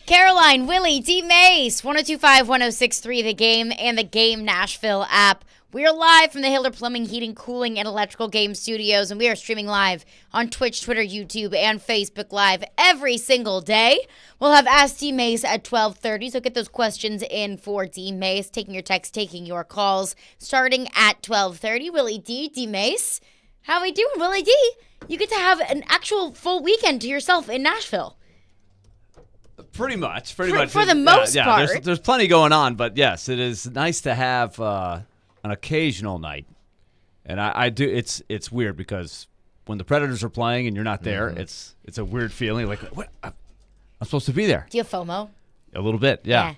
Caroline, Willy, D-Mase, 102.5, 106.3, The Game, and the Game Nashville app. We are live from the Hiller Plumbing, Heating, Cooling, and Electrical Game Studios, and we are streaming live on Twitch, Twitter, YouTube, and Facebook Live every single day. We'll have Ask D-Mase at 12:30, so get those questions in for D-Mase. Taking your texts, taking your calls, starting at 12:30. Willy D, D-Mase, how we doing, Willy D? You get to have an actual full weekend to yourself in Nashville. Pretty much. For the most part. There's plenty going on, but yes, it is nice to have an occasional night. And I do. It's weird because when the Predators are playing and you're not there, it's a weird feeling. Like, what? I'm supposed to be there. Do you have FOMO? A little bit, yeah.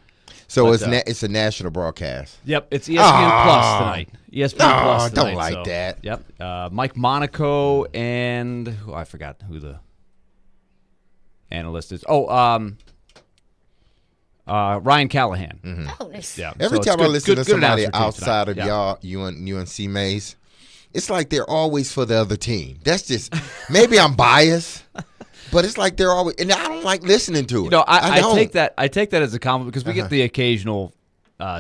So it's a national broadcast. Yep, it's ESPN Plus tonight. ESPN Plus tonight. Don't like that. Yep. Mike Monaco and I forgot who the analyst is. Ryan Callahan. Mm-hmm. Oh, nice. Yeah. Every so time I listen to somebody outside tonight. of y'all, you and C-Mase, it's like they're always for the other team. That's just maybe I'm biased, but it's like they're always, and I don't like listening to it. You know, I take that as a compliment because we get the occasional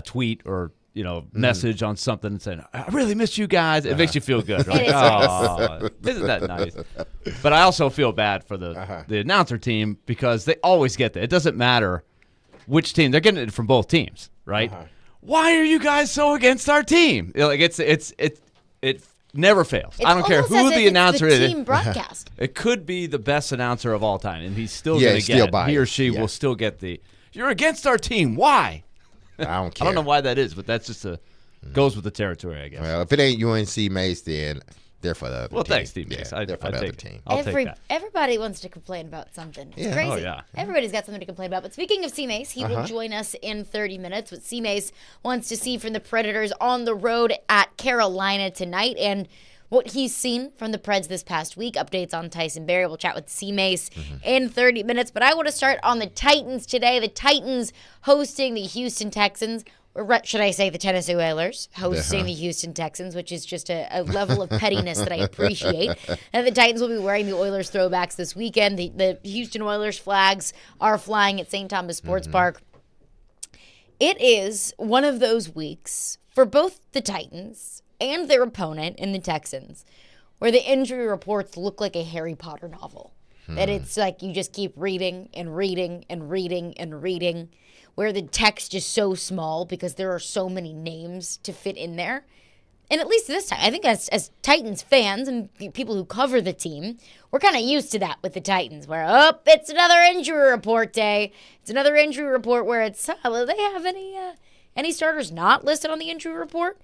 tweet or message on something saying, "I really miss you guys." It makes you feel good. Like, oh, isn't that nice? But I also feel bad for the announcer team because they always get that. It doesn't matter which team, they're getting it from both teams, right? Why are you guys so against our team? Like it never fails. It's I don't care who the announcer is. is. Team broadcast. It could be the best announcer of all time, and he's still going to get it. He or she will still get the. You're against our team. Why? I don't care. I don't know why that is, but that's just goes with the territory, I guess. Well, if it ain't UNC Mace, then they're for the other team. Well, thanks, Steve Mace. They're for the other team. I'll take that. Everybody wants to complain about something. It's crazy. Oh, yeah. Everybody's got something to complain about. But speaking of C-Mase, he will join us in 30 minutes. What C-Mase wants to see from the Predators on the road at Carolina tonight and what he's seen from the Preds this past week. Updates on Tyson Barrie. We'll chat with C-Mase in 30 minutes. But I want to start on the Titans today. The Titans hosting the Houston Texans. Or should I say the Tennessee Oilers hosting the Houston Texans, which is just a level of pettiness that I appreciate. And the Titans will be wearing the Oilers throwbacks this weekend. The Houston Oilers flags are flying at St. Thomas Sports Park. It is one of those weeks for both the Titans and their opponent in the Texans where the injury reports look like a Harry Potter novel. That it's like you just keep reading and reading and reading and reading, where the text is so small because there are so many names to fit in there. And at least this time, I think as Titans fans and people who cover the team, we're kind of used to that with the Titans, where, it's another injury report day. It's another injury report where it's, will they have any starters not listed on the injury report?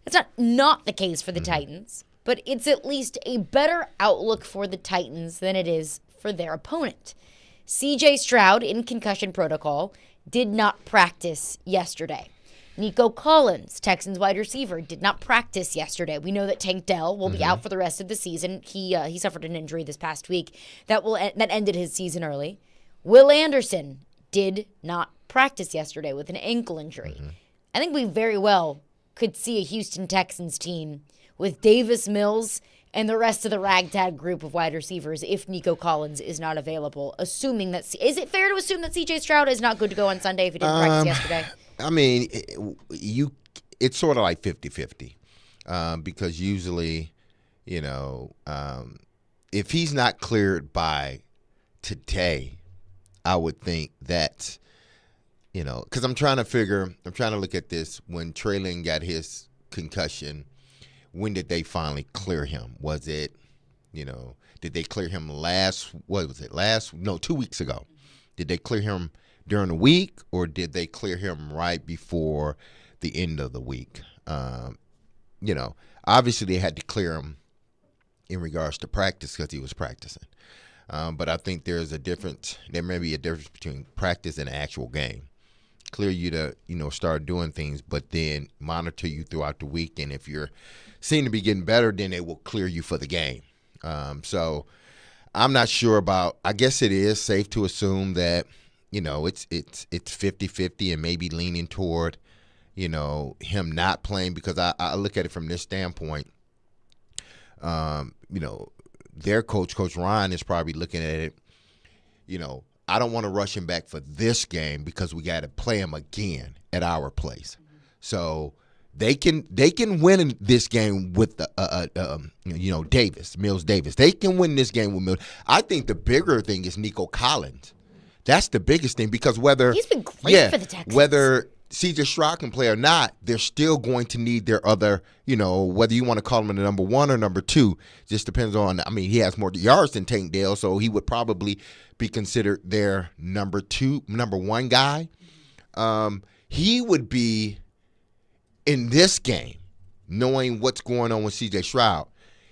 It's not the case for the Titans, but it's at least a better outlook for the Titans than it is for their opponent. C.J. Stroud, in concussion protocol, did not practice yesterday. Nico Collins, Texans wide receiver, did not practice yesterday. We know that Tank Dell will be out for the rest of the season. He suffered an injury this past week that ended his season early. Will Anderson did not practice yesterday with an ankle injury. I think we very well could see a Houston Texans team with Davis Mills and the rest of the ragtag group of wide receivers if Nico Collins is not available, assuming that... Is it fair to assume that C.J. Stroud is not good to go on Sunday if he didn't practice yesterday? I mean, it's sort of like 50-50 because usually, if he's not cleared by today, I would think that, because I'm trying to look at this. When Traylon got his concussion, when did they finally clear him? Was it, did they clear him 2 weeks ago? Did they clear him during the week, or did they clear him right before the end of the week? Obviously they had to clear him in regards to practice because he was practicing. But I think there may be a difference between practice and an actual game. Clear you to, start doing things, but then monitor you throughout the week. And if you're seem to be getting better, then they will clear you for the game. So I'm not sure about, I guess it is safe to assume that, it's 50-50 and maybe leaning toward, him not playing, because I look at it from this standpoint. Their coach Ryan, is probably looking at it, I don't want to rush him back for this game because we got to play him again at our place. So they can win this game with Mills Davis. They can win this game with Mills. I think the bigger thing is Nico Collins. That's the biggest thing because he's been great for the Texans. Whether C.J. Stroud can play or not, they're still going to need their other, whether you want to call him the number 1 or number 2, just depends on, he has more yards than Tank Dell, so he would probably be considered their number 1 guy. He would be in this game, knowing what's going on with C.J. Stroud,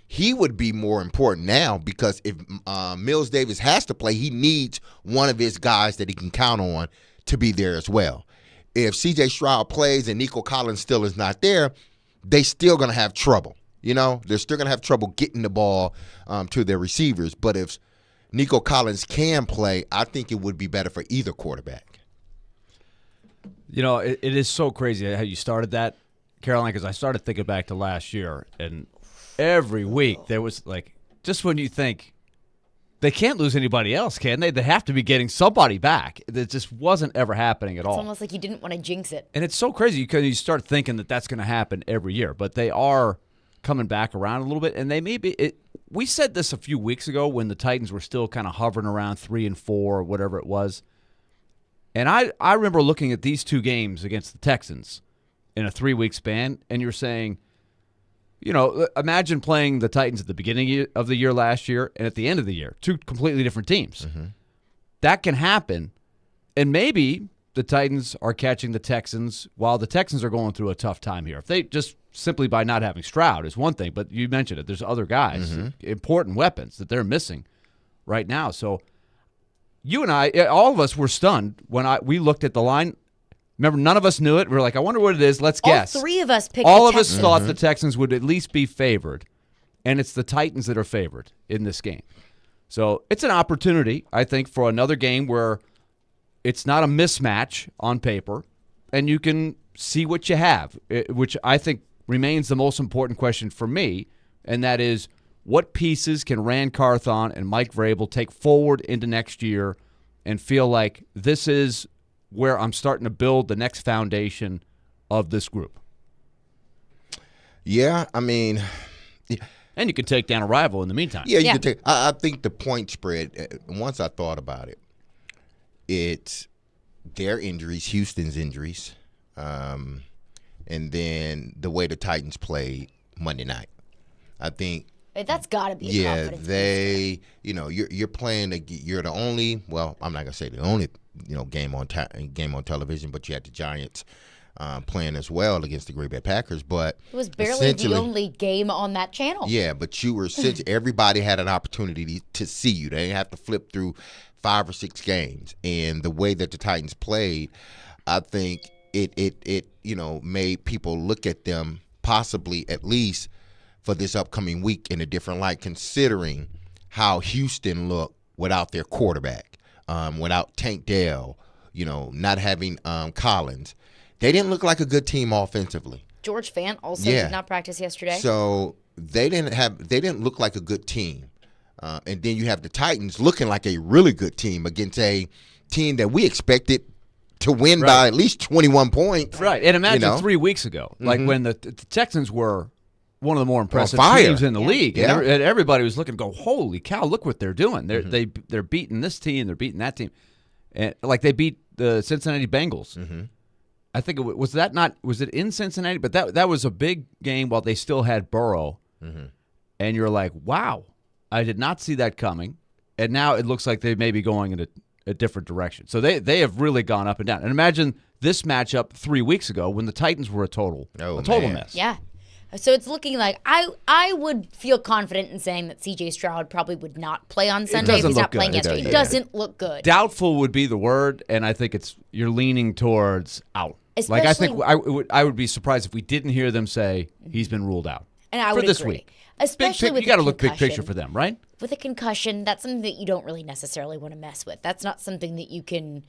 he would be more important now because if Mills Davis has to play, he needs one of his guys that he can count on to be there as well. If C.J. Stroud plays and Nico Collins still is not there, they still going to have trouble. They're still going to have trouble getting the ball to their receivers. But if Nico Collins can play, I think it would be better for either quarterback. It is so crazy how you started that, Caroline, because I started thinking back to last year, and every week there was just when you think, they can't lose anybody else, can they? They have to be getting somebody back. It just wasn't ever happening at all. It's almost like you didn't want to jinx it. And it's so crazy because you start thinking that that's going to happen every year. But they are coming back around a little bit. And they may be we said this a few weeks ago when the Titans were still kind of hovering around 3-4 or whatever it was. And I remember looking at these 2 games against the Texans in a 3-week span, and you're saying, imagine playing the Titans at the beginning of the year last year and at the end of the year, 2 completely different teams. Mm-hmm. That can happen, and maybe the Titans are catching the Texans while the Texans are going through a tough time here. If they just simply by not having Stroud is one thing, but you mentioned it. There's other guys, important weapons that they're missing right now. So you and I, all of us were stunned when we looked at the line. Remember, none of us knew it. We were like, I wonder what it is. Let's guess. All 3 of us picked All the of us thought the Texans would at least be favored, and it's the Titans that are favored in this game. So it's an opportunity, I think, for another game where it's not a mismatch on paper, and you can see what you have, which I think remains the most important question for me, and that is, what pieces can Rand Carthon and Mike Vrabel take forward into next year and feel like this is where I'm starting to build the next foundation of this group? Yeah, and you can take down a rival in the meantime. Yeah, you can take. I think the point spread. Once I thought about it, it's their injuries, Houston's injuries, and then the way the Titans played Monday night. I think that's got to be a confidence they. You're playing. You're the only. Well, I'm not gonna say the only. Game on television, but you had the Giants playing as well against the Green Bay Packers. But it was barely the only game on that channel. Yeah, but you were everybody had an opportunity to see you. They didn't have to flip through 5 or 6 games. And the way that the Titans played, I think it made people look at them possibly at least for this upcoming week in a different light, considering how Houston looked without their quarterback. Without Tank Dell, not having Collins. They didn't look like a good team offensively. George Fant also did not practice yesterday. So they didn't look like a good team. And then you have the Titans looking like a really good team against a team that we expected to win by at least 21 points. Right. And imagine 3 weeks ago, like when the Texans were one of the more impressive teams in the league. Yeah. And everybody was looking to go, holy cow, look what they're doing. They're beating this team, they're beating that team. And they beat the Cincinnati Bengals. Mm-hmm. I think was it in Cincinnati? But that was a big game while they still had Burrow. Mm-hmm. And you're like, wow, I did not see that coming. And now it looks like they may be going in a different direction. So they have really gone up and down. And imagine this matchup 3 weeks ago when the Titans were a total mess. Yeah. So it's looking like I would feel confident in saying that C.J. Stroud probably would not play on Sunday if he's not playing yesterday. It doesn't look good. Doubtful would be the word, and I think you're leaning towards out. Especially, I think I would be surprised if we didn't hear them say he's been ruled out. And I would this agree. Week. Especially with you got to look big picture for them, right? With a concussion, that's something that you don't really necessarily want to mess with. That's not something that you can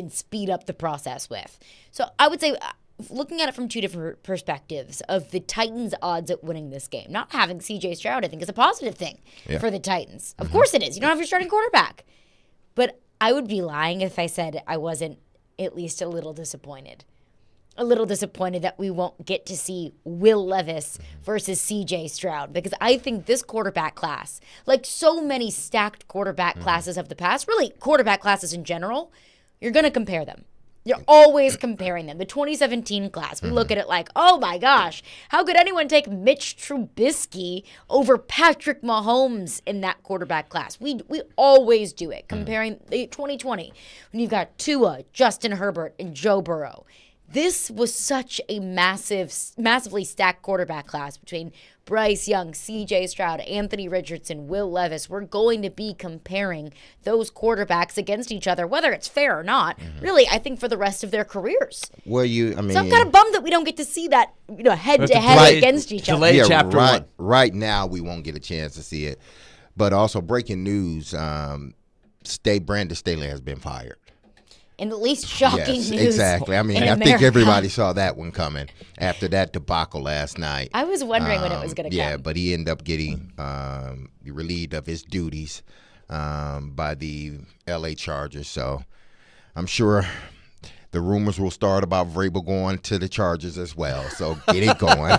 speed up the process with. So I would say, looking at it from 2 different perspectives of the Titans' odds at winning this game, not having C.J. Stroud, I think, is a positive thing for the Titans. Of course it is. You don't have your starting quarterback. But I would be lying if I said I wasn't at least a little disappointed. A little disappointed that we won't get to see Will Levis versus CJ Stroud, because I think this quarterback class, like so many stacked quarterback classes of the past, really quarterback classes in general, you're going to compare them. You're always comparing them. The 2017 class, we look at it like, oh my gosh, how could anyone take Mitch Trubisky over Patrick Mahomes in that quarterback class? We always do it, comparing the 2020 when you've got Tua, Justin Herbert, and Joe Burrow. This was such a massively stacked quarterback class between Bryce Young, CJ Stroud, Anthony Richardson, Will Levis. We're going to be comparing those quarterbacks against each other, whether it's fair or not, really, I think for the rest of their careers. So I'm kind of bummed that we don't get to see that head-to-head against each other. Delayed chapter one. Right now, we won't get a chance to see it. But also, breaking news, Brandon Staley has been fired. And the least shocking news. Exactly. I mean, I think everybody saw that one coming after that debacle last night. I was wondering when it was going to come. Yeah, but he ended up getting relieved of his duties by the L.A. Chargers. So I'm sure the rumors will start about Vrabel going to the Chargers as well. So get it going.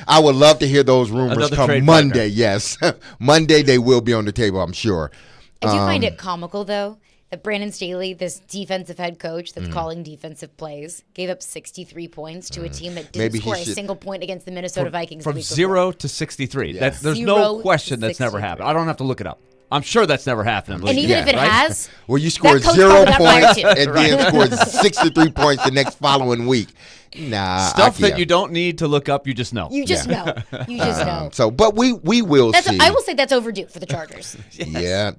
I would love to hear those rumors come Monday. Partner. Yes. Monday they will be on the table, I'm sure. I do find it comical, though, that Brandon Staley, this defensive head coach that's calling defensive plays, gave up 63 points to a team that didn't score a single point against the Minnesota Vikings. From 0 to 63. Yes. There's no question that's never happened. I don't have to look it up. I'm sure that's never happened. And even if it has, well, you scored 0 points and then scored 63 points the next following week. Stuff that you don't need to look up, you just know. You just know. You just know. So, but we will see. I will say that's overdue for the Chargers. Yes. Yeah,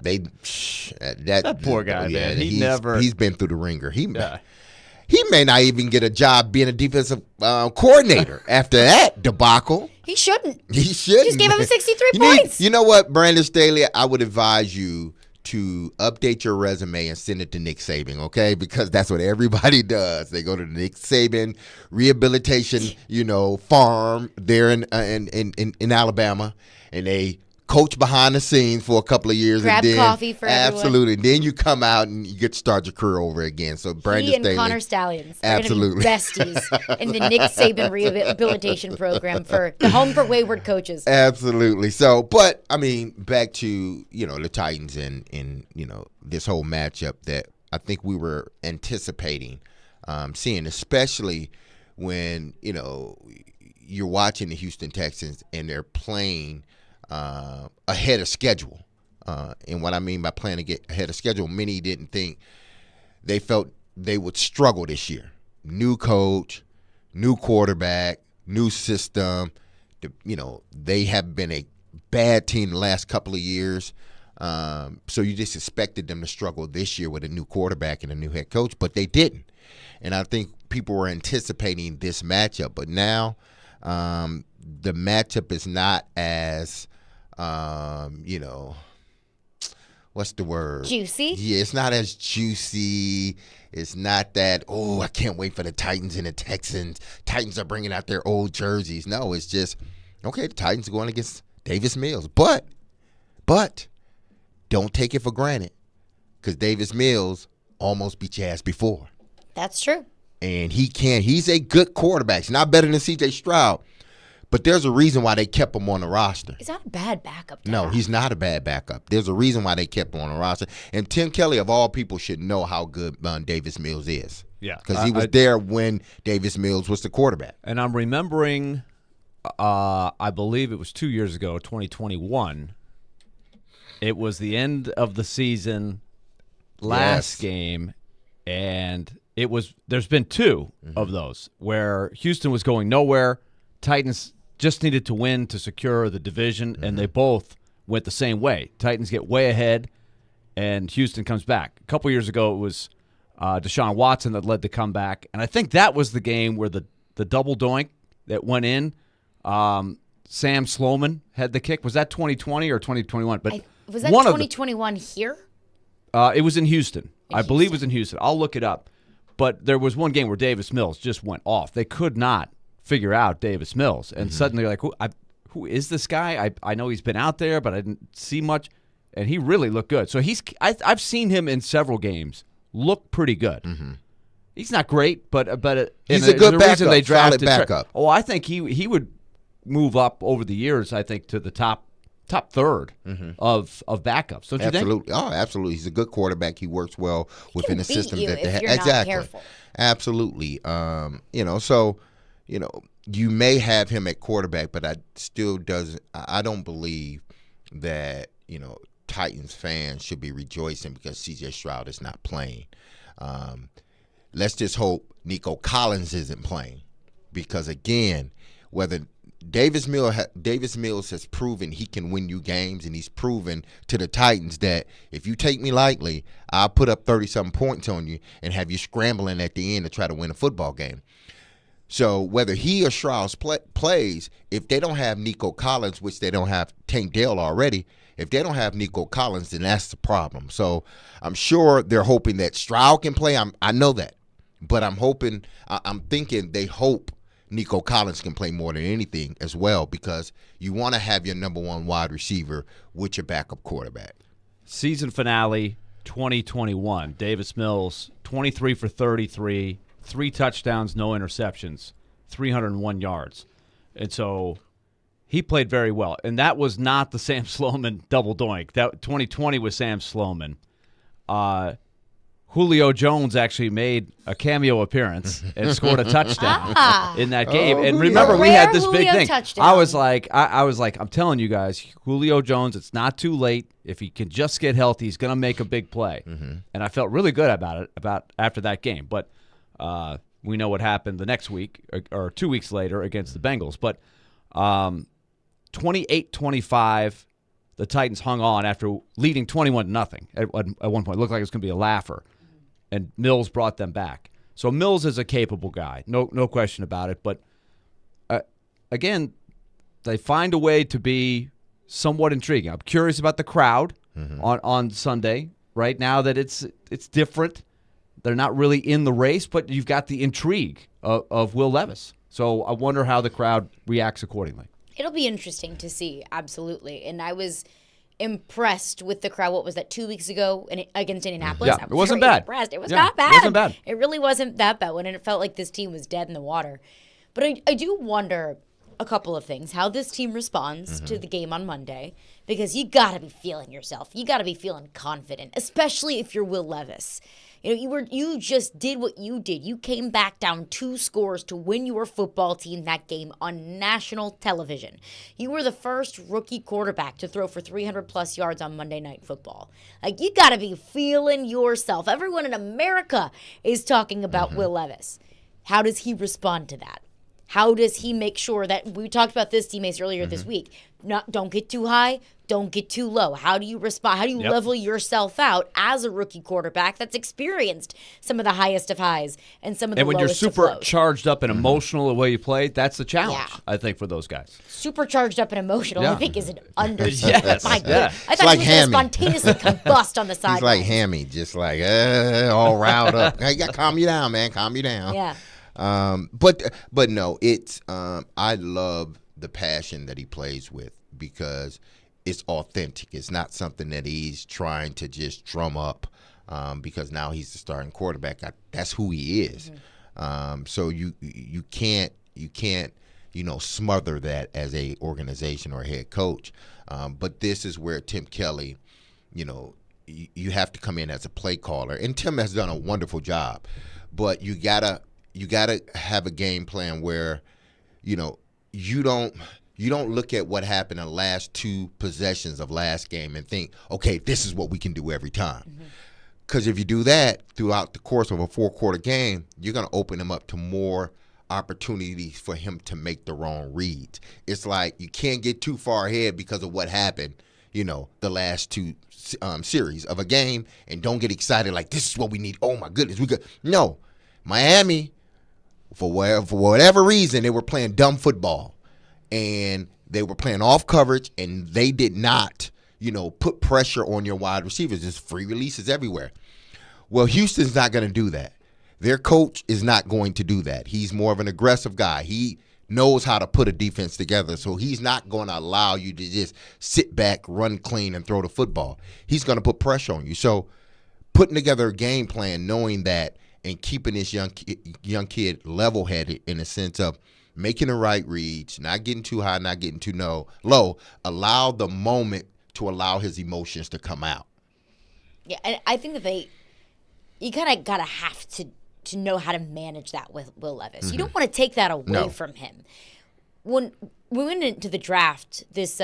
that poor guy, man. He's been through the ringer. He may not even get a job being a defensive coordinator after that debacle. He shouldn't. He shouldn't. Just gave him 63 points. You know what, Brandon Staley? I would advise you to update your resume and send it to Nick Saban, okay? Because that's what everybody does. They go to the Nick Saban rehabilitation, farm there in Alabama, and they coach behind the scenes for a couple of years. Grab and then, coffee for absolutely. everyone. Then you come out and you get to start your career over again. So Brandon Staley, Connor Stallions, absolutely besties in the Nick Saban rehabilitation program for the Home for Wayward Coaches. Absolutely. So, but I mean, back to the Titans and this whole matchup that I think we were anticipating seeing, especially when you're watching the Houston Texans and they're playing ahead of schedule. And what I mean by playing to get ahead of schedule, many didn't think they felt they would struggle this year. New coach, new quarterback, new system. They have been a bad team the last couple of years. So you just expected them to struggle this year with a new quarterback and a new head coach, but they didn't. And I think people were anticipating this matchup. But now the matchup is not as what's the word? Juicy? Yeah, it's not as juicy. It's not that, I can't wait for the Titans and the Texans. Titans are bringing out their old jerseys. No, it's just, okay, the Titans are going against Davis Mills. But don't take it for granted, because Davis Mills almost beat your ass before. That's true. And he's a good quarterback. He's not better than CJ Stroud. But there's a reason why they kept him on the roster. He's not a bad backup. No, he's not a bad backup. There's a reason why they kept him on the roster. And Tim Kelly, of all people, should know how good Davis Mills is. Yeah. Because he was there when Davis Mills was the quarterback. And I'm remembering, I believe it was 2 years ago, 2021. It was the end of the season, last game, and there's been two of those where Houston was going nowhere. Titans just needed to win to secure the division, and they both went the same way. Titans get way ahead, and Houston comes back. A couple years ago, it was Deshaun Watson that led the comeback, and I think that was the game where the double doink that went in, Sam Sloman had the kick. Was that 2020 or 2021? But was that 2021 here? It was in Houston. I believe it was in Houston. I'll look it up. But there was one game where Davis Mills just went off. They could not figure out Davis Mills. And suddenly, like, who is this guy? I know he's been out there, but I didn't see much. and he really looked good. So I've seen him in several games look pretty good. Mm-hmm. He's not great, but he's a good backup, they drafted solid backup. I think he would move up over the years. I think to the top third of backups. Don't you think? Absolutely. Oh, absolutely. He's a good quarterback. He works well within the system that they have. Exactly. Careful. Absolutely. You may have him at quarterback, but I don't believe that, Titans fans should be rejoicing because C.J. Stroud is not playing. Let's just hope Nico Collins isn't playing because, again, whether Davis Mills has proven he can win you games, and he's proven to the Titans that if you take me lightly, I'll put up 30-something points on you and have you scrambling at the end to try to win a football game. So whether he or Stroud plays, if they don't have Nico Collins, which they don't have Tank Dell already, if they don't have Nico Collins, then that's the problem. So I'm sure they're hoping that Stroud can play. I know that. But I'm thinking they hope Nico Collins can play more than anything as well, because you want to have your number one wide receiver with your backup quarterback. Season finale 2021. Davis Mills, 23 for 33, 3 touchdowns, no interceptions, 301 yards. And so he played very well. And that was not the Sam Sloman double doink. That 2020 was Sam Sloman. Julio Jones actually made a cameo appearance and scored a touchdown in that game. And remember, we had this big thing. Touchdown. I was like, I'm telling you guys, Julio Jones, it's not too late. If he can just get healthy, he's going to make a big play. Mm-hmm. And I felt really good about it after that game. But we know what happened the next week or 2 weeks later against the Bengals. But 28-25, the Titans hung on after leading 21-0 at one point. It looked like it was going to be a laugher. And Mills brought them back. So Mills is a capable guy, no question about it. But again, they find a way to be somewhat intriguing. I'm curious about the crowd on Sunday. Right now that it's different. They're not really in the race, but you've got the intrigue of Will Levis. So I wonder how the crowd reacts accordingly. It'll be interesting to see, absolutely. And I was impressed with the crowd. What was that, 2 weeks ago against Indianapolis? Yeah, it wasn't bad. Impressed. It was not bad. It wasn't bad. It really wasn't that bad when it felt like this team was dead in the water. But I do wonder a couple of things. How this team responds to the game on Monday, because you got to be feeling yourself. You got to be feeling confident, especially if you're Will Levis. You just did what you did. You came back down 2 scores to win your football team that game on national television. You were the first rookie quarterback to throw for 300-plus yards on Monday Night Football. You got to be feeling yourself. Everyone in America is talking about Will Levis. How does he respond to that? How does he make sure that, we talked about this, D-Mase, earlier this week, don't get too high, don't get too low. How do you respond? How do you level yourself out as a rookie quarterback that's experienced some of the highest of highs and some of the lowest of lows? And when you're super charged up and emotional the way you play, that's the challenge, I think, for those guys. Super charged up and emotional, I think, is an understatement. Yes. My goodness. I thought he was going to spontaneously combust on the sideline. He's like Hammy, just like all riled up. Hey, calm you down, man. Calm you down. Yeah. But no, it's I love the passion that he plays with, because it's authentic. It's not something that he's trying to just drum up because now he's the starting quarterback. That's who he is. So you can't smother that as a organization or a head coach. But this is where Tim Kelly, you have to come in as a play caller, and Tim has done a wonderful job. But you gotta have a game plan where, you don't look at what happened in the last 2 possessions of last game and think, okay, this is what we can do every time. Because if you do that throughout the course of a 4-quarter game, you're going to open him up to more opportunities for him to make the wrong reads. It's like you can't get too far ahead because of what happened, the last 2 series of a game, and don't get excited like, this is what we need. Oh, my goodness. No. Miami, for whatever reason, they were playing dumb football. And they were playing off coverage, and they did not, put pressure on your wide receivers. There's free releases everywhere. Well, Houston's not going to do that. Their coach is not going to do that. He's more of an aggressive guy. He knows how to put a defense together. So he's not going to allow you to just sit back, run clean, and throw the football. He's going to put pressure on you. So putting together a game plan, knowing that, and keeping this young kid level-headed in the sense of making the right reads, not getting too high, not getting too low. Allow the moment to allow his emotions to come out. Yeah, and I think that you kind of have to know how to manage that with Will Levis. Mm-hmm. You don't want to take that away from him. When we went into the draft this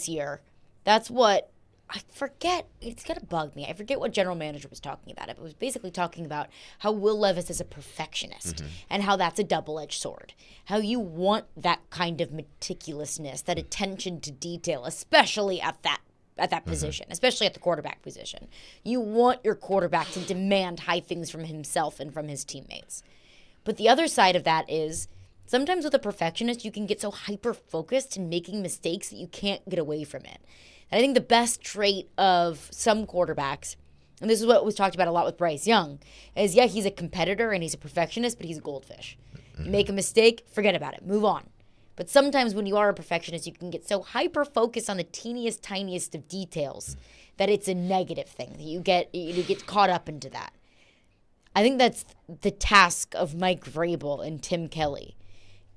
year, that's what I forget. It's gonna bug me. I forget what general manager was talking about. It was basically talking about how Will Levis is a perfectionist and how that's a double-edged sword. How you want that kind of meticulousness, that attention to detail, especially at that position, especially at the quarterback position. You want your quarterback to demand high things from himself and from his teammates. But the other side of that is sometimes with a perfectionist, you can get so hyper-focused and making mistakes that you can't get away from it. And I think the best trait of some quarterbacks, and this is what was talked about a lot with Bryce Young, is he's a competitor and he's a perfectionist, but he's a goldfish. You make a mistake, forget about it, move on. But sometimes when you are a perfectionist, you can get so hyper-focused on the teeniest, tiniest of details that it's a negative thing. That you get caught up into that. I think that's the task of Mike Vrabel and Tim Kelly,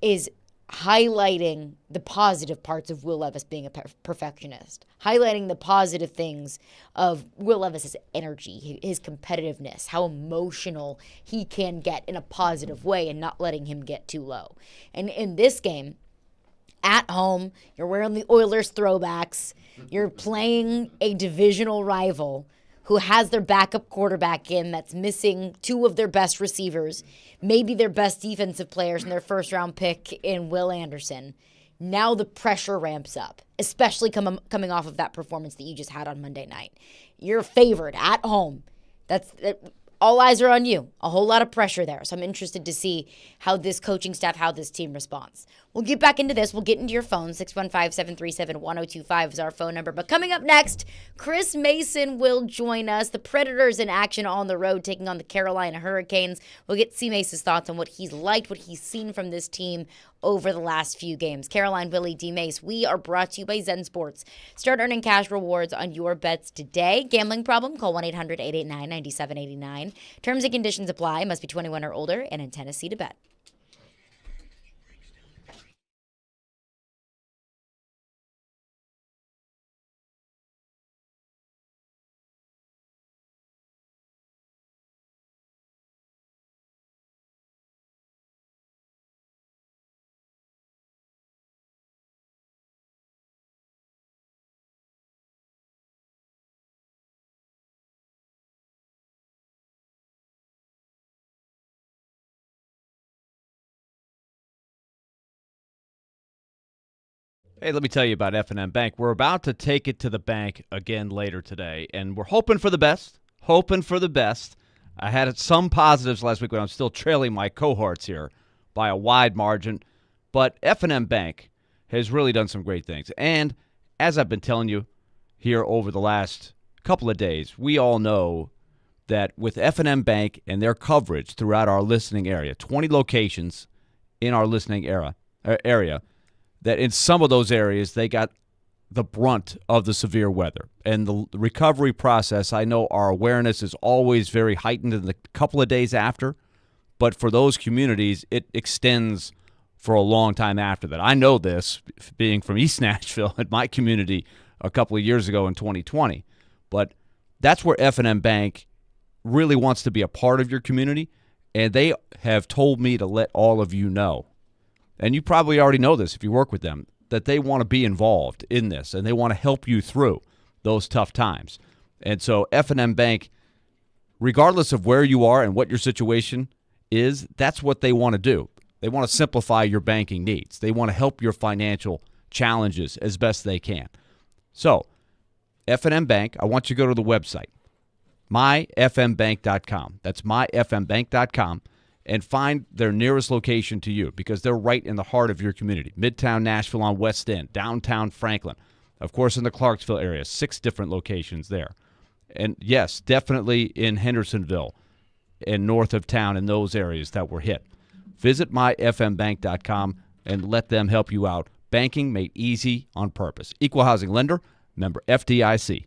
is highlighting the positive parts of Will Levis being a perfectionist, highlighting the positive things of Will Levis's energy, his competitiveness, how emotional he can get in a positive way and not letting him get too low. And in this game, at home, you're wearing the Oilers throwbacks. You're playing a divisional rival who has their backup quarterback in that's missing two of their best receivers, maybe their best defensive players and their first-round pick in Will Anderson. Now the pressure ramps up, especially coming off of that performance that you just had on Monday night. You're favored at home. All eyes are on you. A whole lot of pressure there. So I'm interested to see how this coaching staff, how this team responds. We'll get back into this. We'll get into your phone. 615-737-1025 is our phone number. But coming up next, Chris Mason will join us. The Predators in action on the road, taking on the Carolina Hurricanes. We'll get C-Mace's thoughts on what he's liked, what he's seen from this team over the last few games. Caroline, Willy, D-Mase, we are brought to you by Zen Sports. Start earning cash rewards on your bets today. Gambling problem? Call 1-800-889-9789. Terms and conditions apply. Must be 21 or older and in Tennessee to bet. Hey, let me tell you about F&M Bank. We're about to take it to the bank again later today, and we're hoping for the best, I had some positives last week when I'm still trailing my cohorts here by a wide margin, but F&M Bank has really done some great things. And as I've been telling you here over the last couple of days, we all know that with F&M Bank and their coverage throughout our listening area, 20 locations in our listening area, that in some of those areas they got the brunt of the severe weather. And the recovery process, I know our awareness is always very heightened in the couple of days after, but for those communities, it extends for a long time after that. I know this, being from East Nashville at my community a couple of years ago in 2020. But that's where F&M Bank really wants to be a part of your community, and they have told me to let all of you know. And you probably already know this if you work with them, that they want to be involved in this and they want to help you through those tough times. And so F&M Bank, regardless of where you are and what your situation is, that's what they want to do. They want to simplify your banking needs. They want to help your financial challenges as best they can. So F&M Bank, I want you to go to the website, myfmbank.com. That's myfmbank.com. And find their nearest location to you because they're right in the heart of your community. Midtown Nashville on West End, downtown Franklin. Of course, in the Clarksville area, 6 different locations there. And yes, definitely in Hendersonville and north of town in those areas that were hit. Visit myfmbank.com. and let them help you out. Banking made easy on purpose. Equal housing lender, member FDIC.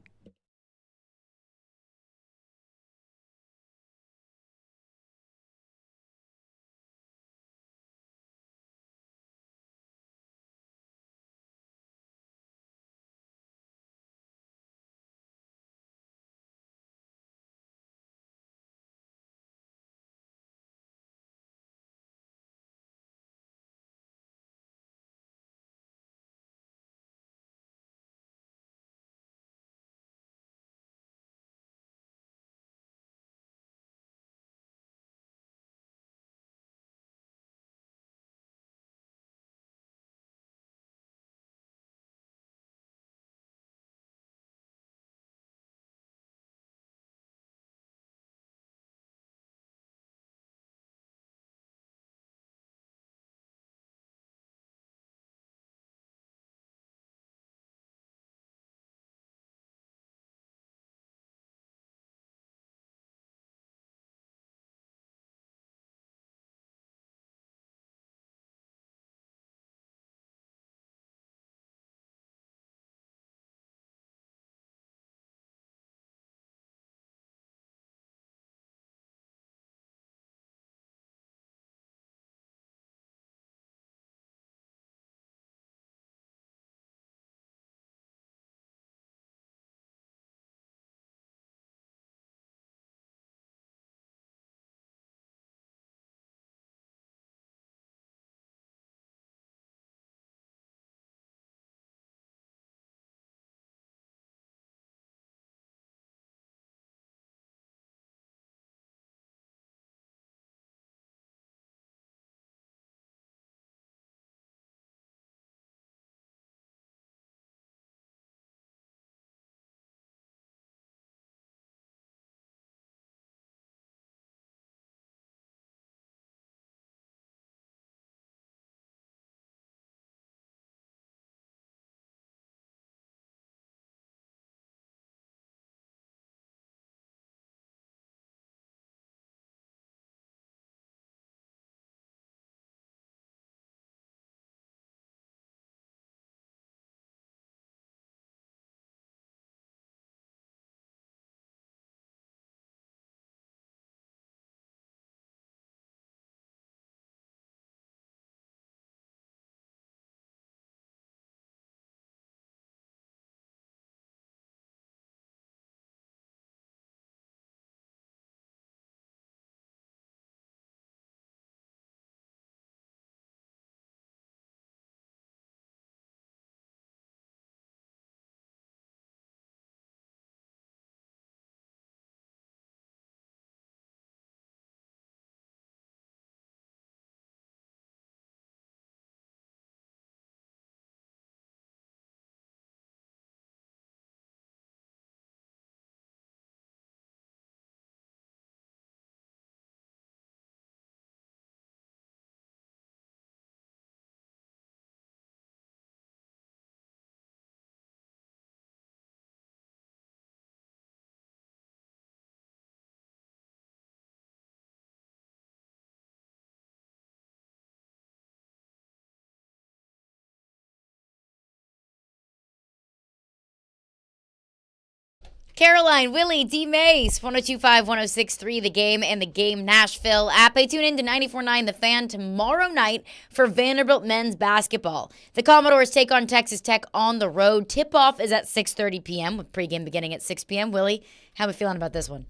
Caroline, Willy, D-Mase, 102.5, 106.3, The Game and The Game Nashville app. I tune in to 94.9 The Fan tomorrow night for Vanderbilt men's basketball. The Commodores take on Texas Tech on the road. Tip-off is at 6:30 p.m. with pregame beginning at 6 p.m. Willy, how are we feeling about this one?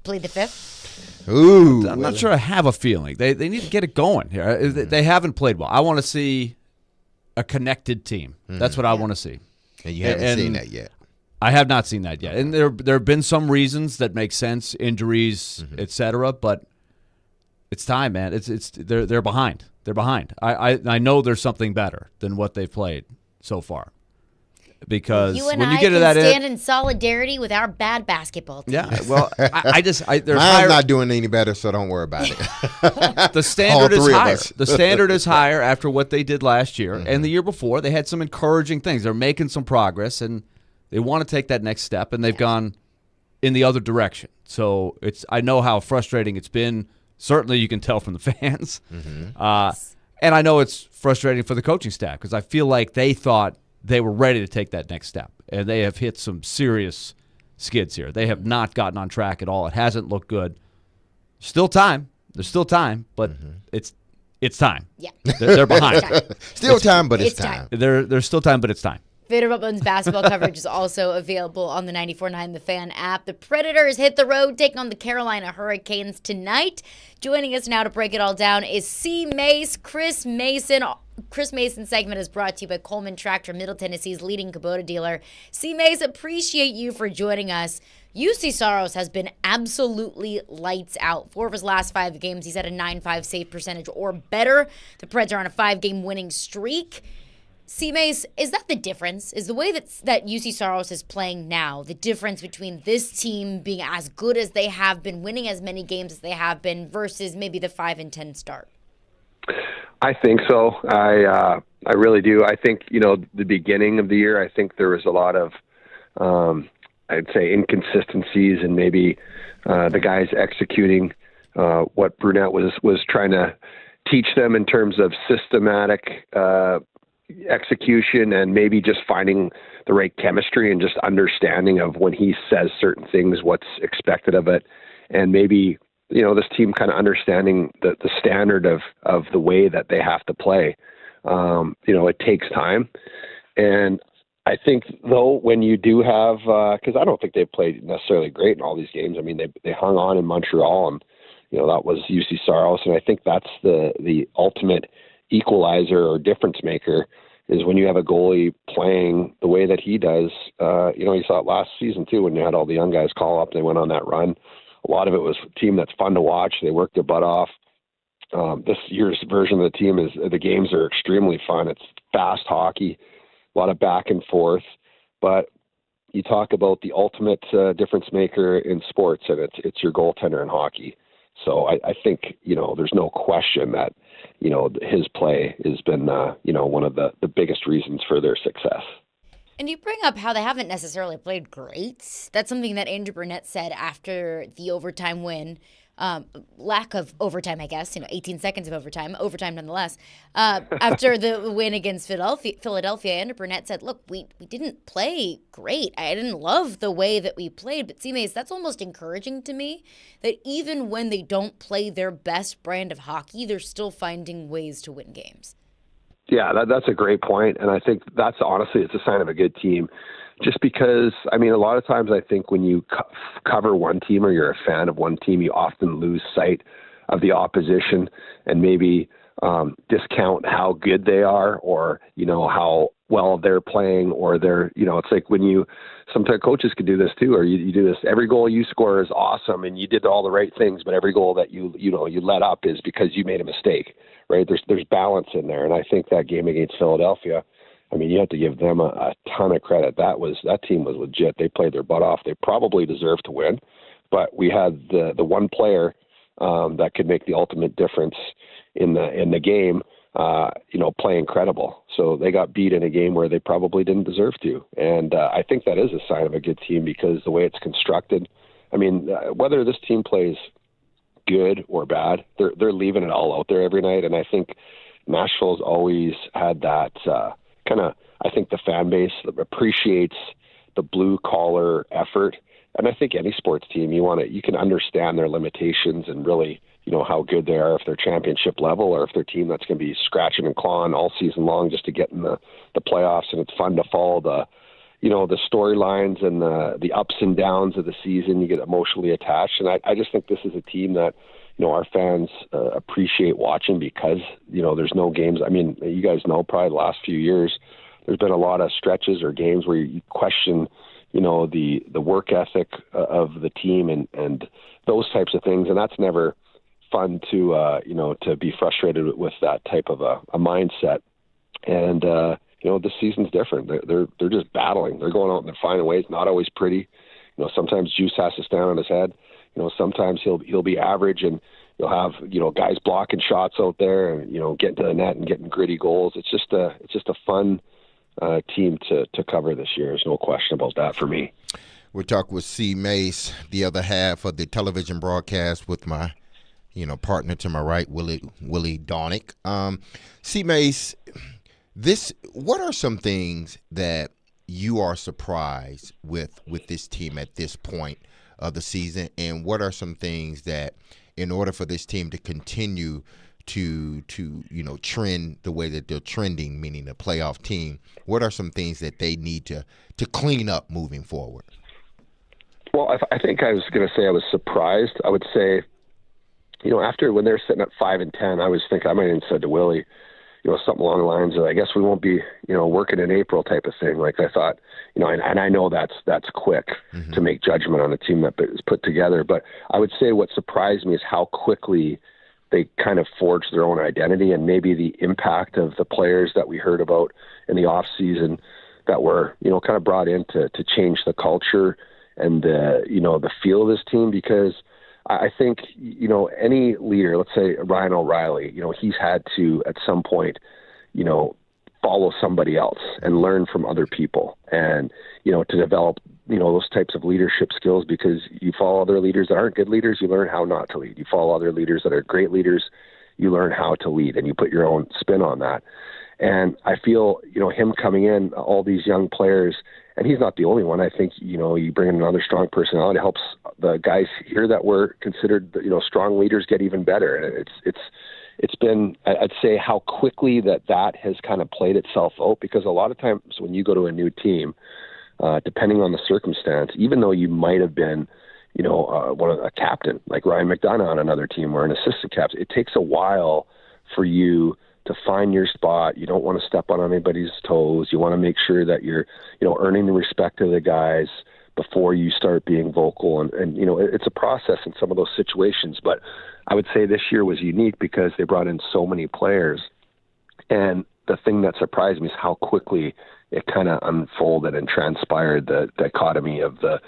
Plead the fifth? Ooh. I'm not sure I have a feeling. They need to get it going here. They haven't played well. I want to see a connected team. That's what I want to see. And you haven't seen that yet. I have not seen that yet. And there have been some reasons that make sense, injuries, etc. But it's time, man. They're behind. They're behind. I know there's something better than what they've played so far. Because you and when you I get to that can stand in solidarity with our bad basketball team. Yeah, well, there's I'm not doing any better, so don't worry about it. The standard is higher. Us. The standard is higher after what they did last year and the year before. They had some encouraging things. They're making some progress, and they want to take that next step, and they've gone in the other direction. So I know how frustrating it's been certainly you can tell from the fans. And I know it's frustrating for the coaching staff because I feel like they thought they were ready to take that next step, and they have hit some serious skids here. They have not gotten on track at all. It hasn't looked good. Still time. There's still time, but it's time. Yeah. They're behind. Still time, but it's time. There's still time, but it's time. Vanderbilt basketball coverage is also available on the 94.9 The Fan app. The Predators hit the road, taking on the Carolina Hurricanes tonight. Joining us now to break it all down is C-Mase, Chris Mason. Chris Mason's segment is brought to you by Coleman Tractor, Middle Tennessee's leading Kubota dealer. C-Mase, appreciate you for joining us. UC Saros has been absolutely lights out. 4 of his last 5 games, he's had a 9.5 save percentage or better. The Preds are on a 5-game winning streak. C-Mase, is that the difference? Is the way that UC Saros is playing now the difference between this team being as good as they have been, winning as many games as they have been, versus maybe the 5-10 start? I think so. I really do. I think, the beginning of the year, I think there was a lot of, I'd say, inconsistencies and maybe the guys executing what Brunette was trying to teach them in terms of systematic execution and maybe just finding the right chemistry and just understanding of when he says certain things, what's expected of it. And maybe, this team kind of understanding the standard of the way that they have to play. It takes time. And I think, though, when you do have, because I don't think they've played necessarily great in all these games. I mean, they hung on in Montreal, and, that was UC Saros. And I think that's the ultimate equalizer or difference maker is when you have a goalie playing the way that he does. You saw it last season too when you had all the young guys call up. They went on that run. A lot of it was a team that's fun to watch. They worked their butt off. This year's version of the team is the games are extremely fun. It's fast hockey, a lot of back and forth. But you talk about the ultimate difference maker in sports, and it's your goaltender in hockey. So I think, there's no question that, his play has been, one of the biggest reasons for their success. And you bring up how they haven't necessarily played great. That's something that Andrew Brunette said after the overtime win. Lack of overtime, I guess, 18 seconds of overtime nonetheless. After the win against Philadelphia, Andrew Brunette said, look, we didn't play great. I didn't love the way that we played, but C-Mase, that's almost encouraging to me that even when they don't play their best brand of hockey, they're still finding ways to win games. Yeah, that's a great point. And I think that's honestly, it's a sign of a good team. Just because, a lot of times I think when you cover one team or you're a fan of one team, you often lose sight of the opposition and maybe discount how good they are or, how well they're playing or they're, it's like when sometimes coaches can do this too, or you do this, every goal you score is awesome and you did all the right things, but every goal that you let up is because you made a mistake, right? There's balance in there. And I think that game against Philadelphia, you have to give them a ton of credit. That team was legit. They played their butt off. They probably deserved to win, but we had the one player that could make the ultimate difference in the game, play incredible. So they got beat in a game where they probably didn't deserve to. And I think that is a sign of a good team because the way it's constructed, whether this team plays good or bad, they're leaving it all out there every night. And I think Nashville's always had that I think the fan base appreciates the blue collar effort. And I think any sports team, you can understand their limitations and really, how good they are if they're championship level or if they're a team that's going to be scratching and clawing all season long just to get in the playoffs. And it's fun to follow the storylines and the ups and downs of the season. You get emotionally attached. And I just think this is a team that, our fans appreciate watching because, there's no games. You guys know probably the last few years, there's been a lot of stretches or games where you question, the work ethic of the team and those types of things. And that's never fun to be frustrated with that type of a mindset. And, this season's different. They're just battling. They're going out and they're finding ways, not always pretty. Sometimes Juice has to stand on his head. Sometimes he'll be average and you'll have, guys blocking shots out there and, getting to the net and getting gritty goals. It's just a fun team to cover this year. There's no question about that for me. We'll talk with C-Mase, the other half of the television broadcast with my partner to my right, Willy Donick. C-Mase, what are some things that you are surprised with this team at this point of the season, and what are some things that, in order for this team to continue to trend the way that they're trending, meaning a playoff team, what are some things that they need to clean up moving forward? Well, I think I was going to say I was surprised. I would say, after when they're sitting at 5-10, I was thinking, I might have even said to Willie, something along the lines of, I guess we won't be, working in April type of thing. Like I thought, and I know that's quick to make judgment on a team that is put together. But I would say what surprised me is how quickly they kind of forged their own identity, and maybe the impact of the players that we heard about in the off season that were, kind of brought in to change the culture and the feel of this team. Because I think, any leader, let's say Ryan O'Reilly, he's had to, at some point, follow somebody else and learn from other people and, to develop, those types of leadership skills, because you follow other leaders that aren't good leaders, you learn how not to lead. You follow other leaders that are great leaders, you learn how to lead, and you put your own spin on that. And I feel, him coming in, all these young players, and he's not the only one. I think, you bring in another strong personality, it helps the guys here that were considered, strong leaders get even better. And it's been, I'd say, how quickly that has kind of played itself out, because a lot of times when you go to a new team, depending on the circumstance, even though you might have been, a captain like Ryan McDonough on another team or an assistant captain, it takes a while for you to find your spot. You don't want to step on anybody's toes. You want to make sure that you're, earning the respect of the guys before you start being vocal. And it's a process in some of those situations. But I would say this year was unique because they brought in so many players. And the thing that surprised me is how quickly it kind of unfolded and transpired, the dichotomy of the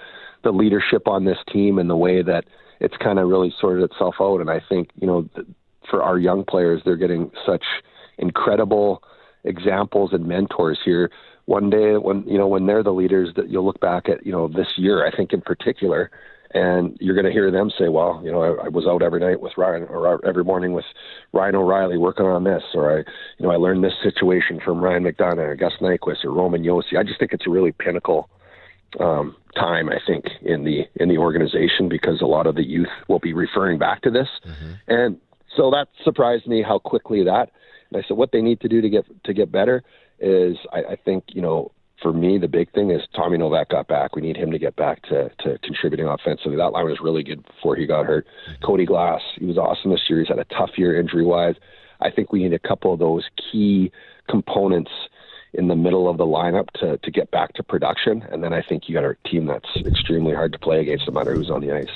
leadership on this team and the way that it's kind of really sorted itself out. And I think, for our young players, they're getting such incredible examples and mentors here. One day when they're the leaders that you'll look back at, this year, I think in particular, and you're going to hear them say, well, I was out every night with Ryan, or every morning with Ryan O'Reilly working on this, or I learned this situation from Ryan McDonough or Gus Nyquist or Roman Yossi. I just think it's a really pinnacle time, I think, in the organization, because a lot of the youth will be referring back to this. And so that surprised me how quickly that, and I said what they need to do to get better is, I think, for me, the big thing is Tommy Novak got back. We need him to get back to contributing offensively. That line was really good before he got hurt. Cody Glass, he was awesome this year. He's had a tough year injury-wise. I think we need a couple of those key components in the middle of the lineup to get back to production. And then I think you got a team that's extremely hard to play against, no matter who's on the ice.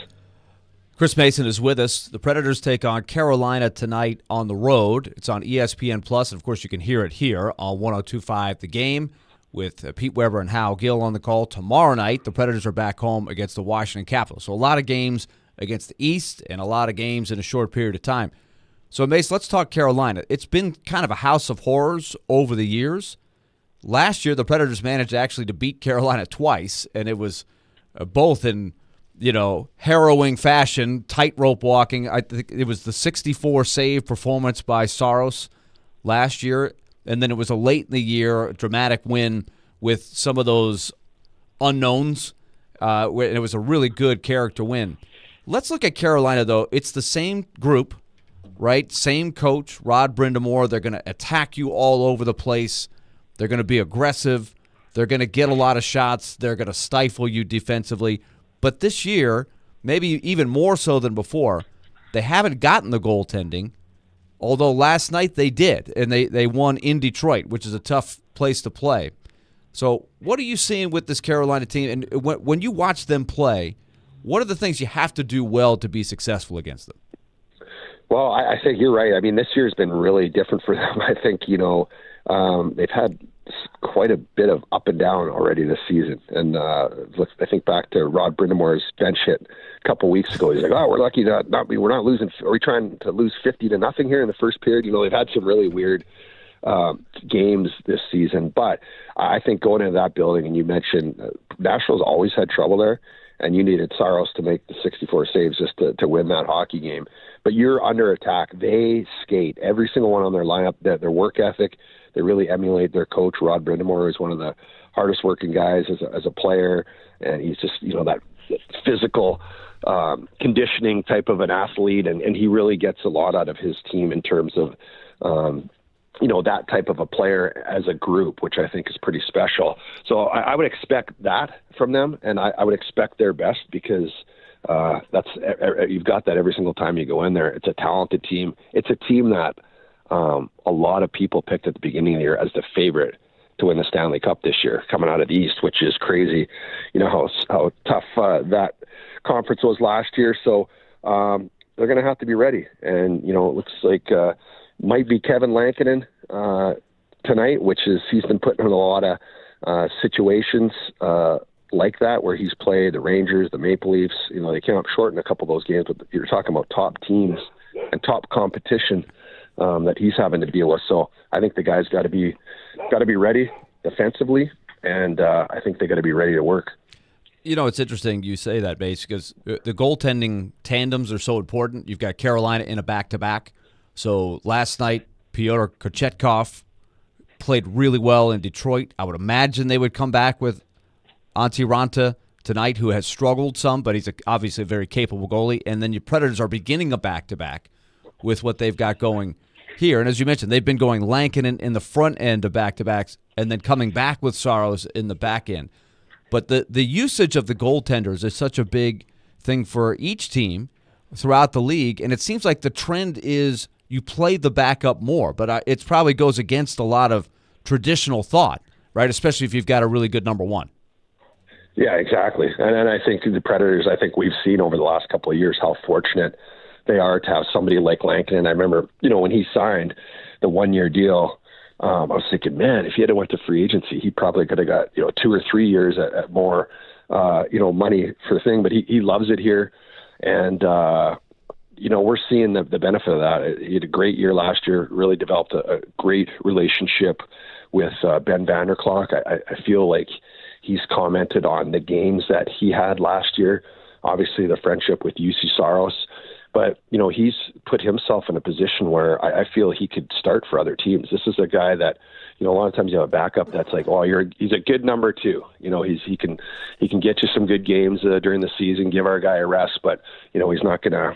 Chris Mason is with us. The Predators take on Carolina tonight on the road. It's on ESPN+, and of course you can hear it here on 102.5 The Game with Pete Weber and Hal Gill on the call. Tomorrow night, the Predators are back home against the Washington Capitals. So a lot of games against the East and a lot of games in a short period of time. So, Mace, let's talk Carolina. It's been kind of a house of horrors over the years. Last year, the Predators managed actually to beat Carolina twice, and it was both in harrowing fashion, tightrope walking. I think it was the 64 save performance by Saros last year, and then it was a late in the year dramatic win with some of those unknowns, and it was a really good character win. Let's look at Carolina, though. It's the same group, right? Same coach, Rod Brindamore. They're going to attack you all over the place. They're going to be aggressive. They're going to get a lot of shots. They're going to stifle you defensively. But this year, maybe even more so than before, they haven't gotten the goaltending, although last night they did, and they won in Detroit, which is a tough place to play. So what are you seeing with this Carolina team? And when you watch them play, what are the things you have to do well to be successful against them? Well, I think you're right. I mean, this year's been really different for them. I think, they've had quite a bit of up and down already this season. And I think back to Rod Brindamore's bench hit a couple weeks ago. He's like, we're lucky we're not losing. Are we trying to lose 50-0 here in the first period? They've had some really weird games this season. But I think going into that building, and you mentioned Nashville's always had trouble there. and you needed Saros to make the 64 saves just to win that hockey game. But you're under attack. They skate. Every single one on their lineup, their work ethic, they really emulate their coach, Rod Brindamore, who's one of the hardest working guys as a player, and he's just, that physical conditioning type of an athlete, and he really gets a lot out of his team in terms of that type of a player as a group, which I think is pretty special. So I would expect that from them, and I would expect their best, because you've got that every single time you go in there. It's a talented team. It's a team that a lot of people picked at the beginning of the year as the favorite to win the Stanley Cup this year, coming out of the East, which is crazy. You know how tough that conference was last year. So they're going to have to be ready. And, it looks like might be Kevin Lankinen tonight, which is he's been put in a lot of situations like that where he's played the Rangers, the Maple Leafs. They came up short in a couple of those games, but you're talking about top teams and top competition that he's having to deal with. So I think the guys got to be ready defensively, and I think they got to be ready to work. It's interesting you say that, Base, because the goaltending tandems are so important. You've got Carolina in a back-to-back. So last night, Pyotr Kochetkov played really well in Detroit. I would imagine they would come back with Antti Ranta tonight, who has struggled some, but he's obviously a very capable goalie. And then your Predators are beginning a back-to-back with what they've got going here. And as you mentioned, they've been going Lankinen in the front end of back-to-backs and then coming back with Saros in the back end. But the usage of the goaltenders is such a big thing for each team throughout the league, and it seems like the trend is you play the backup more, but it probably goes against a lot of traditional thought, right, especially if you've got a really good number one. Yeah, exactly. And I think the Predators, we've seen over the last couple of years how fortunate they are to have somebody like Lankinen. I remember, when he signed the 1-year deal, I was thinking, man, if he had went to free agency, he probably could have got 2 or 3 years at more money for the thing. But he loves it here, and we're seeing the benefit of that. He had a great year last year. Really developed a great relationship with Ben Vanderklok. I feel like he's commented on the games that he had last year. Obviously, the friendship with UC Saros. But, he's put himself in a position where I feel he could start for other teams. This is a guy that, a lot of times you have a backup that's like, he's a good number two. He can get you some good games during the season, give our guy a rest, but, he's not gonna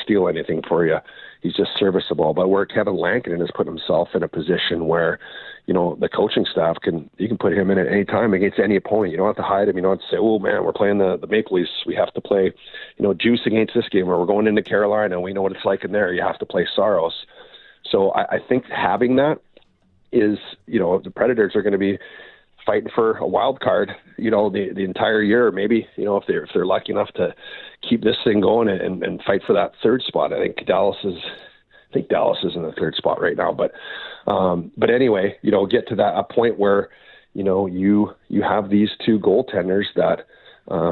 steal anything for you. He's just serviceable. But where Kevin Lankinen has put himself in a position where, the coaching staff you can put him in at any time against any opponent. You don't have to hide him. You don't have to say, oh man, we're playing the Maple Leafs. We have to play, juice against this game, or we're going into Carolina and we know what it's like in there. You have to play Saros. So I think having that is, the Predators are going to be fighting for a wild card, the entire year, maybe, if they're lucky enough to keep this thing going and fight for that third spot. I think Dallas is in the third spot right now, but anyway, get to a point where, you have these two goaltenders that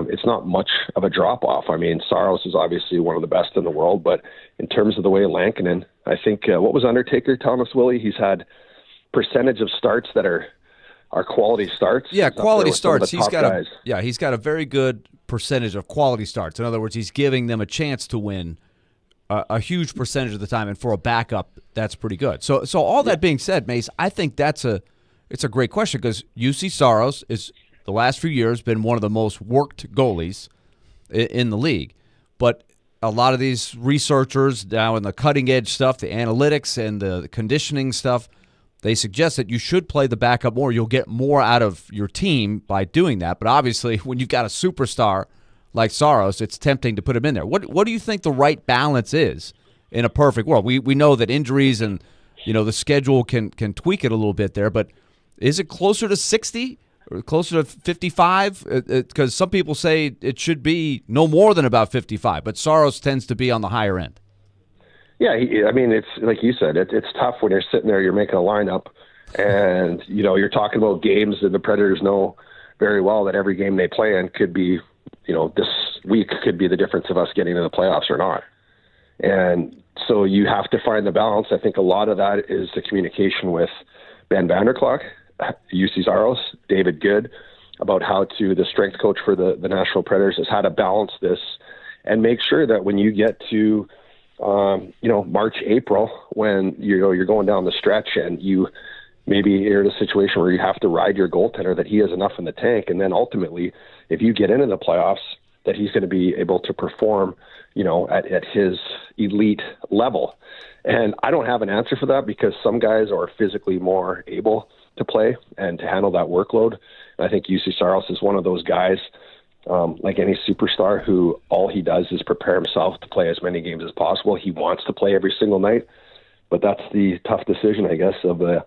it's not much of a drop off. I mean, Saros is obviously one of the best in the world, but in terms of the way Lankinen, I think what was Undertaker telling us, Willie? He's had percentage of starts that are quality starts. Yeah, quality starts. He's got a very good percentage of quality starts. In other words, he's giving them a chance to win a huge percentage of the time, and for a backup, that's pretty good. So all that being said, Mace, I think it's a great question, because UC Saros is the last few years been one of the most worked goalies in the league, but a lot of these researchers now in the cutting edge stuff, the analytics and the conditioning stuff, they suggest that you should play the backup more. You'll get more out of your team by doing that. But obviously, when you've got a superstar like Saros, it's tempting to put him in there. What do you think the right balance is in a perfect world? We know that injuries and the schedule can tweak it a little bit there, but is it closer to 60 or closer to 55? Because some people say it should be no more than about 55, but Saros tends to be on the higher end. Yeah, it's like you said, it's tough when you're sitting there, you're making a lineup, and you're talking about games that the Predators know very well that every game they play in could be, this week could be the difference of us getting to the playoffs or not. And so you have to find the balance. I think a lot of that is the communication with Ben Vanderklok, UC Saros, David Good, about how to, the strength coach for the National Predators, is how to balance this and make sure that when you get to, March, April, when you're going down the stretch and maybe you're in a situation where you have to ride your goaltender, that he has enough in the tank. And then ultimately, if you get into the playoffs, that he's going to be able to perform, at his elite level. And I don't have an answer for that, because some guys are physically more able to play and to handle that workload. And I think UC Saros is one of those guys, like any superstar, who all he does is prepare himself to play as many games as possible. He wants to play every single night, but that's the tough decision, I guess, of the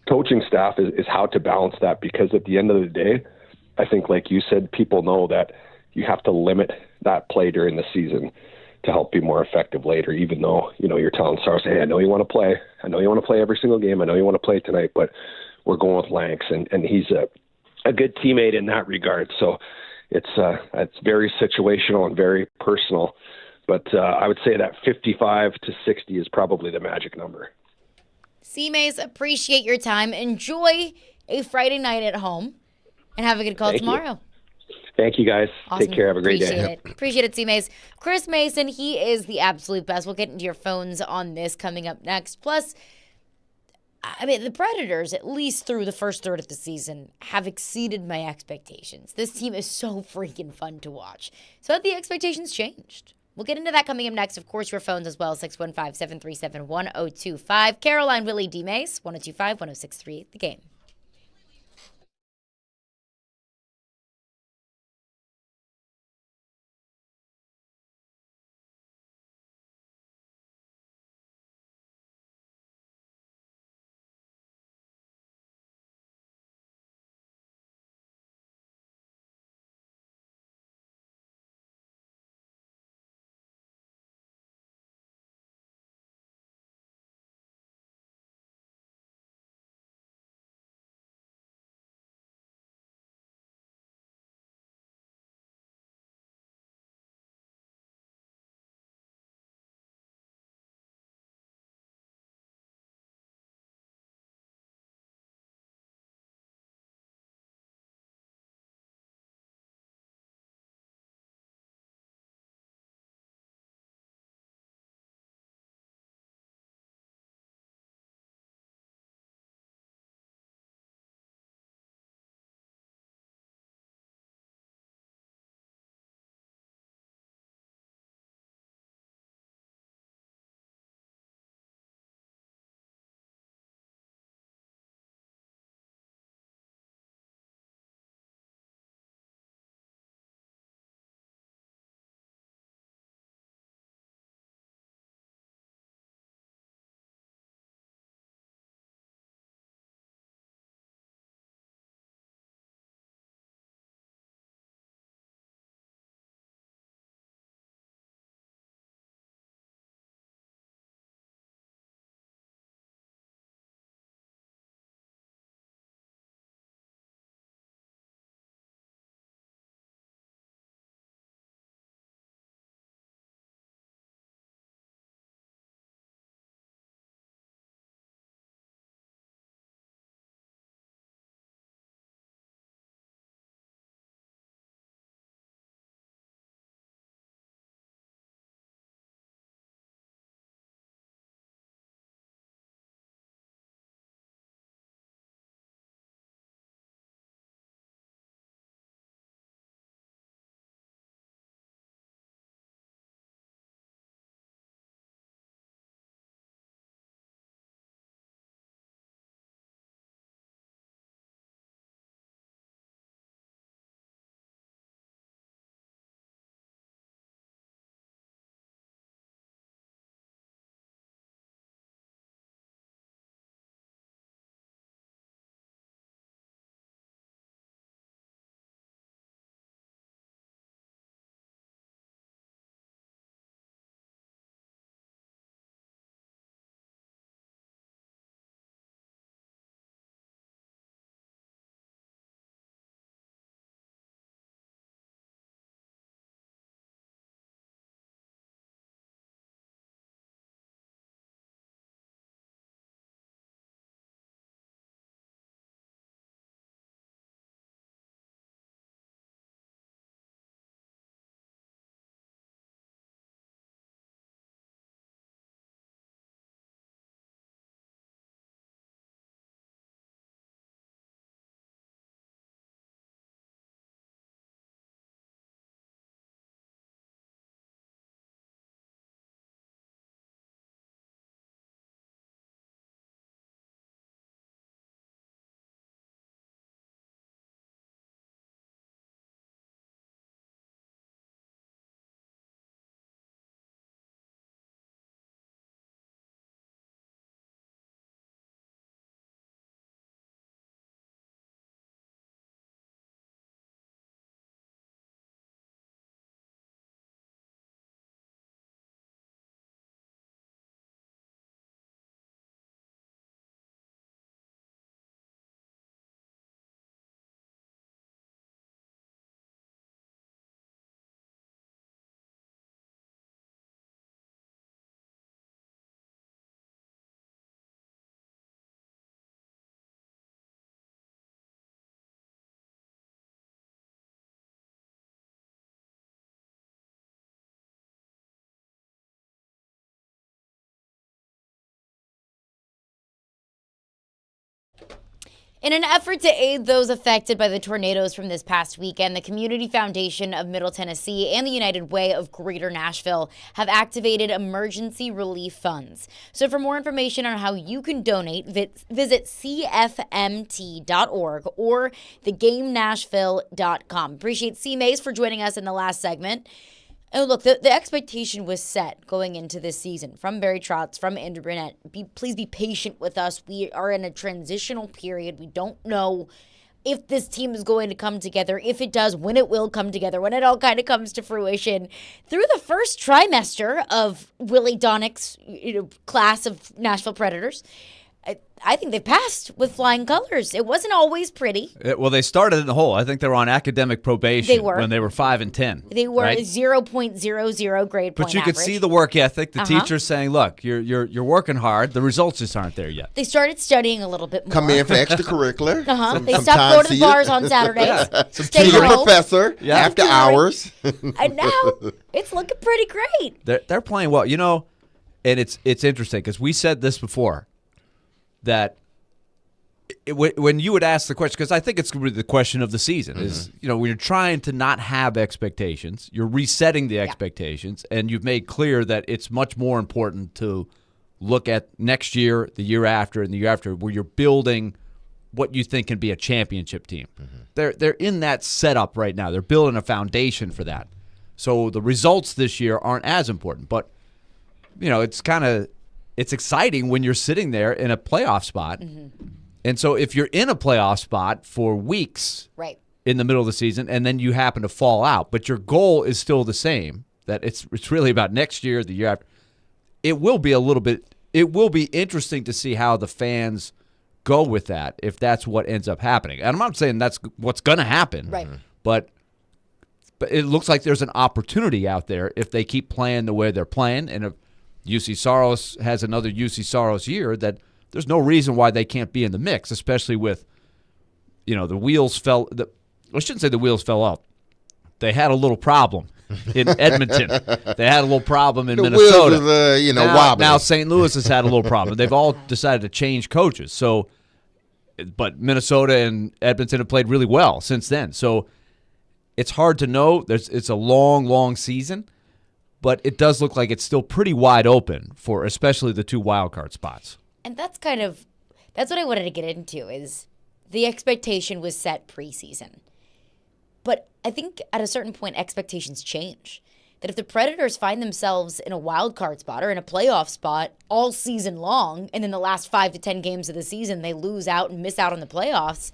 coaching staff is how to balance that. Because at the end of the day, I think, like you said, people know that you have to limit that play during the season to help be more effective later, even though, you're telling Saros, hey, I know you want to play. I know you want to play every single game. I know you want to play tonight, but we're going with Lanks. And he's a good teammate in that regard. So it's very situational and very personal. But I would say that 55 to 60 is probably the magic number. C-Mase, appreciate your time. Enjoy a Friday night at home, and have a good call tomorrow. Thank you, guys. Awesome. Take care. Have a great day. Appreciate it, C-Mase. Chris Mason, he is the absolute best. We'll get into your phones on this coming up next. Plus, the Predators, at least through the first third of the season, have exceeded my expectations. This team is so freaking fun to watch. So have the expectations changed? We'll get into that coming up next. Of course, your phones as well, 615-737-1025. Caroline, Willy, D-Mase, 1025-1063, The Game. In an effort to aid those affected by the tornadoes from this past weekend, the Community Foundation of Middle Tennessee and the United Way of Greater Nashville have activated emergency relief funds. So for more information on how you can donate, visit cfmt.org or thegamenashville.com. Appreciate D-Mase for joining us in the last segment. And look, the expectation was set going into this season from Barry Trotz, from Andrew Burnett. Please be patient with us. We are in a transitional period. We don't know if this team is going to come together, if it does, when it will come together, when it all kind of comes to fruition. Through the first trimester of Willy Donnick's class of Nashville Predators, I think they passed with flying colors. It wasn't always pretty. Well, they started in the hole. I think they were on academic probation when they were 5 and 10. They were right? 0.00 grade point But you could average. see the work ethic. The teacher's saying, "Look, you're working hard. The results just aren't there yet." They started studying a little bit more. Come in for extracurricular. They stopped going to the bars on Saturdays. See your professor after hours. And now it's looking pretty great. They're playing well. And it's interesting because we said this before, that when you would ask the question, because I think it's really the question of the season, is, when you're trying to not have expectations, you're resetting the expectations, and you've made clear that it's much more important to look at next year, the year after, and the year after, where you're building what you think can be a championship team. They're in that setup right now. They're building a foundation for that. So the results this year aren't as important, but it's exciting when you're sitting there in a playoff spot. And so if you're in a playoff spot for weeks in the middle of the season and then you happen to fall out, but your goal is still the same, that it's really about next year, the year after, it will be interesting to see how the fans go with that, if that's what ends up happening. And I'm not saying that's what's going to happen, but it looks like there's an opportunity out there if they keep playing the way they're playing, and if UC Saros has another UC Saros year, that there's no reason why they can't be in the mix, especially with, the wheels fell. I shouldn't say the wheels fell off. They had a little problem in Edmonton. They had a little problem in Minnesota. Wheels was, wobbling. Now St. Louis has had a little problem. They've all decided to change coaches. So, but Minnesota and Edmonton have played really well since then. So it's hard to know. It's a long, long season. But it does look like it's still pretty wide open for especially the two wild card spots. And that's what I wanted to get into, is the expectation was set preseason. But I think at a certain point, expectations change. That if the Predators find themselves in a wild card spot or in a playoff spot all season long, and in the last 5 to 10 games of the season, they lose out and miss out on the playoffs,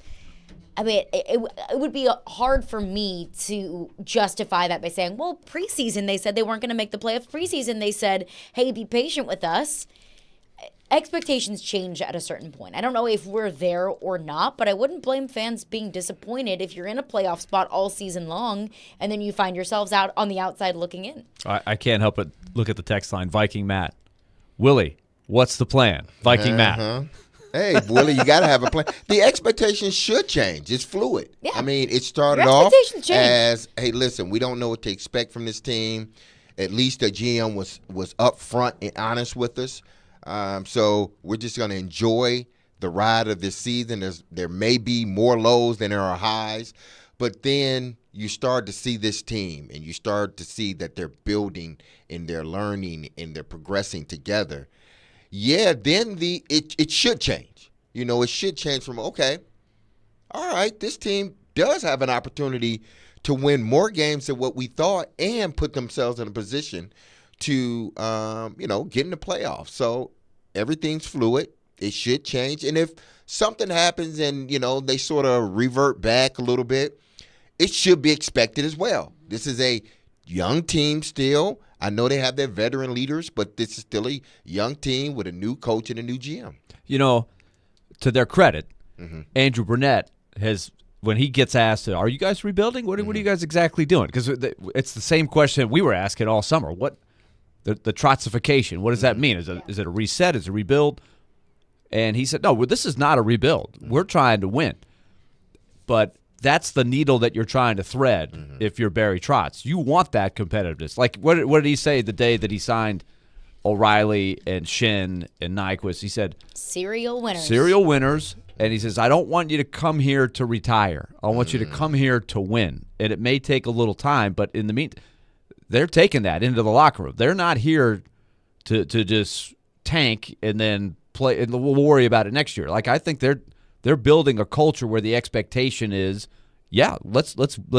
I mean, it would be hard for me to justify that by saying, well, preseason they said they weren't going to make the playoffs. Preseason they said, hey, be patient with us. Expectations change at a certain point. I don't know if we're there or not, but I wouldn't blame fans being disappointed if you're in a playoff spot all season long and then you find yourselves out on the outside looking in. I can't help but look at the text line. Viking Matt. Willy, what's the plan? Viking Matt. Hey, Willie, you got to have a plan. The expectations should change. It's fluid. Yeah. I mean, it started off as, hey, listen, we don't know what to expect from this team. At least the GM was upfront and honest with us. So we're just going to enjoy the ride of this season. There may be more lows than there are highs. But then you start to see this team, and you start to see that they're building and they're learning and they're progressing together. Yeah, then it should change. It should change from, okay, all right, this team does have an opportunity to win more games than what we thought and put themselves in a position to, get in the playoffs. So everything's fluid. It should change. And if something happens and, they sort of revert back a little bit, it should be expected as well. This is a young team still. I know they have their veteran leaders, but this is still a young team with a new coach and a new GM. To their credit, Andrew Burnett has, when he gets asked, are you guys rebuilding? What are you guys exactly doing? Because it's the same question we were asking all summer. What the Trotzification, what does that mean? Is it a reset? Is it a rebuild? And he said, no, this is not a rebuild. We're trying to win. But that's the needle that you're trying to thread if you're Barry Trotz. You want that competitiveness. Like, what did he say the day that he signed O'Reilly and Shin and Nyquist? He said, serial winners. Serial winners, And he says, I don't want you to come here to retire. I want you to come here to win. And it may take a little time, but in the meantime, they're taking that into the locker room. They're not here to just tank and then play, and we'll worry about it next year. Like, I think they're building a culture where the expectation is, yeah, let's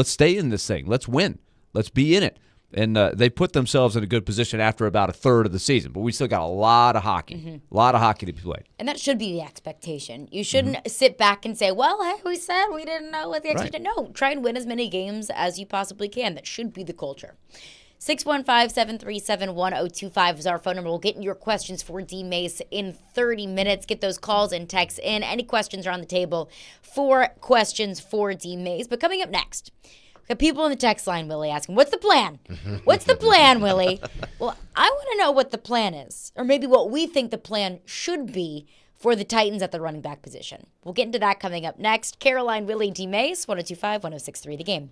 stay in this thing. Let's win. Let's be in it. And they put themselves in a good position after about a third of the season. But we still got a lot of hockey, a lot of hockey to be played. And that should be the expectation. You shouldn't sit back and say, well, hey, we said we didn't know what the expectation. Right. No, try and win as many games as you possibly can. That should be the culture. 615-737-1025 is our phone number. We'll get your questions for D-Mase in 30 minutes. Get those calls and texts in. Any questions are on the table for questions for D-Mase. But coming up next, we got people in the text line, Willy, asking, what's the plan? What's the plan, Willy? Well, I want to know what the plan is, or maybe what we think the plan should be for the Titans at the running back position. We'll get into that coming up next. Caroline, Willy, D-Mase, 102.5, 106.3 The Game.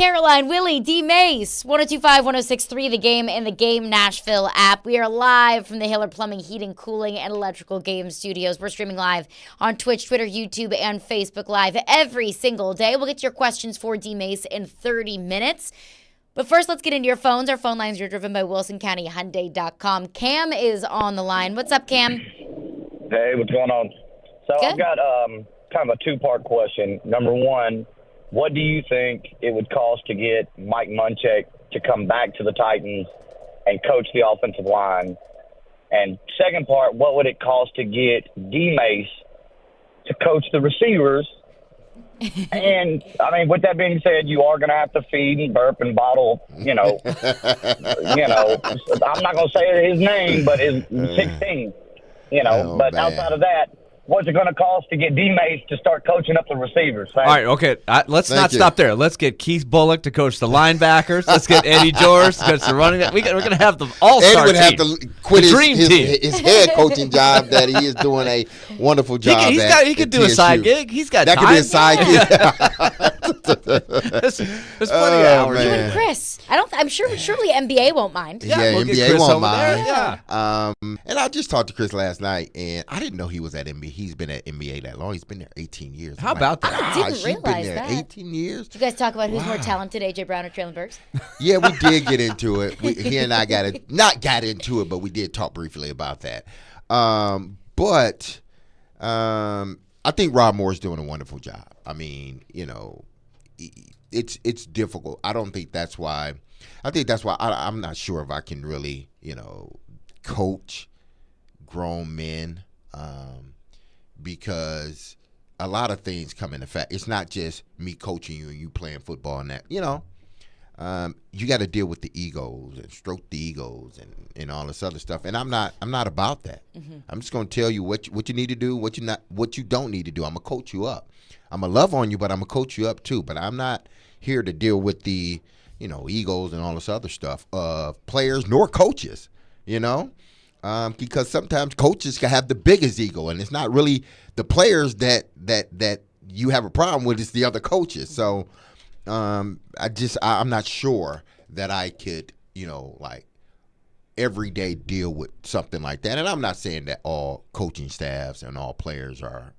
Caroline, Willy, D-Mase, 102.5, 106.3, The Game, and the Game Nashville app. We are live from the Hiller Plumbing, Heating, Cooling, and Electrical Game Studios. We're streaming live on Twitch, Twitter, YouTube, and Facebook Live every single day. We'll get to your questions for D-Mase in 30 minutes. But first, let's get into your phones. Our phone lines are driven by WilsonCountyHyundai.com. Cam is on the line. What's up, Cam? Hey, what's going on? So Good. I've got kind of a two-part question. Number one, what do you think it would cost to get Mike Munchak to come back to the Titans and coach the offensive line? And second part, what would it cost to get D-Mase to coach the receivers? And, I mean, with that being said, you are going to have to feed and burp and bottle, I'm not going to say his name, but his 16, but man. outside of that, what's it going to cost to get D-Mase to start coaching up the receivers? All right, okay. Let's Thank not you. stop there. Let's get Keith Bullock to coach the linebackers. Let's get Eddie George to coach the running back. We're going to have the all-star Ed would have team. to quit The dream team. his head cocoaching job that he is doing a wonderful job He could do a side gig. He's got That time. could be a side gig. There's plenty of hours. You man. and Chris. I'm sure surely NBA won't mind. Yeah, we'll get NBA Chris won't over there. mind. Yeah. And I just talked to Chris last night, and I didn't know he was at NBA. He's been at NBA that long. He's been there 18 years. How I'm about that? I didn't gosh, he's realize been there that. 18 years. Did you guys talk about who's more talented, A.J. Brown or Traylon Burks? Yeah, we did get into it. He and I not got into it, but we did talk briefly about that. But I think Rob Moore's doing a wonderful job. I mean, it's difficult. I don't think that's why. I think that's why I'm not sure if I can really, coach grown men because a lot of things come into fact. It's not just me coaching you and you playing football and that, you got to deal with the egos and stroke the egos and all this other stuff. And I'm not about that. Mm-hmm. I'm just going to tell you what you need to do, what you don't need to do. I'm going to coach you up. I'm going to love on you, but I'm going to coach you up too. But I'm not here to deal with the, egos and all this other stuff of players nor coaches, because sometimes coaches can have the biggest ego, and it's not really the players that you have a problem with, it's the other coaches. So I'm not sure that I could, every day deal with something like that. And I'm not saying that all coaching staffs and all players are,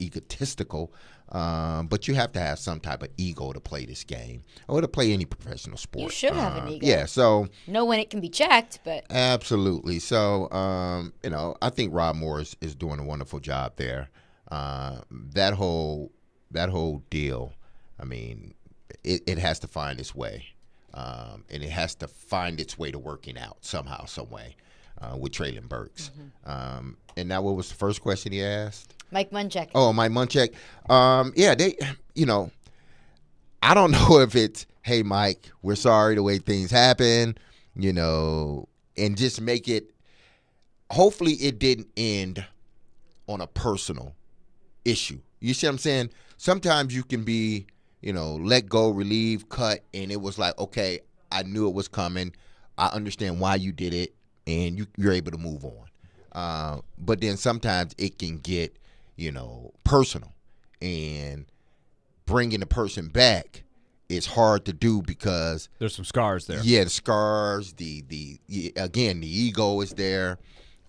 egotistical, but you have to have some type of ego to play this game or to play any professional sport. You should have an ego. Yeah, so know when it can be checked, but absolutely. So, I think Rob Moore is doing a wonderful job there. That whole deal, I mean, it has to find its way. And it has to find its way to working out somehow, some way with Traylon Burks. Mm-hmm. And now what was the first question he asked? Mike Munchak. Oh, Mike Munchak. They, I don't know if it's, hey, Mike, we're sorry the way things happen, and just make it, hopefully it didn't end on a personal issue. You see what I'm saying? Sometimes you can be, let go, relieve, cut, and it was like, okay, I knew it was coming. I understand why you did it, and you're able to move on. But then sometimes it can get, personal, and bringing the person back is hard to do because There's some scars there. Yeah, the scars, the ego is there,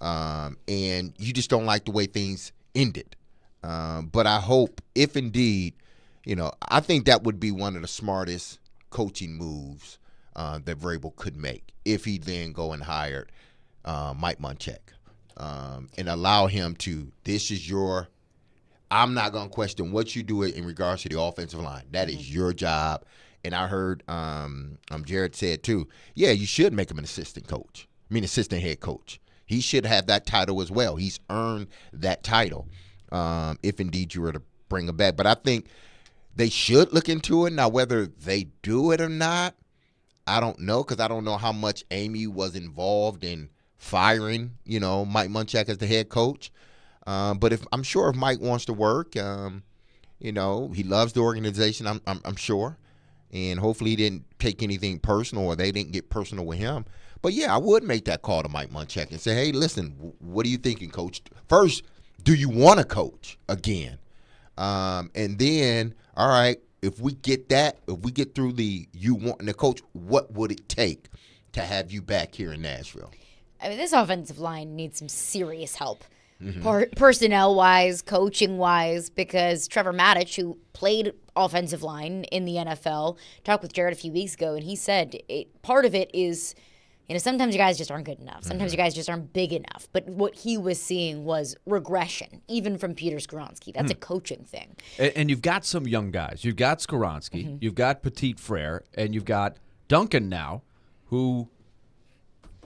and you just don't like the way things ended. But I hope, if indeed, I think that would be one of the smartest coaching moves that Vrabel could make if he then go and hired Mike Munchak and allow him to, I'm not going to question what you do in regards to the offensive line. That is your job. And I heard Jared said too, yeah, you should make him an assistant head coach. He should have that title as well. He's earned that title if indeed you were to bring him back. But I think they should look into it. Now, whether they do it or not, I don't know, because I don't know how much Amy was involved in firing, Mike Munchak as the head coach. But I'm sure if Mike wants to work, he loves the organization, I'm sure. And hopefully he didn't take anything personal or they didn't get personal with him. But, yeah, I would make that call to Mike Munchak and say, hey, listen, what are you thinking, Coach? First, do you want to coach again? And then, all right, if we get that, if we get through the you wanting to coach, what would it take to have you back here in Nashville? I mean, this offensive line needs some serious help. Personnel-wise, coaching-wise, because Trevor Maddich, who played offensive line in the NFL, talked with Jared a few weeks ago, and he said part of it is, sometimes you guys just aren't good enough. Sometimes you guys just aren't big enough. But what he was seeing was regression, even from Peter Skoronski. That's a coaching thing. And you've got some young guys. You've got Skoronski, you've got Petit Frere, and you've got Duncan now, who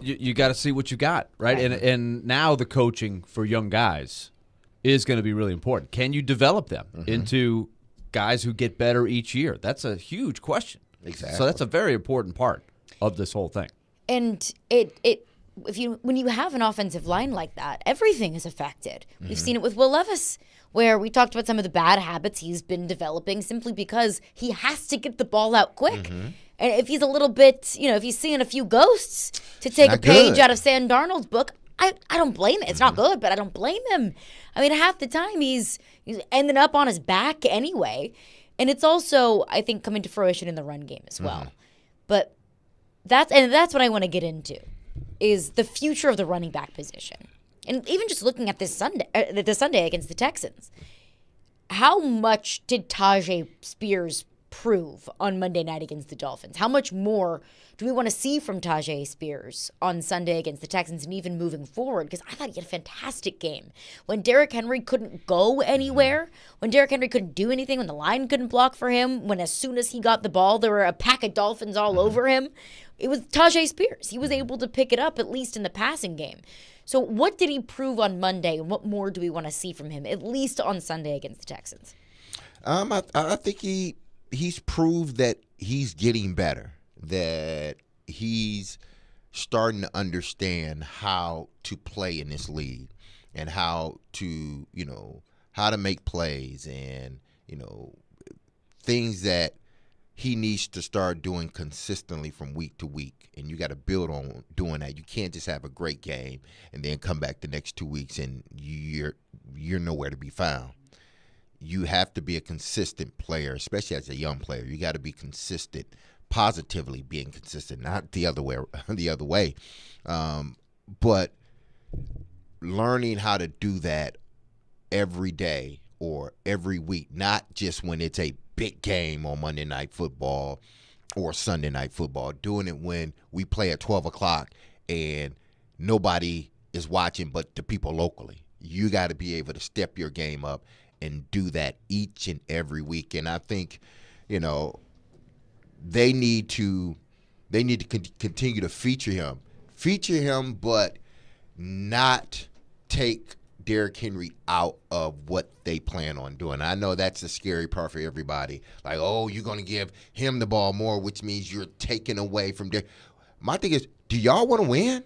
you got to see what you got, right? And now the coaching for young guys is going to be really important. Can you develop them into guys who get better each year? That's a huge question. Exactly. So that's a very important part of this whole thing. And when you have an offensive line like that, everything is affected. We've seen it with Will Levis, where we talked about some of the bad habits he's been developing simply because he has to get the ball out quick. And if he's a little bit, if he's seeing a few ghosts, to take a page out of Sam Darnold's book, I don't blame it. It's not good, but I don't blame him. I mean, half the time he's ending up on his back anyway. And it's also, I think, coming to fruition in the run game as well. But that's what I want to get into, is the future of the running back position. And even just looking at this Sunday against the Texans, how much did Tajay Spears prove on Monday night against the Dolphins? How much more do we want to see from Tajay Spears on Sunday against the Texans and even moving forward? Because I thought he had a fantastic game. When Derrick Henry couldn't go anywhere, when Derrick Henry couldn't do anything, when the line couldn't block for him, when as soon as he got the ball, there were a pack of Dolphins all over him, it was Tajay Spears. He was able to pick it up, at least in the passing game. So what did he prove on Monday, and what more do we want to see from him, at least on Sunday against the Texans? I think he's proved that he's getting better, that he's starting to understand how to play in this league and how to make plays and, things that he needs to start doing consistently from week to week. And you got to build on doing that. You can't just have a great game and then come back the next 2 weeks and you're nowhere to be found. You have to be a consistent player, especially as a young player. You got to be consistent, positively being consistent, not the other way. But learning how to do that every day or every week, not just when it's a big game on Monday Night Football or Sunday Night Football, doing it when we play at 12 o'clock and nobody is watching but the people locally. You got to be able to step your game up and do that each and every week. And I think, they need to continue to feature him, but not take Derrick Henry out of what they plan on doing. I know that's the scary part for everybody. Like, oh, you're going to give him the ball more, which means you're taking away from Derrick. My thing is, do y'all want to win?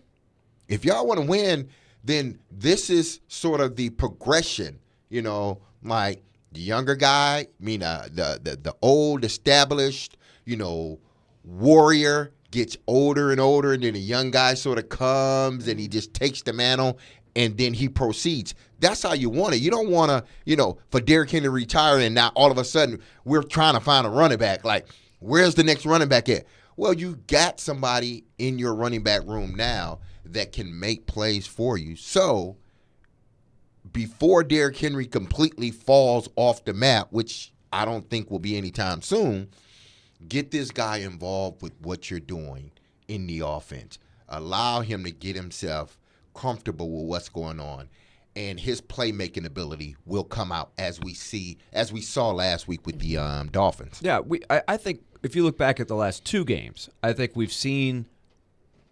If y'all want to win, then this is sort of the progression, like the younger guy, the old established, warrior gets older and older, and then the young guy sort of comes and he just takes the mantle and then he proceeds. That's how you want it. You don't want to, for Derrick Henry to retire and now all of a sudden we're trying to find a running back. Like, where's the next running back at? Well, you got somebody in your running back room now that can make plays for you. So before Derrick Henry completely falls off the map, which I don't think will be anytime soon, get this guy involved with what you're doing in the offense. Allow him to get himself comfortable with what's going on, and his playmaking ability will come out as we saw last week with the Dolphins. Yeah, I think if you look back at the last two games, I think we've seen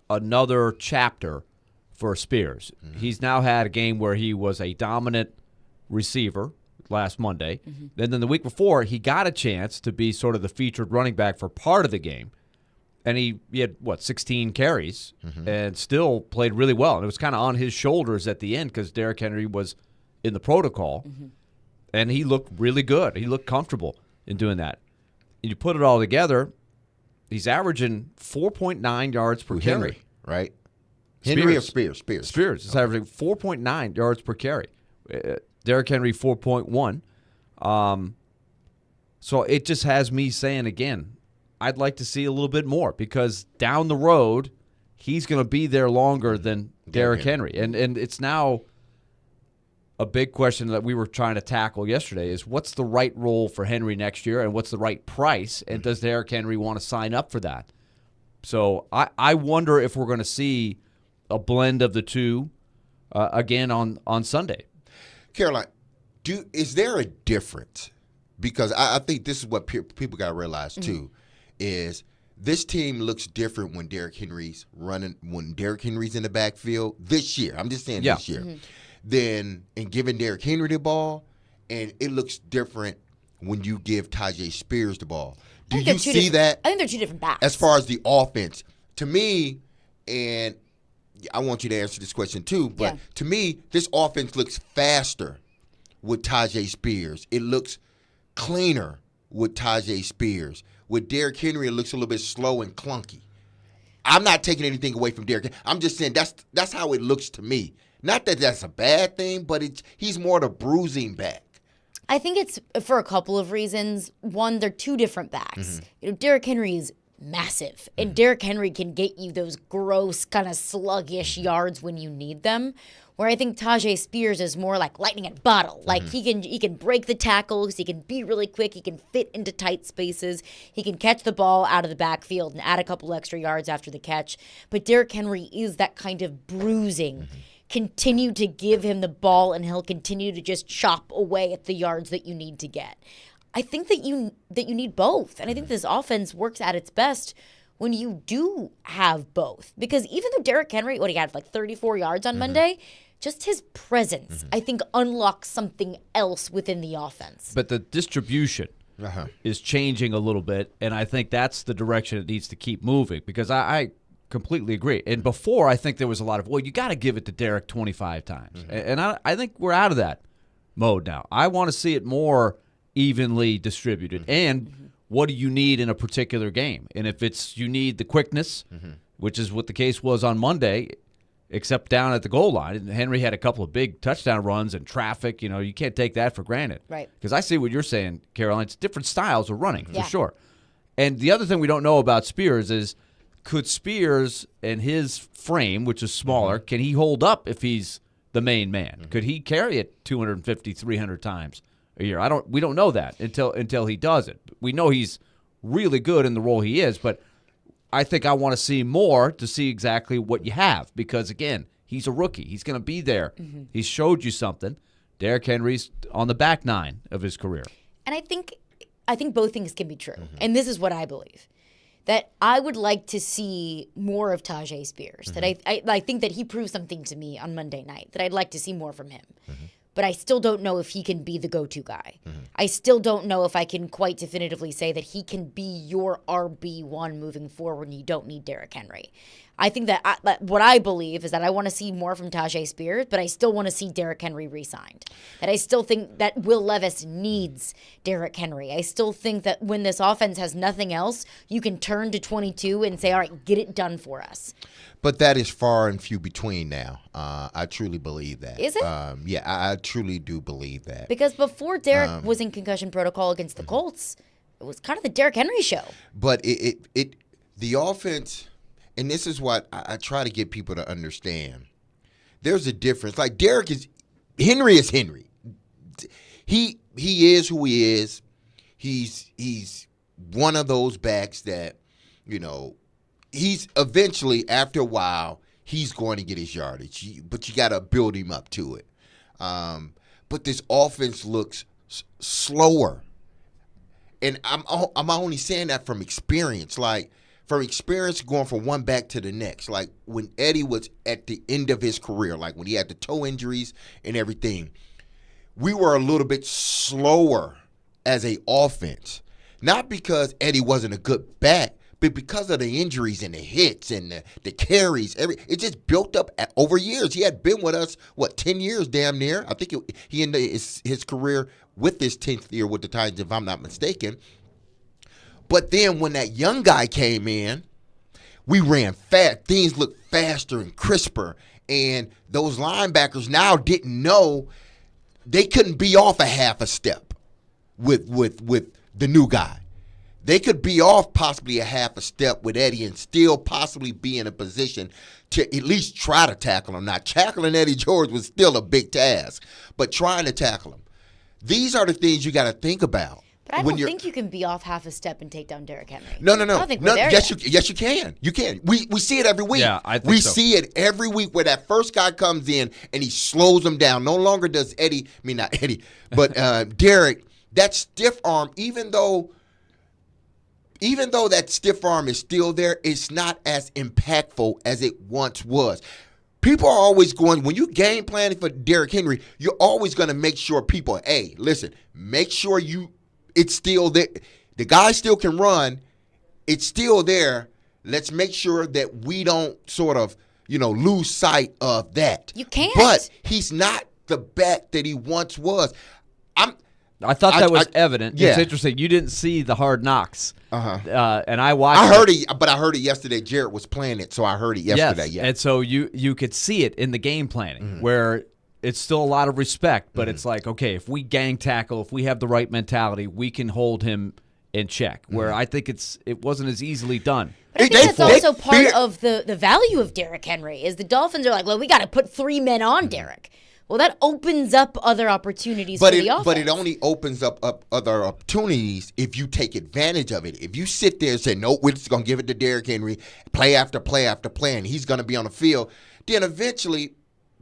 another chapter for Spears. He's now had a game where he was a dominant receiver last Monday. Then the week before, he got a chance to be sort of the featured running back for part of the game. And he had, 16 carries and still played really well. And it was kind of on his shoulders at the end because Derrick Henry was in the protocol. And he looked really good. He looked comfortable in doing that. And you put it all together, he's averaging 4.9 yards per carry. Henry, right? Henry or Spears? Spears. He's averaging 4.9 yards per carry. Derrick Henry, 4.1. So it just has me saying again, I'd like to see a little bit more because down the road, he's going to be there longer than Derrick Henry. And it's now a big question that we were trying to tackle yesterday is what's the right role for Henry next year and what's the right price, and does Derrick Henry want to sign up for that? So I wonder if we're going to see a blend of the two again on Sunday. Caroline, is there a difference? Because I think this is what people got to realize too, is this team looks different when Derrick Henry's running, when Derrick Henry's in the backfield this year. I'm just saying this year. Than in giving Derrick Henry the ball, and it looks different when you give Tajay Spears the ball. Do you see that? I think they're two different backs. As far as the offense, to me, and I want you to answer this question too, but to me, this offense looks faster with Tajay Spears. It looks cleaner with Tajay Spears. With Derrick Henry, it looks a little bit slow and clunky. I'm not taking anything away from Derrick. I'm just saying that's how it looks to me. Not that that's a bad thing, but he's more the bruising back. I think it's for a couple of reasons. One, they're two different backs. Derrick Henry is massive, and Derrick Henry can get you those gross, kind of sluggish yards when you need them. Where I think Tajay Spears is more like lightning in a bottle. Like he can break the tackles, he can be really quick, he can fit into tight spaces, he can catch the ball out of the backfield and add a couple extra yards after the catch. But Derrick Henry is that kind of bruising. Continue to give him the ball, and he'll continue to just chop away at the yards that you need to get. I think that you need both, and I think this offense works at its best when you do have both. Because even though Derrick Henry, he had like 34 yards on Monday, just his presence, I think, unlocks something else within the offense. But the distribution is changing a little bit, and I think that's the direction it needs to keep moving. Because I completely agree. And before, I think there was a lot of, you got to give it to Derrick 25 times. And I think we're out of that mode now. I want to see it more evenly distributed. And what do you need in a particular game? And if it's you need the quickness, which is what the case was on Monday, except down at the goal line. And Henry had a couple of big touchdown runs and traffic. You can't take that for granted. Right. Because I see what you're saying, Caroline. It's different styles of running, for sure. And the other thing we don't know about Spears is, could Spears and his frame, which is smaller, can he hold up if he's the main man? Could he carry it 250, 300 times a year? We don't know that until he does it. We know he's really good in the role he is, but I think I want to see more to see exactly what you have because, again, he's a rookie. He's going to be there. He showed you something. Derrick Henry's on the back nine of his career. And I think both things can be true, and this is what I believe. That I would like to see more of Tajay Spears. That I think that he proved something to me on Monday night. That I'd like to see more from him. But I still don't know if he can be the go-to guy. I still don't know if I can quite definitively say that he can be your RB1 moving forward and you don't need Derrick Henry. I think that what I believe is that I want to see more from Tajay Spears, but I still want to see Derrick Henry re-signed. That I still think that Will Levis needs Derrick Henry. I still think that when this offense has nothing else, you can turn to 22 and say, all right, get it done for us. But that is far and few between now. I truly believe that. Is it? Yeah, I truly do believe that. Because before Derrick was in concussion protocol against the Colts, it was kind of the Derrick Henry show. But the offense, and this is what I try to get people to understand. There's a difference. Like Henry is Henry. He is who he is. He's one of those backs that, he's eventually, after a while, he's going to get his yardage. But you got to build him up to it. But this offense looks slower. And I'm only saying that from experience. Like, from experience going from one back to the next. Like, when Eddie was at the end of his career, like when he had the toe injuries and everything, we were a little bit slower as a offense. Not because Eddie wasn't a good back, but because of the injuries and the hits and the carries. It just built up over years. He had been with us, 10 years damn near. I think he ended his career with this 10th year with the Titans, if I'm not mistaken. But then when that young guy came in, we ran fast. Things looked faster and crisper. And those linebackers now didn't know they couldn't be off a half a step with the new guy. They could be off possibly a half a step with Eddie and still possibly be in a position to at least try to tackle him. Now, tackling Eddie George was still a big task, but trying to tackle him. These are the things you got to think about. But I don't think you can be off half a step and take down Derrick Henry. No. I don't think we're there yes, yet. yes, you can. You can. We see it every week. Yeah, I think we so. see it every week where that first guy comes in and he slows him down. No longer does not Eddie, but Derrick, that stiff arm, even though that stiff arm is still there, it's not as impactful as it once was. People are always going, when you game planning for Derrick Henry, you're always going to make sure people, hey, listen, make sure it's still there. The guy still can run. It's still there. Let's make sure that we don't sort of, lose sight of that. You can't. But he's not the back that he once was. I thought that was evident. Yeah. It's interesting. You didn't see the Hard Knocks. Uh-huh. And I watched I heard it, but I heard it yesterday. Jarrett was playing it, so I heard it yesterday. Yes. Yeah. And so you could see it in the game planning where it's still a lot of respect, but it's like, okay, if we gang tackle, if we have the right mentality, we can hold him in check. Where I think it wasn't as easily done. But I think that's also part of the value of Derrick Henry is the Dolphins are like, well, we got to put 3 men on Derrick. Well, that opens up other opportunities for the offense. But it only opens up other opportunities if you take advantage of it. If you sit there and say, no, we're just going to give it to Derrick Henry, play after play after play, and he's going to be on the field, then eventually,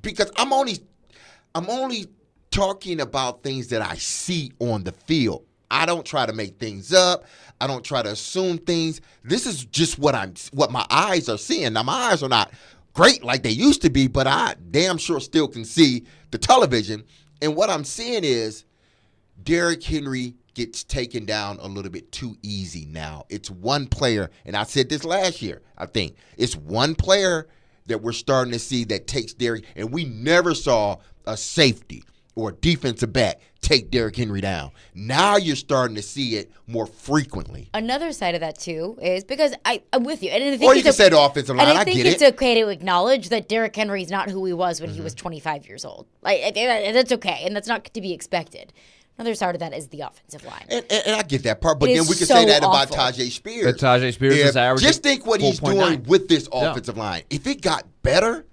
because I'm only talking about things that I see on the field. I don't try to make things up. I don't try to assume things. This is just what my eyes are seeing. Now, my eyes are not great like they used to be, but I damn sure still can see the television. And what I'm seeing is Derrick Henry gets taken down a little bit too easy now. It's one player, and I said this last year, I think. It's one player that we're starting to see that takes Derrick, and we never saw a safety or a defensive back take Derrick Henry down. Now you're starting to see it more frequently. Another side of that, too, is because I'm with you. And I think Or you can say the offensive line. I think get it's it. okay to acknowledge that Derrick Henry is not who he was when he was 25 years old. Like that's okay, and that's not to be expected. Another side of that is the offensive line. And I get that part, but It then is we can so say that awful. about Tajay Spears. But Tajay Spears is averaging Just think what he's 4.9. doing with this offensive line. If it got better,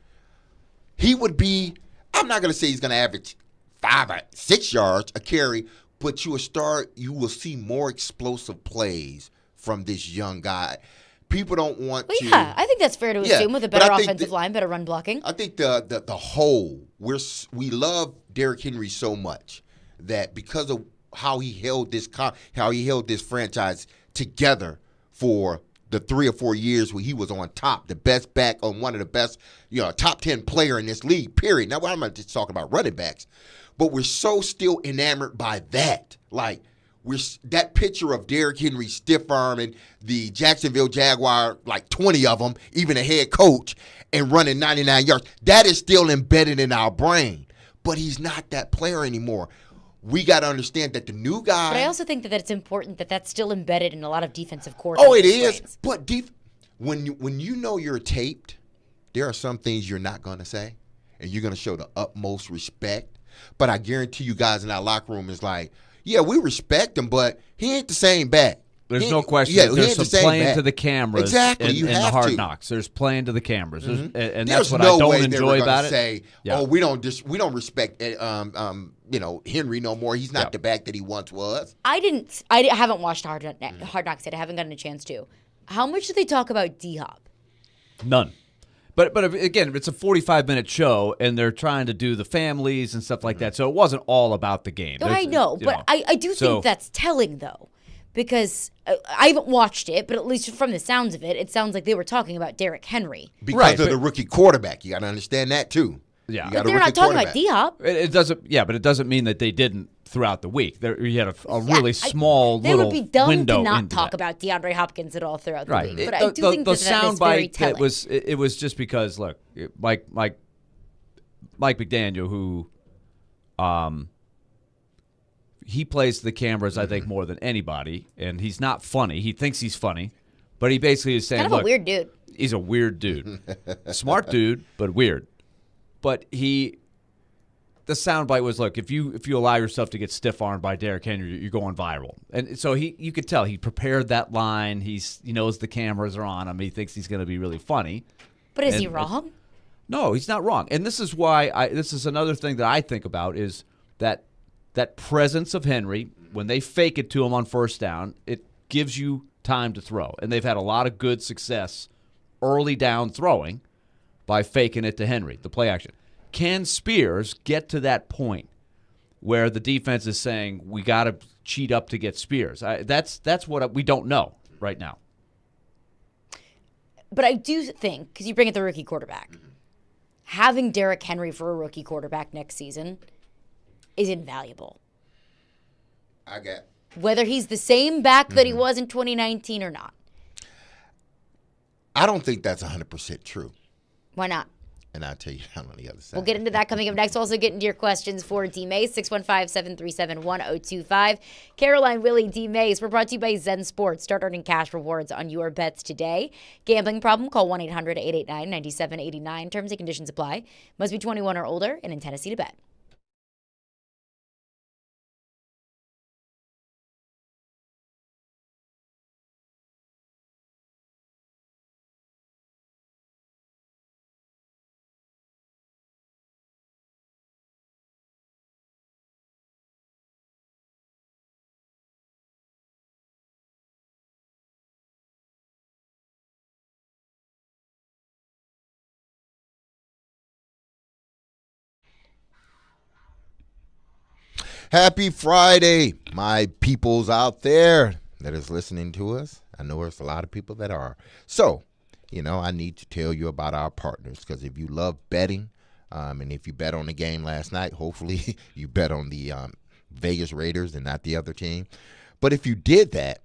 he would be, I'm not going to say he's going to average 5 or 6 yards a carry, but you will see more explosive plays from this young guy. People don't want Well, to. yeah, I think that's fair to assume with a but better I think offensive line, better run blocking. I think the whole, we love Derrick Henry so much that because of how he held this franchise together for the 3 or 4 years where he was on top, the best back on one of the best, top 10 player in this league, period. Now, I'm not just talking about running backs, but we're so still enamored by that. Like, that picture of Derrick Henry stiff arming the Jacksonville Jaguar, like 20 of them, even a head coach, and running 99 yards, that is still embedded in our brain. But he's not that player anymore. We got to understand that the new guy. But I also think that it's important that that's still embedded in a lot of defensive coordinators. Oh, it is. brains. But when you know you're taped, there are some things you're not going to say, and you're going to show the utmost respect. But I guarantee you guys in our locker room is like, yeah, we respect him, but he ain't the same back. There's no question. Yeah, There's some playing back. to the cameras Exactly. in the have Hard to. Knocks. There's playing to the cameras. And There's that's what no I don't way they were enjoy gonna about it. Say, Yeah. oh, we don't respect Henry no more. He's not the back that he once was. I haven't watched Hard Knocks yet. I haven't gotten a chance to. How much do they talk about D-Hop? None. But again, it's a 45-minute show, and they're trying to do the families and stuff like that. So it wasn't all about the game. I know, but I do think that's telling, though, because I haven't watched it, but at least from the sounds of it sounds like they were talking about Derrick Henry. Because of the rookie quarterback. You got to understand that, too. Yeah. But they're not talking about D-Hop. It doesn't. Yeah, but it doesn't mean that they didn't throughout the week. You had a really small they little would be dumb window to not into talk that. about DeAndre Hopkins at all throughout the Right. week. But I do think the that is very soundbite telling. it was just because look, Mike McDaniel, who he plays to the cameras, I think, more than anybody, and he's not funny. He thinks he's funny, but he basically is saying, kind of look, a weird dude. he's a weird dude, smart dude, but weird. But he the soundbite was, look, if you allow yourself to get stiff-armed by Derrick Henry, you're going viral. And so you could tell he prepared that line. He knows the cameras are on him. He thinks he's going to be really funny. But is he wrong? No, he's not wrong. And this is why this is another thing that I think about is that presence of Henry, when they fake it to him on first down, it gives you time to throw. And they've had a lot of good success early down throwing by faking it to Henry, the play action. Can Spears get to that point where the defense is saying we got to cheat up to get Spears? That's what we don't know right now. But I do think, because you bring up the rookie quarterback, having Derrick Henry for a rookie quarterback next season is invaluable. Whether he's the same back that he was in 2019 or not. I don't think that's 100% true. Why not? And I'll tell you that on the other side. We'll get into that coming up next. We'll also get into your questions for D-Mase, 615-737-1025. Caroline, Willy, D-Mase. We're brought to you by Zen Sports. Start earning cash rewards on your bets today. Gambling problem? Call 1-800-889-9789. Terms and conditions apply. Must be 21 or older and in Tennessee to bet. Happy Friday, my peoples out there that is listening to us. I know there's a lot of people that are. So, I need to tell you about our partners, because if you love betting, and if you bet on the game last night, hopefully you bet on the Vegas Raiders and not the other team. But if you did that,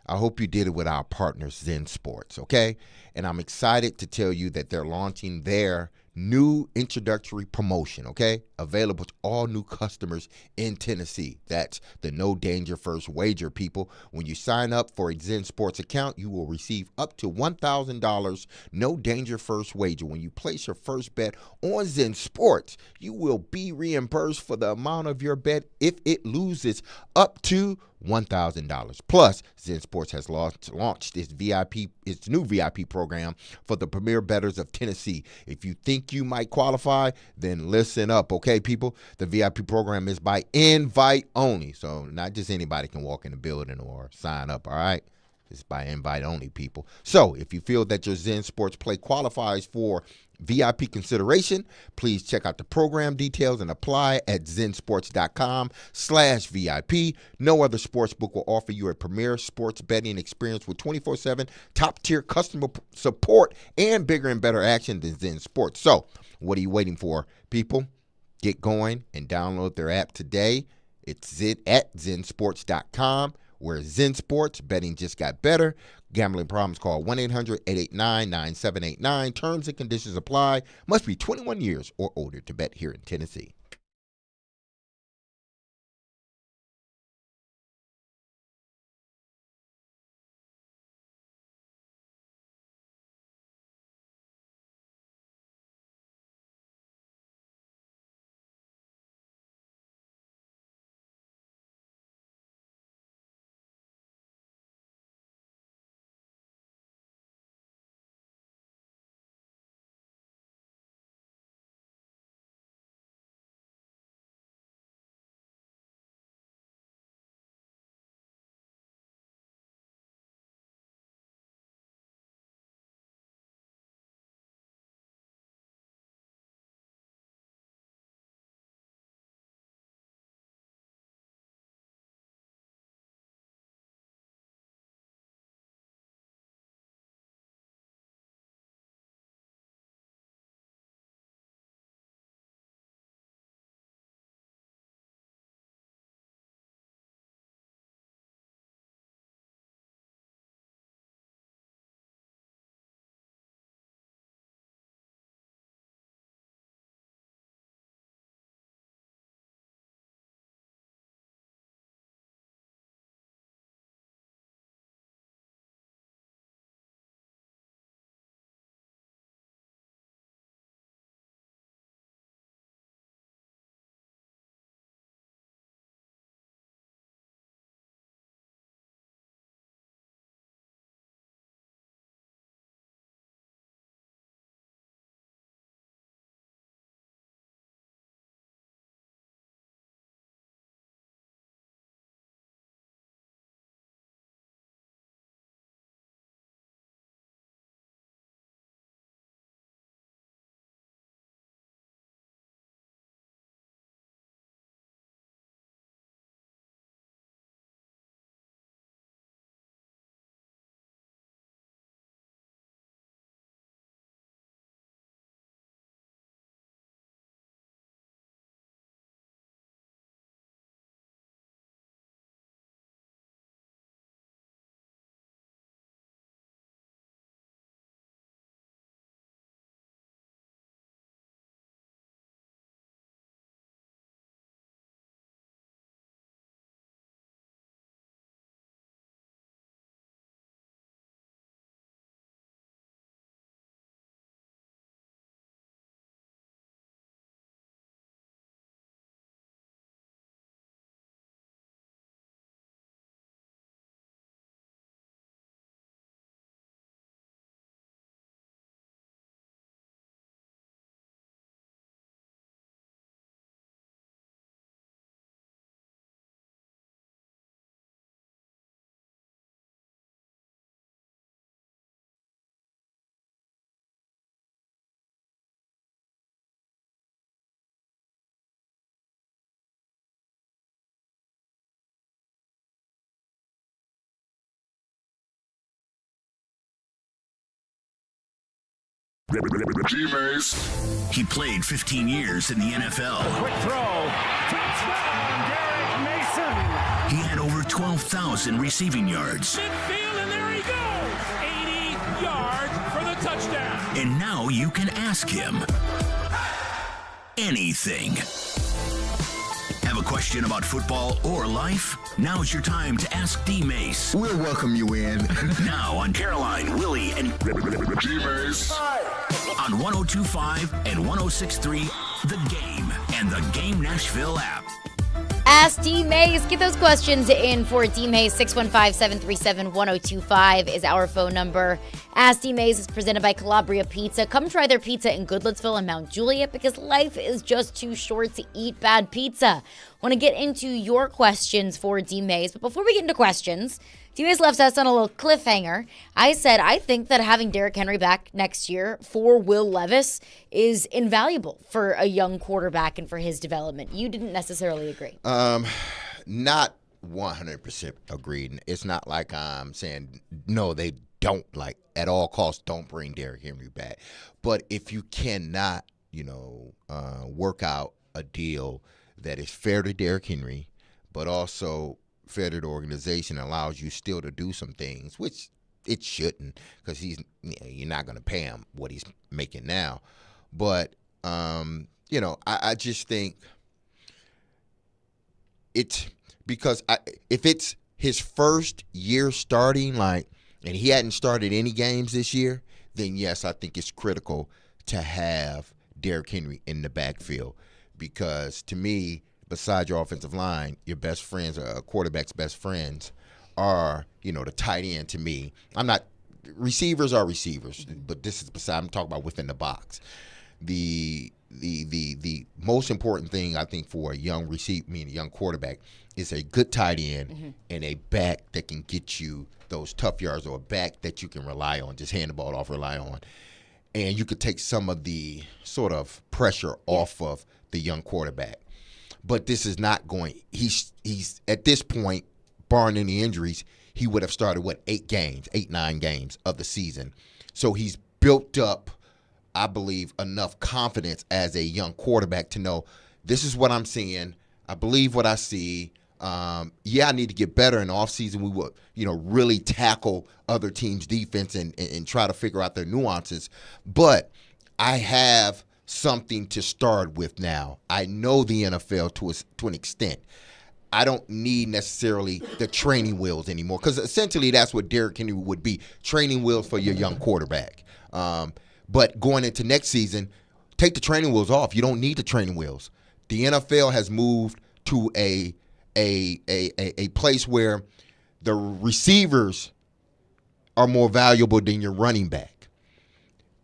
I hope you did it with our partners, Zen Sports, okay? And I'm excited to tell you that they're launching their new introductory promotion, okay? Available to all new customers in Tennessee. That's the No Danger First Wager, people. When you sign up for a Zen Sports account, you will receive up to $1,000 No Danger First Wager. When you place your first bet on Zen Sports, you will be reimbursed for the amount of your bet if it loses, up to $1,000. Plus, Zen Sports has launched its new VIP program for the premier bettors of Tennessee. If you think you might qualify, then listen up, okay, people? The VIP program is by invite only, so not just anybody can walk in the building or sign up, all right? It's by invite only, people. So if you feel that your Zen Sports play qualifies for VIP consideration, please check out the program details and apply at zensports.com/VIP. No other sports book will offer you a premier sports betting experience with 24/7 top-tier customer support and bigger and better action than Zen Sports. So what are you waiting for, people? Get going and download their app today. It's at zensports.com. Where Zen Sports, betting just got better. Gambling problems, call 1-800-889-9789. Terms and conditions apply. Must be 21 years or older to bet here in Tennessee. D-Mase. He played 15 years in the NFL. Quick throw. Touchdown, Derek Mason. He had over 12,000 receiving yards. Midfield, and there he goes. 80 yards for the touchdown. And now you can ask him anything. Have a question about football or life? Now's your time to ask D-Mase. We'll welcome you in. Now on Caroline, Willy, and D-Mase. on 102.5 and 106.3, The Game and The Game Nashville app. Ask D-Mase. Get those questions in for D-Mase. 615-737-1025 is our phone number. Ask D-Mase is presented by Calabria Pizza. Come try their pizza in Goodlettsville and Mount Juliet because life is just too short to eat bad pizza. Want to get into your questions for D-Mase, but before we get into questions, D-Mase left us on a little cliffhanger. I said I think that having Derrick Henry back next year for Will Levis is invaluable for a young quarterback and for his development. You didn't necessarily agree. Not 100% agreed. It's not like I'm saying no, they don't, like, at all costs don't bring Derrick Henry back. But if you cannot, work out a deal that is fair to Derrick Henry, but also fair to the organization, allows you still to do some things, which it shouldn't, because you're not going to pay him what he's making now. But I just think it's because if it's his first year starting, and he hadn't started any games this year, then yes, I think it's critical to have Derrick Henry in the backfield, because to me, besides your offensive line, your best friends, a quarterback's best friends, are the tight end. To me, receivers are receivers, but this is beside. I'm talking about within the box. The most important thing I think for a young quarterback is a good tight end and a back that can get you those tough yards, or a back that you can rely on, just hand the ball off, rely on. And you could take some of the sort of pressure off of the young quarterback. But this is not going – he's at this point, barring any injuries, he would have started, 9 games of the season. So he's built up, I believe, enough confidence as a young quarterback to know this is what I'm seeing. I believe what I see. I need to get better in the offseason. We will, really tackle other teams' defense and try to figure out their nuances. But I have something to start with now. I know the NFL to an extent. I don't need necessarily the training wheels anymore, because essentially that's what Derrick Henry would be, training wheels for your young quarterback. But going into next season, take the training wheels off. You don't need the training wheels. The NFL has moved to a place where the receivers are more valuable than your running back.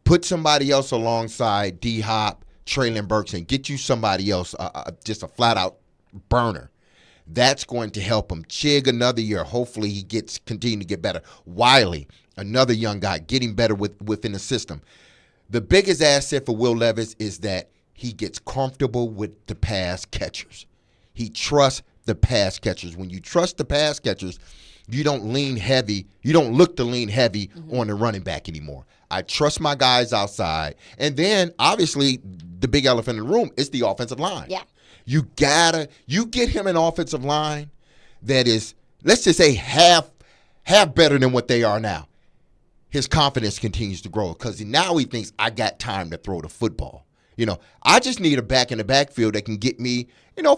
Put somebody else alongside D-Hop, Traylon Burks, and get you somebody else, just a flat-out burner. That's going to help him. Chig, another year. Hopefully he continue to get better. Wiley, another young guy, getting better within the system. The biggest asset for Will Levis is that he gets comfortable with the pass catchers. He trusts the pass catchers. When you trust the pass catchers, you don't lean heavy. You don't look to lean heavy on the running back anymore. I trust my guys outside. And then, obviously, the big elephant in the room is the offensive line. Yeah. You get him an offensive line that is, let's just say, half better than what they are now. His confidence continues to grow because now he thinks, I got time to throw the football. I just need a back in the backfield that can get me,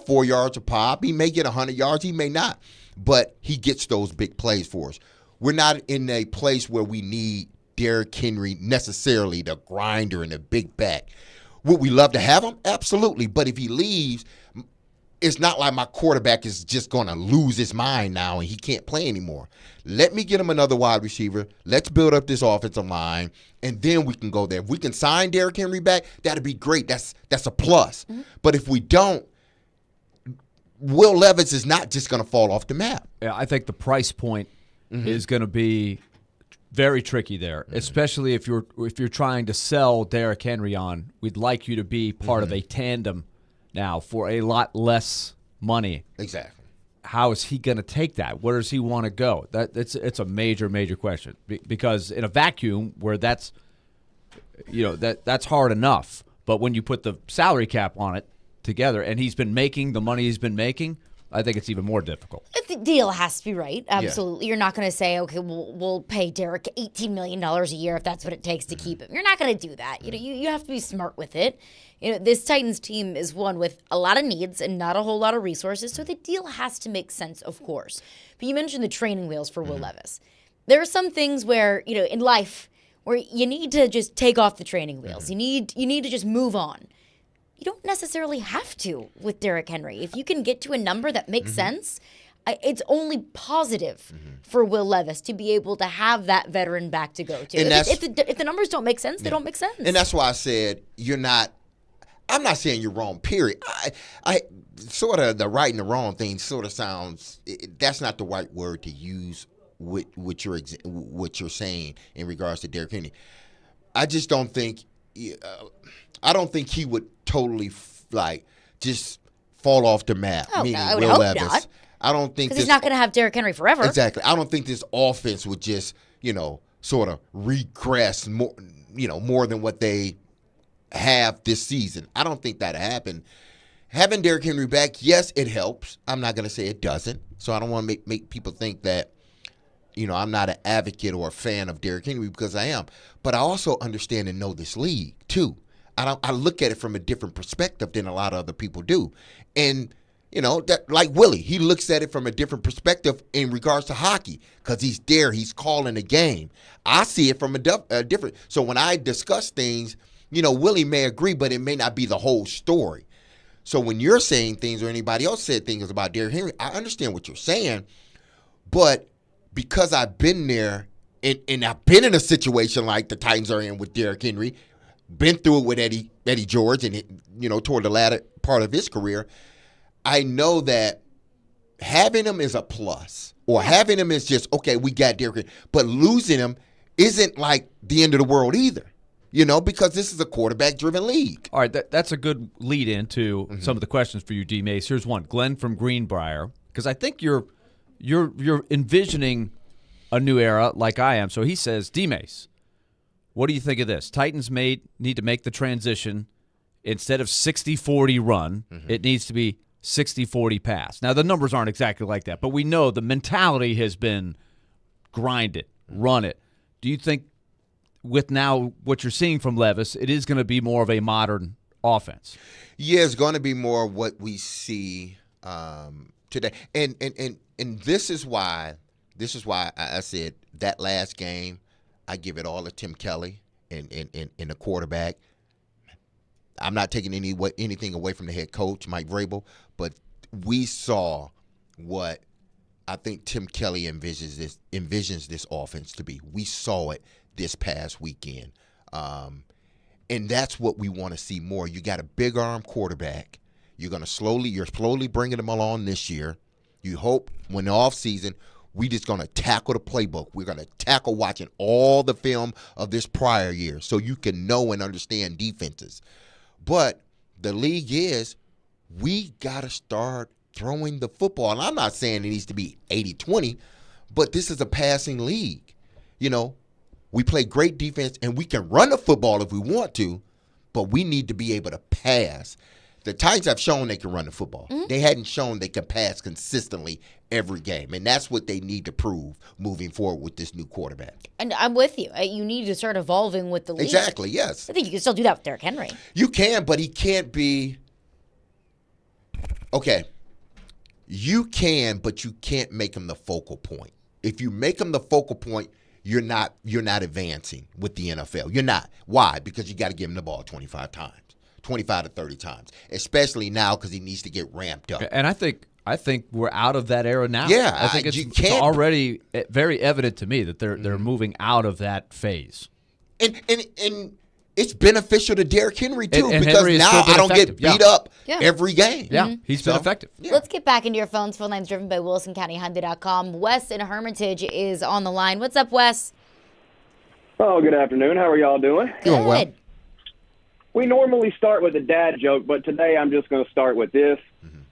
4 yards a pop. He may get 100 yards. He may not. But he gets those big plays for us. We're not in a place where we need Derrick Henry necessarily, the grinder and the big back. Would we love to have him? Absolutely. But if he leaves, it's not like my quarterback is just going to lose his mind now and he can't play anymore. Let me get him another wide receiver. Let's build up this offensive line, and then we can go there. If we can sign Derrick Henry back, that'd be great. That's a plus. But if we don't, Will Levis is not just going to fall off the map. Yeah, I think the price point is going to be very tricky there, especially if you're trying to sell Derrick Henry on. We'd like you to be part of a tandem now for a lot less money. Exactly. How is he going to take that? Where does he want to go? It's a major question because in a vacuum where that's that's hard enough. But when you put the salary cap on it together, and he's been making the money he's been making, I think it's even more difficult. The deal has to be right. Absolutely. Yeah. You're not going to say, okay, we'll pay Derek $18 million a year if that's what it takes to keep him. You're not going to do that. You have to be smart with it. This Titans team is one with a lot of needs and not a whole lot of resources, so the deal has to make sense, of course. But you mentioned the training wheels for Will Levis. There are some things where, in life, where you need to just take off the training wheels. You need to just move on. You don't necessarily have to with Derrick Henry. If you can get to a number that makes sense, it's only positive for Will Levis to be able to have that veteran back to go to. If the numbers don't make sense, they don't make sense. And that's why I said I'm not saying you're wrong, period. I sort of the right and the wrong thing sort of sounds, that's not the right word to use with what you're saying in regards to Derrick Henry. I just don't think he would totally just fall off the map. Oh, meaning no, I would Will hope Levis. not. I don't think because he's not going to have Derrick Henry forever. Exactly. I don't think this offense would just sort of regress more than what they have this season. I don't think that'll happen. Having Derrick Henry back, yes, it helps. I'm not going to say it doesn't. So I don't want to make people think that I'm not an advocate or a fan of Derrick Henry, because I am. But I also understand and know this league, too. I look at it from a different perspective than a lot of other people do. And, that like Willy, he looks at it from a different perspective in regards to hockey, because he's there, he's calling a game. I see it from a different. So when I discuss things, Willy may agree, but it may not be the whole story. So when you're saying things or anybody else said things about Derrick Henry, I understand what you're saying, but because I've been there and I've been in a situation like the Titans are in with Derrick Henry, been through it with Eddie George and, toward the latter part of his career, I know that having him is a plus, or having him is just, okay, we got Derrick Henry, but losing him isn't like the end of the world either, because this is a quarterback-driven league. All right, that's a good lead into some of the questions for you, D-Mase. Here's one. Glenn from Greenbrier, because I think you're envisioning a new era like I am. So he says, D-Mase, what do you think of this? Titans need to make the transition. Instead of 60-40 run, it needs to be 60-40 pass. Now, the numbers aren't exactly like that, but we know the mentality has been grind it, run it. Do you think with now what you're seeing from Levis, it is going to be more of a modern offense? Yeah, it's going to be more what we see today. And this is why I said that last game, I give it all to Tim Kelly and the quarterback. I'm not taking anything away from the head coach, Mike Vrabel, but we saw what I think Tim Kelly envisions this offense to be. We saw it this past weekend. And that's what we want to see more. You got a big arm quarterback. You're slowly bringing him along this year. You hope when the offseason, we just going to tackle the playbook. We're going to tackle watching all the film of this prior year so you can know and understand defenses. But the league is, we got to start throwing the football. And I'm not saying it needs to be 80-20, but this is a passing league. We play great defense, and we can run the football if we want to, but we need to be able to pass. The Titans have shown they can run the football. They hadn't shown they can pass consistently every game, and that's what they need to prove moving forward with this new quarterback. And I'm with you. You need to start evolving with the league. Exactly, yes. I think you can still do that with Derrick Henry. You can, but he can't be – okay. You can, but you can't make him the focal point. If you make him the focal point, you're not advancing with the NFL. You're not. Why? Because you got to give him the ball 25 to 30 times, especially now because he needs to get ramped up. And I think we're out of that era now. Yeah, I think it's already very evident to me that they're moving out of that phase. And it's beneficial to Derrick Henry too, and because Henry now I don't get beat up every game. Yeah, he's been effective. Yeah. Let's get back into your phones. Phone lines driven by WilsonCountyHyundai.com. Wes in Hermitage is on the line. What's up, Wes? Oh, good afternoon. How are y'all doing? Good. Well. We normally start with a dad joke, but today I'm just going to start with this.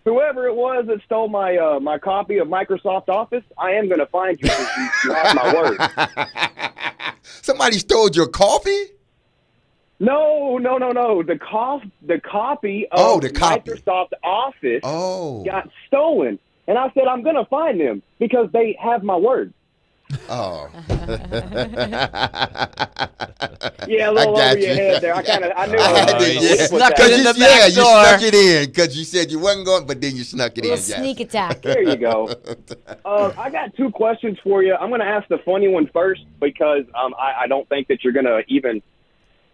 Whoever it was that stole my my copy of Microsoft Office, I am going to find you because you have my word. Somebody stole your coffee? No. The copy of Microsoft Office got stolen. And I said, I'm going to find them because they have my word. Oh. Yeah, a little over your head there. I knew you snuck it in because you said you wasn't going, but then you snuck it in. Sneak attack. There you go. I got 2 questions for you. I'm going to ask the funny one first because I don't think that you're going to even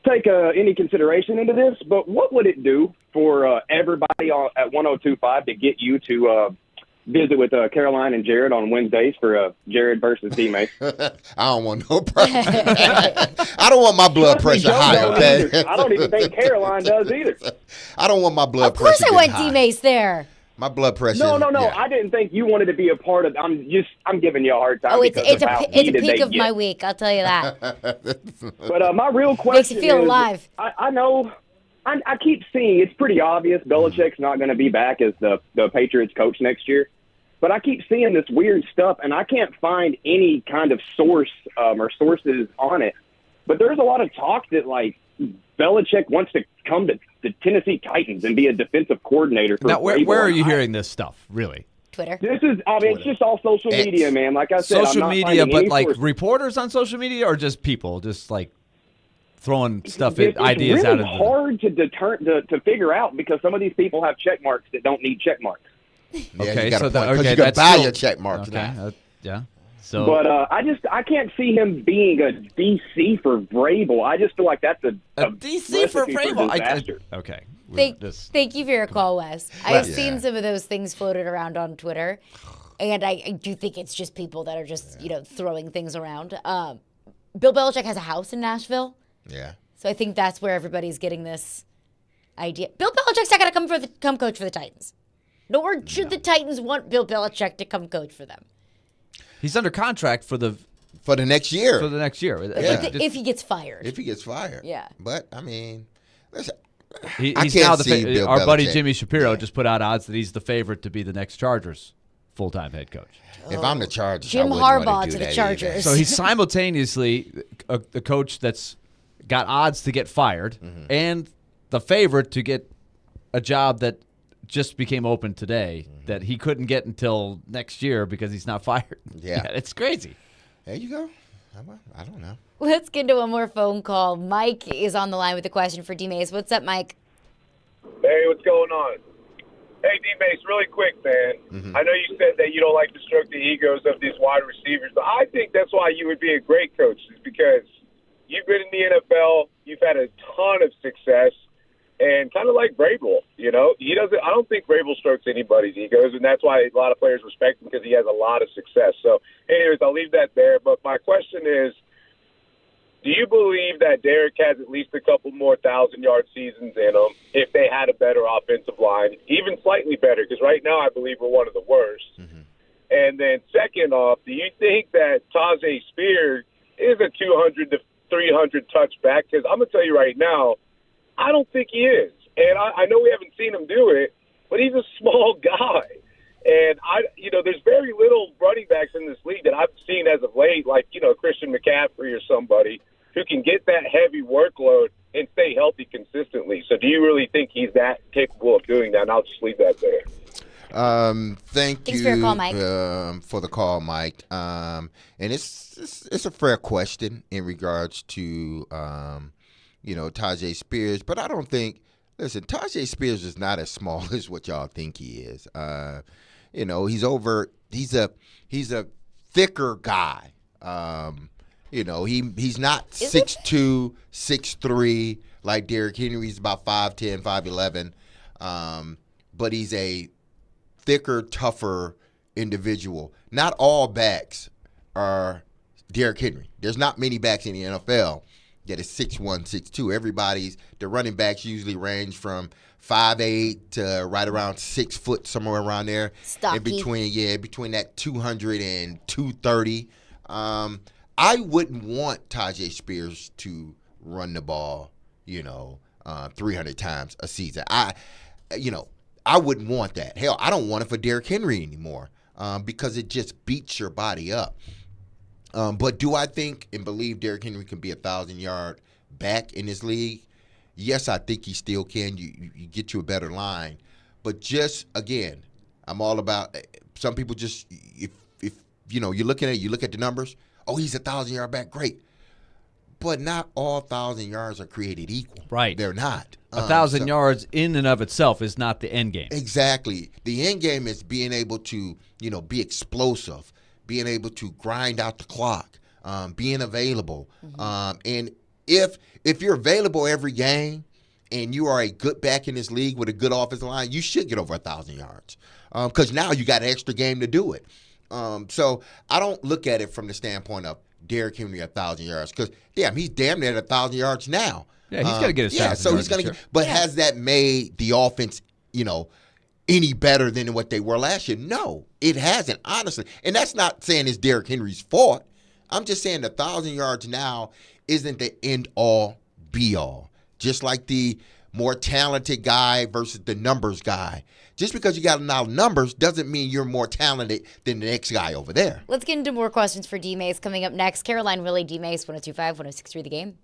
take any consideration into this. But what would it do for everybody at 102.5 to get you to visit with Caroline and Jared on Wednesdays for Jared versus D-Mase? I don't want no pressure. I don't want my blood pressure high, okay? I don't even think Caroline does either. I don't want my blood pressure. Of course I want D-Mase there. My blood pressure. No. Yeah. I didn't think you wanted to be a part of. I'm giving you a hard time. Oh, it's a peak of my week. I'll tell you that. But my real question makes you feel is, alive. I know. I keep seeing it's pretty obvious Belichick's not going to be back as the Patriots coach next year. But I keep seeing this weird stuff, and I can't find any kind of source or sources on it. But there's a lot of talk that, like, Belichick wants to come to the Tennessee Titans and be a defensive coordinator for Now, where are you hearing this stuff, really? Twitter. It's just all social media, man. Like I said, social I'm not media, but like source. reporters on social media or just people just like throwing stuff, It's ideas really out of hard to figure out because some of these people have check marks that don't need check marks. Yeah, okay, you got so a point, 'cause okay, you got to that's buy still- your check marks okay, now. yeah. So, But I can't see him being a DC for Vrabel. I just feel like that's a DC for recipe Vrabel. disaster. Okay. Thank you for your call, Wes. I've seen some of those things floated around on Twitter, and I do think it's just people that are just throwing things around. Bill Belichick has a house in Nashville. Yeah. So I think that's where everybody's getting this idea. Bill Belichick's not going to come coach for the Titans. Nor should the Titans want Bill Belichick to come coach for them. He's under contract for the next year. For the next year. If he gets fired. If he gets fired. Yeah. But, I mean, listen. He's now our buddy Jimmy Shapiro just put out odds that he's the favorite to be the next Chargers full-time head coach. If I'm the Chargers, Jim Harbaugh to the Chargers. Either. So he's simultaneously the coach that's got odds to get fired and the favorite to get a job that just became open today that he couldn't get until next year because he's not fired. Yeah. It's crazy. There you go. I don't know. Let's get into one more phone call. Mike is on the line with a question for D-Mase. What's up, Mike? Hey, what's going on? Hey, D-Mase, really quick, man. I know you said that you don't like to stroke the egos of these wide receivers, but I think that's why you would be a great coach is because you've been in the NFL, you've had a ton of success, and kind of like Vrabel, he doesn't. I don't think Vrabel strokes anybody's egos, and that's why a lot of players respect him because he has a lot of success. So, anyways, I'll leave that there. But my question is, do you believe that Derek has at least a couple more 1,000-yard seasons in him if they had a better offensive line, even slightly better? Because right now I believe we're one of the worst. And then second off, do you think that Tajay Spears is a 200 to 300 touchback? Because I'm going to tell you right now, I don't think he is. And I know we haven't seen him do it, but he's a small guy. And, there's very little running backs in this league that I've seen as of late, like, Christian McCaffrey or somebody who can get that heavy workload and stay healthy consistently. So do you really think he's that capable of doing that? And I'll just leave that there. Thanks for your call, Mike. For the call, Mike. And it's a fair question in regards to Tajay Spears, but I don't think. Listen, Tajay Spears is not as small as what y'all think he is. He's over. He's a thicker guy. He's not 6'2", 6'3", like Derrick Henry. He's about 5'10", 5'11", but he's a thicker, tougher individual. Not all backs are Derrick Henry. There's not many backs in the NFL that is 6'1", 6'2". The running backs usually range from 5'8" to right around 6 foot, somewhere around there. Stocky. Between that 200 and 230. I wouldn't want Tajay Spears to run the ball, 300 times a season. I wouldn't want that. Hell, I don't want it for Derrick Henry anymore because it just beats your body up. But do I think and believe Derrick Henry can be a 1,000-yard back in this league? Yes, I think he still can. You get you a better line. But just, again, I'm all about some people just, if you're looking at it, you look at the numbers, oh, he's a 1,000-yard back, great. But not all 1,000 yards are created equal. Right. They're not. 1,000 yards in and of itself is not the end game. Exactly. The end game is being able to, be explosive, being able to grind out the clock, being available. And if you're available every game and you are a good back in this league with a good offensive line, you should get over 1,000 yards because now you got an extra game to do it. So I don't look at it from the standpoint of Derrick Henry 1,000 yards because, he's damn near 1,000 yards now. Yeah, he's got to get his 1,000 so yards he's going to sure. But has that made the offense, any better than what they were last year? No, it hasn't, honestly. And that's not saying it's Derrick Henry's fault. I'm just saying the 1,000 yards now isn't the end-all, be-all. Just like the more talented guy versus the numbers guy. Just because you got a lot of numbers doesn't mean you're more talented than the next guy over there. Let's get into more questions for D-Mase coming up next. Caroline, Willy, D-Mase, 102.5, 106.3 The Game.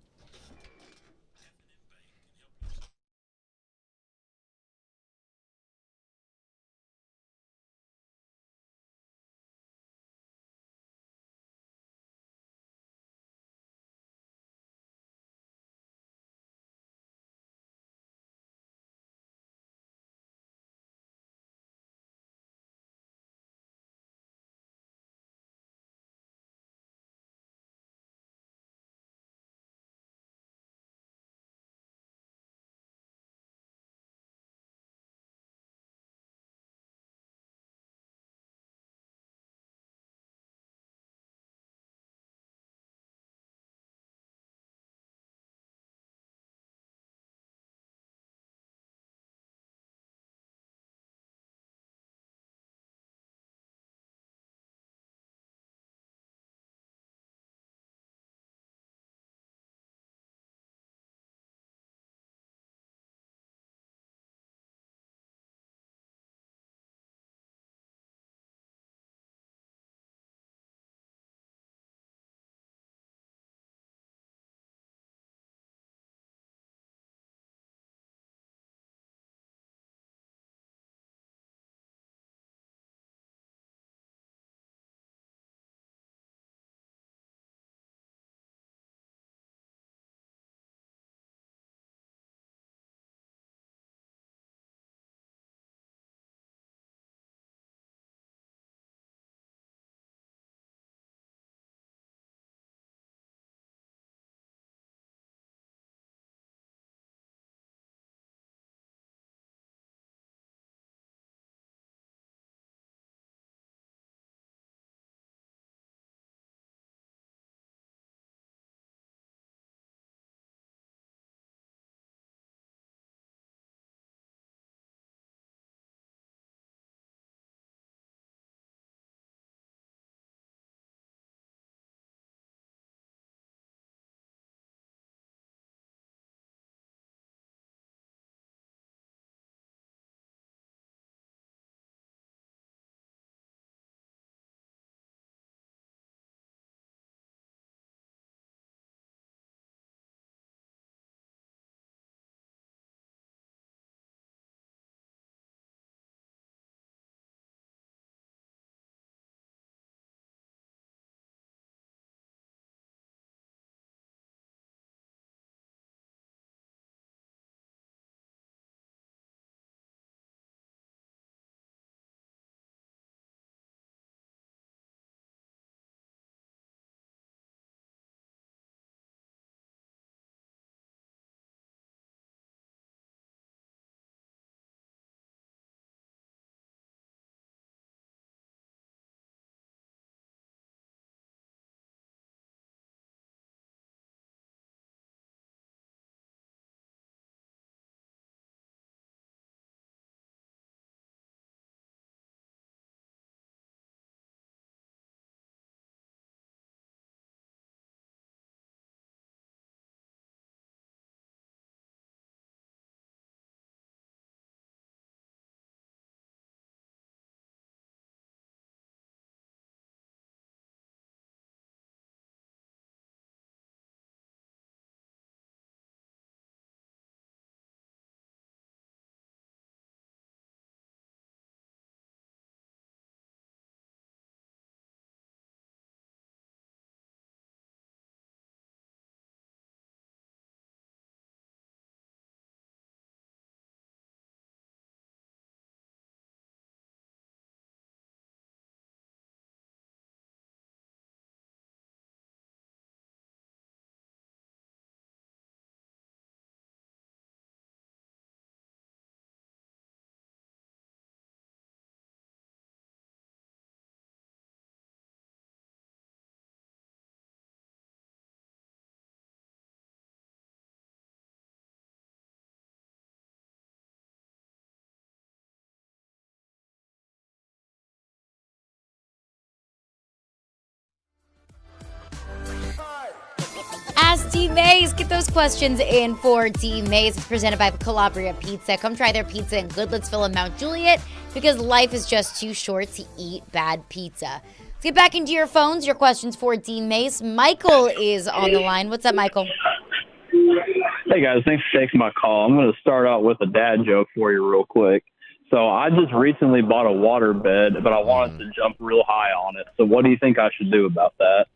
D-Mase. Get those questions in for D-Mase. It's presented by Calabria Pizza. Come try their pizza in Goodlettsville and Mount Juliet because life is just too short to eat bad pizza. Let's get back into your phones. Your questions for D-Mase. Michael is on the line. What's up, Michael? Hey, guys. Thanks for taking my call. I'm going to start out with a dad joke for you real quick. So I just recently bought a water bed, but I wanted to jump real high on it. So what do you think I should do about that?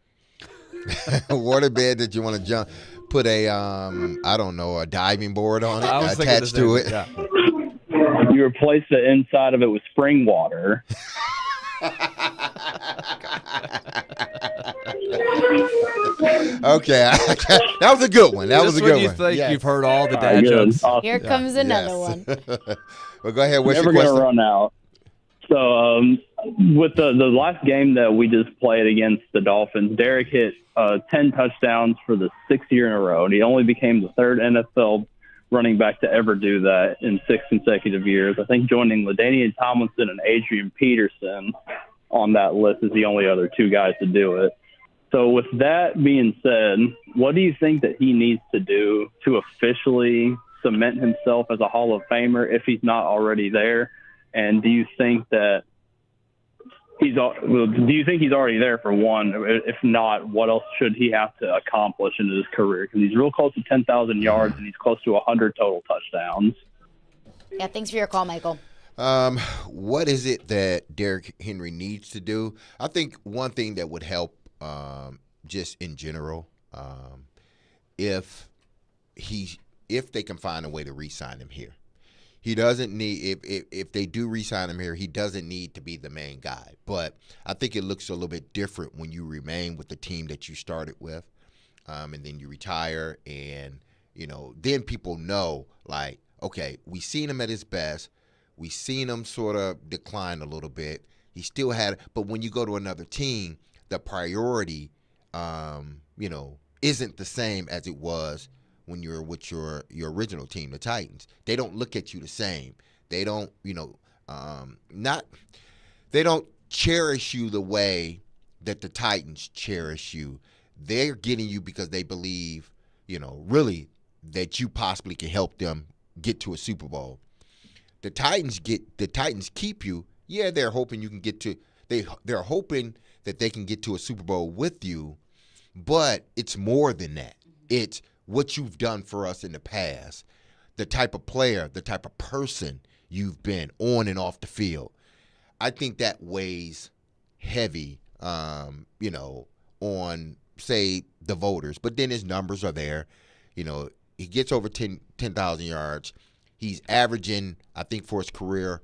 A water bed that you want to jump, put a I don't know, a diving board on it, attached to it. Yeah. You replace the inside of it with spring water. Okay, that was a good one. That was a good one. You think you've heard all the dad jokes. Awesome. Here comes another one. Well, go ahead. What's Never your question? gonna run out. So with the last game that we just played against the Dolphins, Derek hit 10 touchdowns for the 6th year in a row, and he only became the 3rd NFL running back to ever do that in 6 consecutive years. I think joining LaDainian Tomlinson and Adrian Peterson on that list is the only other 2 guys to do it. So with that being said, what do you think that he needs to do to officially cement himself as a Hall of Famer if he's not already there? And do you think that do you think he's already there, for one? If not, what else should he have to accomplish in his career? Because he's real close to 10,000 yards and he's close to 100 total touchdowns. Yeah, thanks for your call, Michael. What is it that Derrick Henry needs to do? I think one thing that would help, just in general, if they can find a way to re-sign him here. He doesn't need, if they do re-sign him here, he doesn't need to be the main guy. But I think it looks a little bit different when you remain with the team that you started with, and then you retire, and then people know, like, okay, we seen him at his best, we seen him sort of decline a little bit. He still had, but when you go to another team, the priority, isn't the same as it was when you're with your original team, the Titans. They don't look at you the same. They don't, they don't cherish you the way that the Titans cherish you. They're getting you because they believe, really that you possibly can help them get to a Super Bowl. The Titans keep you. Yeah, they're hoping you can get to, they're hoping that they can get to a Super Bowl with you, but it's more than that. It's what you've done for us in the past, the type of player, the type of person you've been on and off the field. I think that weighs heavy, on, say, the voters. But then his numbers are there. He gets over 10,000 yards. He's averaging, I think, for his career,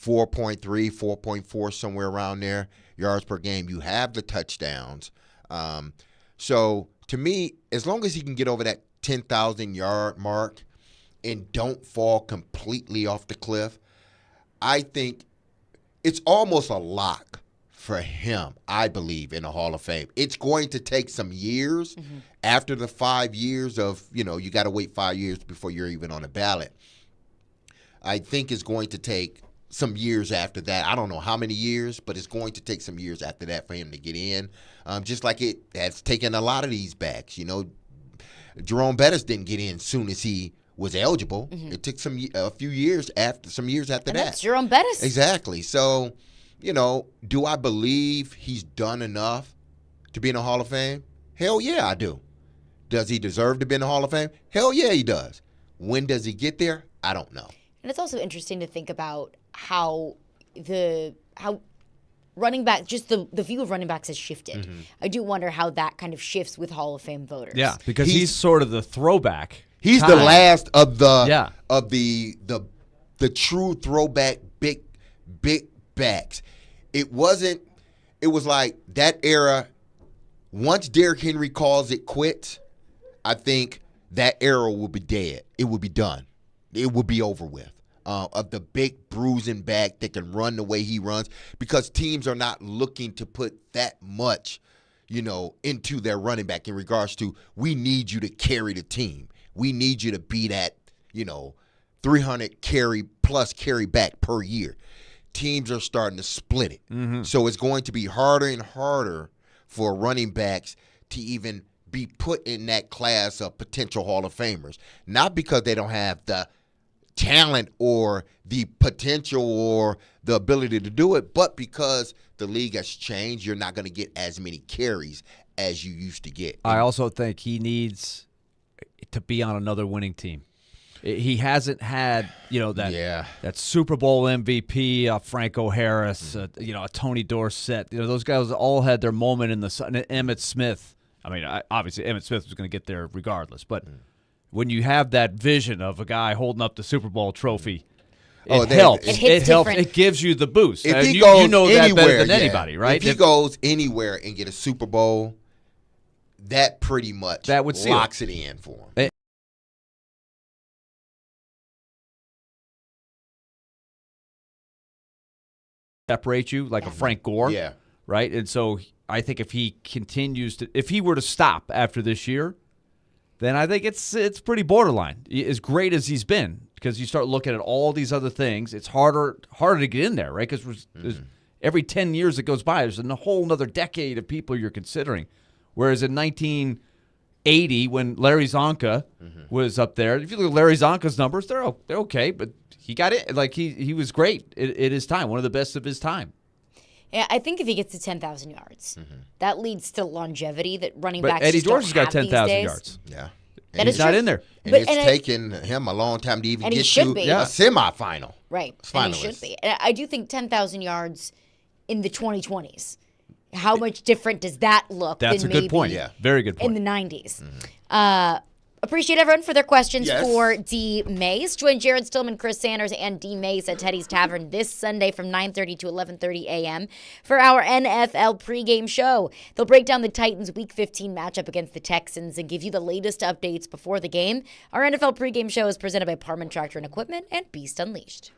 4.3, 4.4, somewhere around there, yards per game. You have the touchdowns. So to me, as long as he can get over that 10,000-yard mark and don't fall completely off the cliff, I think it's almost a lock for him, I believe, in the Hall of Fame. It's going to take some years after the 5 years of, you got to wait 5 years before you're even on a ballot. I think it's going to take some years after that. I don't know how many years, but it's going to take some years after that for him to get in. Just like it has taken a lot of these backs. Jerome Bettis didn't get in as soon as he was eligible. It took a few years after that. That's Jerome Bettis. Exactly. So, do I believe he's done enough to be in the Hall of Fame? Hell yeah, I do. Does he deserve to be in the Hall of Fame? Hell yeah, he does. When does he get there? I don't know. And it's also interesting to think about how running back, just the view of running backs has shifted. I do wonder how that kind of shifts with Hall of Fame voters. Yeah, because he's sort of the throwback. He's the last of the true throwback big backs. It was like that era. Once Derrick Henry calls it quits, I think that era will be dead. It will be done. It will be over with. Of the big bruising back that can run the way he runs, because teams are not looking to put that much, into their running back in regards to, we need you to carry the team. We need you to be that, 300 plus carry back per year. Teams are starting to split it. So it's going to be harder and harder for running backs to even be put in that class of potential Hall of Famers, not because they don't have the talent or the potential or the ability to do it, but because the league has changed. You're not going to get as many carries as you used to get. I also think he needs to be on another winning team. He hasn't had, that Super Bowl MVP, Franco Harris, a Tony Dorsett. Those guys all had their moment in the sun. Emmitt Smith. I mean, obviously Emmitt Smith was going to get there regardless. But when you have that vision of a guy holding up the Super Bowl trophy, it helps. It helps. It gives you the boost. If he goes you know anywhere, that better than anybody, right? If he goes anywhere and get a Super Bowl, that pretty much locks it in for him. Separate you like a Frank Gore, right? And so I think if he continues to, if he were to stop after this year, then I think it's pretty borderline. As great as he's been, because you start looking at all these other things, it's harder to get in there, right? Because every 10 years that goes by, there's a whole other decade of people you're considering. Whereas in 1980, when Larry Zonka was up there, if you look at Larry Zonka's numbers, they're okay, but he got it. Like he was great at his time, one of the best of his time. Yeah, I think if he gets to 10,000 yards, that leads to longevity that running but backs Eddie just George has don't got have 10,000 these yards. Yeah. And he's not in there. And it's taken him a long time to even get to a semifinal. Right. And he should be. And I do think 10,000 yards in the 2020s. How much different does that look That's than a good maybe point. Yeah, very good point. in the 90s? Appreciate everyone for their questions for D-Mase. Join Jared Stillman, Chris Sanders, and D-Mase at Teddy's Tavern this Sunday from 9:30 to 11:30 a.m. for our NFL pregame show. They'll break down the Titans' Week 15 matchup against the Texans and give you the latest updates before the game. Our NFL pregame show is presented by Parman Tractor and Equipment and Beast Unleashed.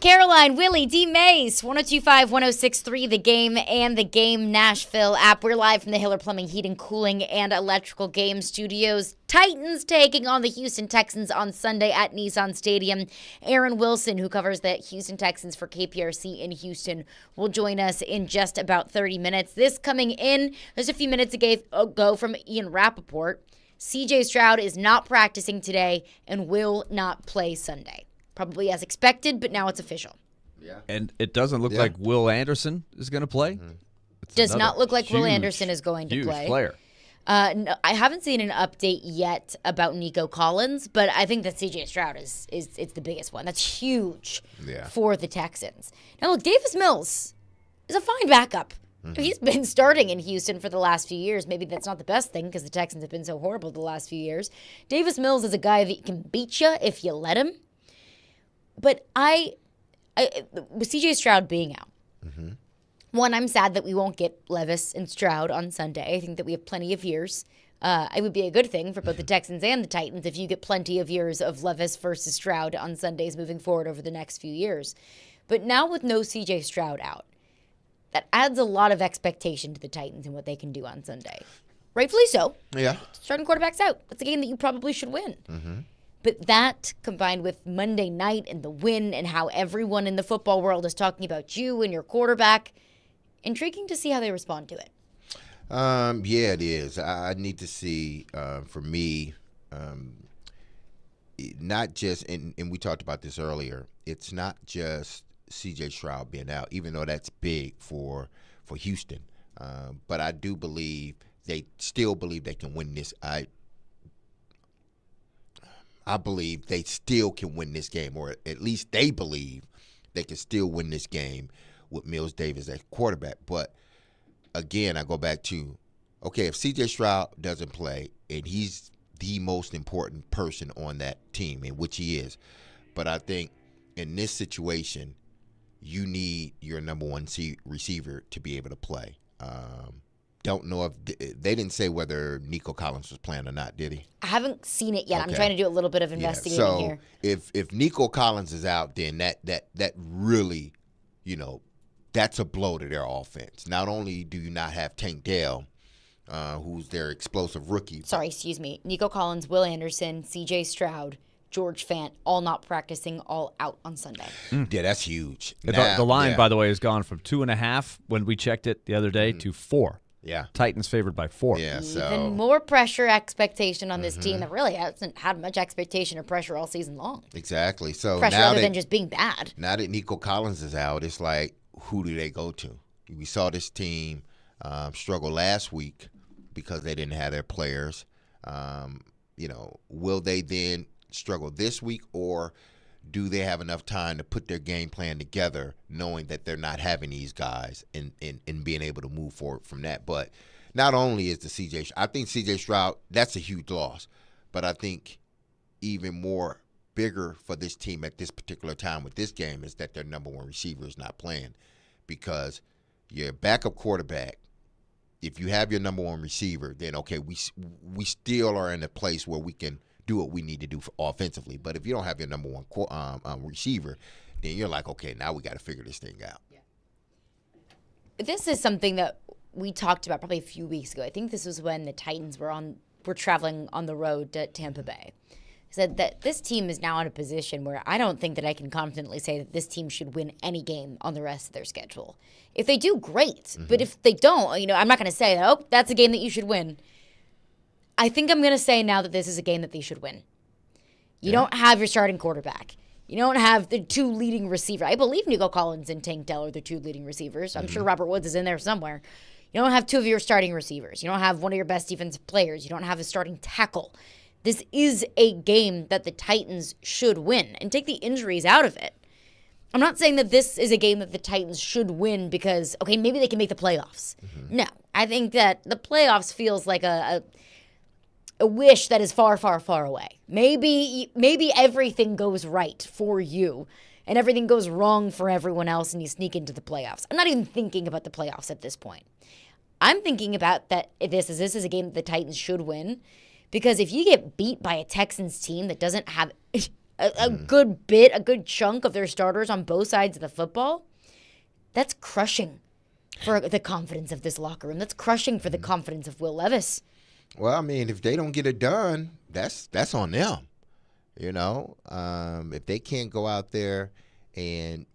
Caroline, Willy, D-Mase, 102.5, 106.3, The Game and The Game Nashville app. We're live from the Hiller Plumbing, Heating, Cooling, and Electrical Game Studios. Titans taking on the Houston Texans on Sunday at Nissan Stadium. Aaron Wilson, who covers the Houston Texans for KPRC in Houston, will join us in just about 30 minutes. This coming in just a few minutes ago from Ian Rappaport. CJ Stroud is not practicing today and will not play Sunday. Probably as expected, but now it's official. Yeah. And it doesn't look like Will Anderson is going to play. Mm-hmm. Does not look like Will Anderson is going to play. Huge player. No, I haven't seen an update yet about Nico Collins, but I think that CJ Stroud is the biggest one. That's huge for the Texans. Now, look, Davis Mills is a fine backup. Mm-hmm. He's been starting in Houston for the last few years. Maybe that's not the best thing because the Texans have been so horrible the last few years. Davis Mills is a guy that can beat you if you let him. But with CJ Stroud being out, one, I'm sad that we won't get Levis and Stroud on Sunday. I think that we have plenty of years. It would be a good thing for both the Texans and the Titans if you get plenty of years of Levis versus Stroud on Sundays moving forward over the next few years. But now with no CJ Stroud out, that adds a lot of expectation to the Titans and what they can do on Sunday. Rightfully so. Yeah. Starting quarterback's out. That's a game that you probably should win. Mm-hmm. But that, combined with Monday night and the win and how everyone in the football world is talking about you and your quarterback, intriguing to see how they respond to it. Yeah, it is. I need to see, for me, not just, and we talked about this earlier, it's not just C.J. Stroud being out, even though that's big for Houston. But I do believe they still believe they can win this. I believe they still can win this game, or at least they believe they can still win this game with Mills Davis at quarterback. But, again, I go back to, okay, if C.J. Stroud doesn't play, and he's the most important person on that team, in which he is, but I think in this situation, you need your number one receiver to be able to play. Don't know if they didn't say whether Nico Collins was playing or not, did he? I haven't seen it yet. Okay. I'm trying to do a little bit of investigating here. If Nico Collins is out, then that really, that's a blow to their offense. Not only do you not have Tank Dell, who's their explosive rookie. Sorry, excuse me. Nico Collins, Will Anderson, C.J. Stroud, George Fant, all not practicing, all out on Sunday. Yeah, that's huge. The line, by the way, has gone from 2.5 when we checked it the other day to 4. Yeah. Titans favored by 4. Yeah, Even more pressure expectation on this team that really hasn't had much expectation or pressure all season long. Exactly. So pressure now other than just being bad. Now that Nico Collins is out, it's like, who do they go to? We saw this team struggle last week because they didn't have their players. Will they then struggle this week, or do they have enough time to put their game plan together, knowing that they're not having these guys and being able to move forward from that? But not only is I think CJ Stroud, that's a huge loss, but I think even more bigger for this team at this particular time with this game is that their number one receiver is not playing, because your backup quarterback, if you have your number one receiver, then okay, we still are in a place where we can do what we need to do offensively. But if you don't have your number one receiver, then you're like, okay, now we got to figure this thing out. Yeah. This is something that we talked about probably a few weeks ago. I think this was when the Titans were traveling on the road to Tampa Bay. I said that this team is now in a position where I don't think that I can confidently say that this team should win any game on the rest of their schedule. If they do, great. Mm-hmm. But if they don't, I'm not going to say, that's a game that you should win. I think I'm going to say now that this is a game that they should win. You don't have your starting quarterback. You don't have the two leading receivers. I believe Nico Collins and Tank Dell are the two leading receivers. I'm sure Robert Woods is in there somewhere. You don't have two of your starting receivers. You don't have one of your best defensive players. You don't have a starting tackle. This is a game that the Titans should win, and take the injuries out of it. I'm not saying that this is a game that the Titans should win because, okay, maybe they can make the playoffs. Mm-hmm. No, I think that the playoffs feels like a wish that is far, far, far away. Maybe everything goes right for you and everything goes wrong for everyone else and you sneak into the playoffs. I'm not even thinking about the playoffs at this point. I'm thinking about that this is a game that the Titans should win, because if you get beat by a Texans team that doesn't have a good chunk of their starters on both sides of the football, that's crushing for the confidence of this locker room. That's crushing for the confidence of Will Levis. Well, I mean, if they don't get it done, that's on them. If they can't go out there and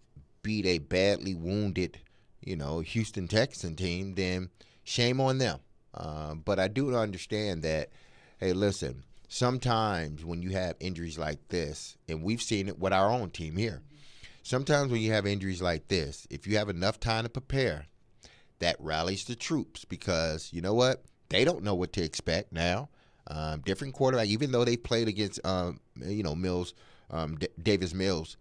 beat a badly wounded, Houston Texan team, then shame on them. But I do understand that, hey, listen, sometimes when you have injuries like this, and we've seen it with our own team here, sometimes when you have injuries like this, if you have enough time to prepare, that rallies the troops because you know what? They don't know what to expect now. Different quarterback, even though they played against, Mills, Davis Mills,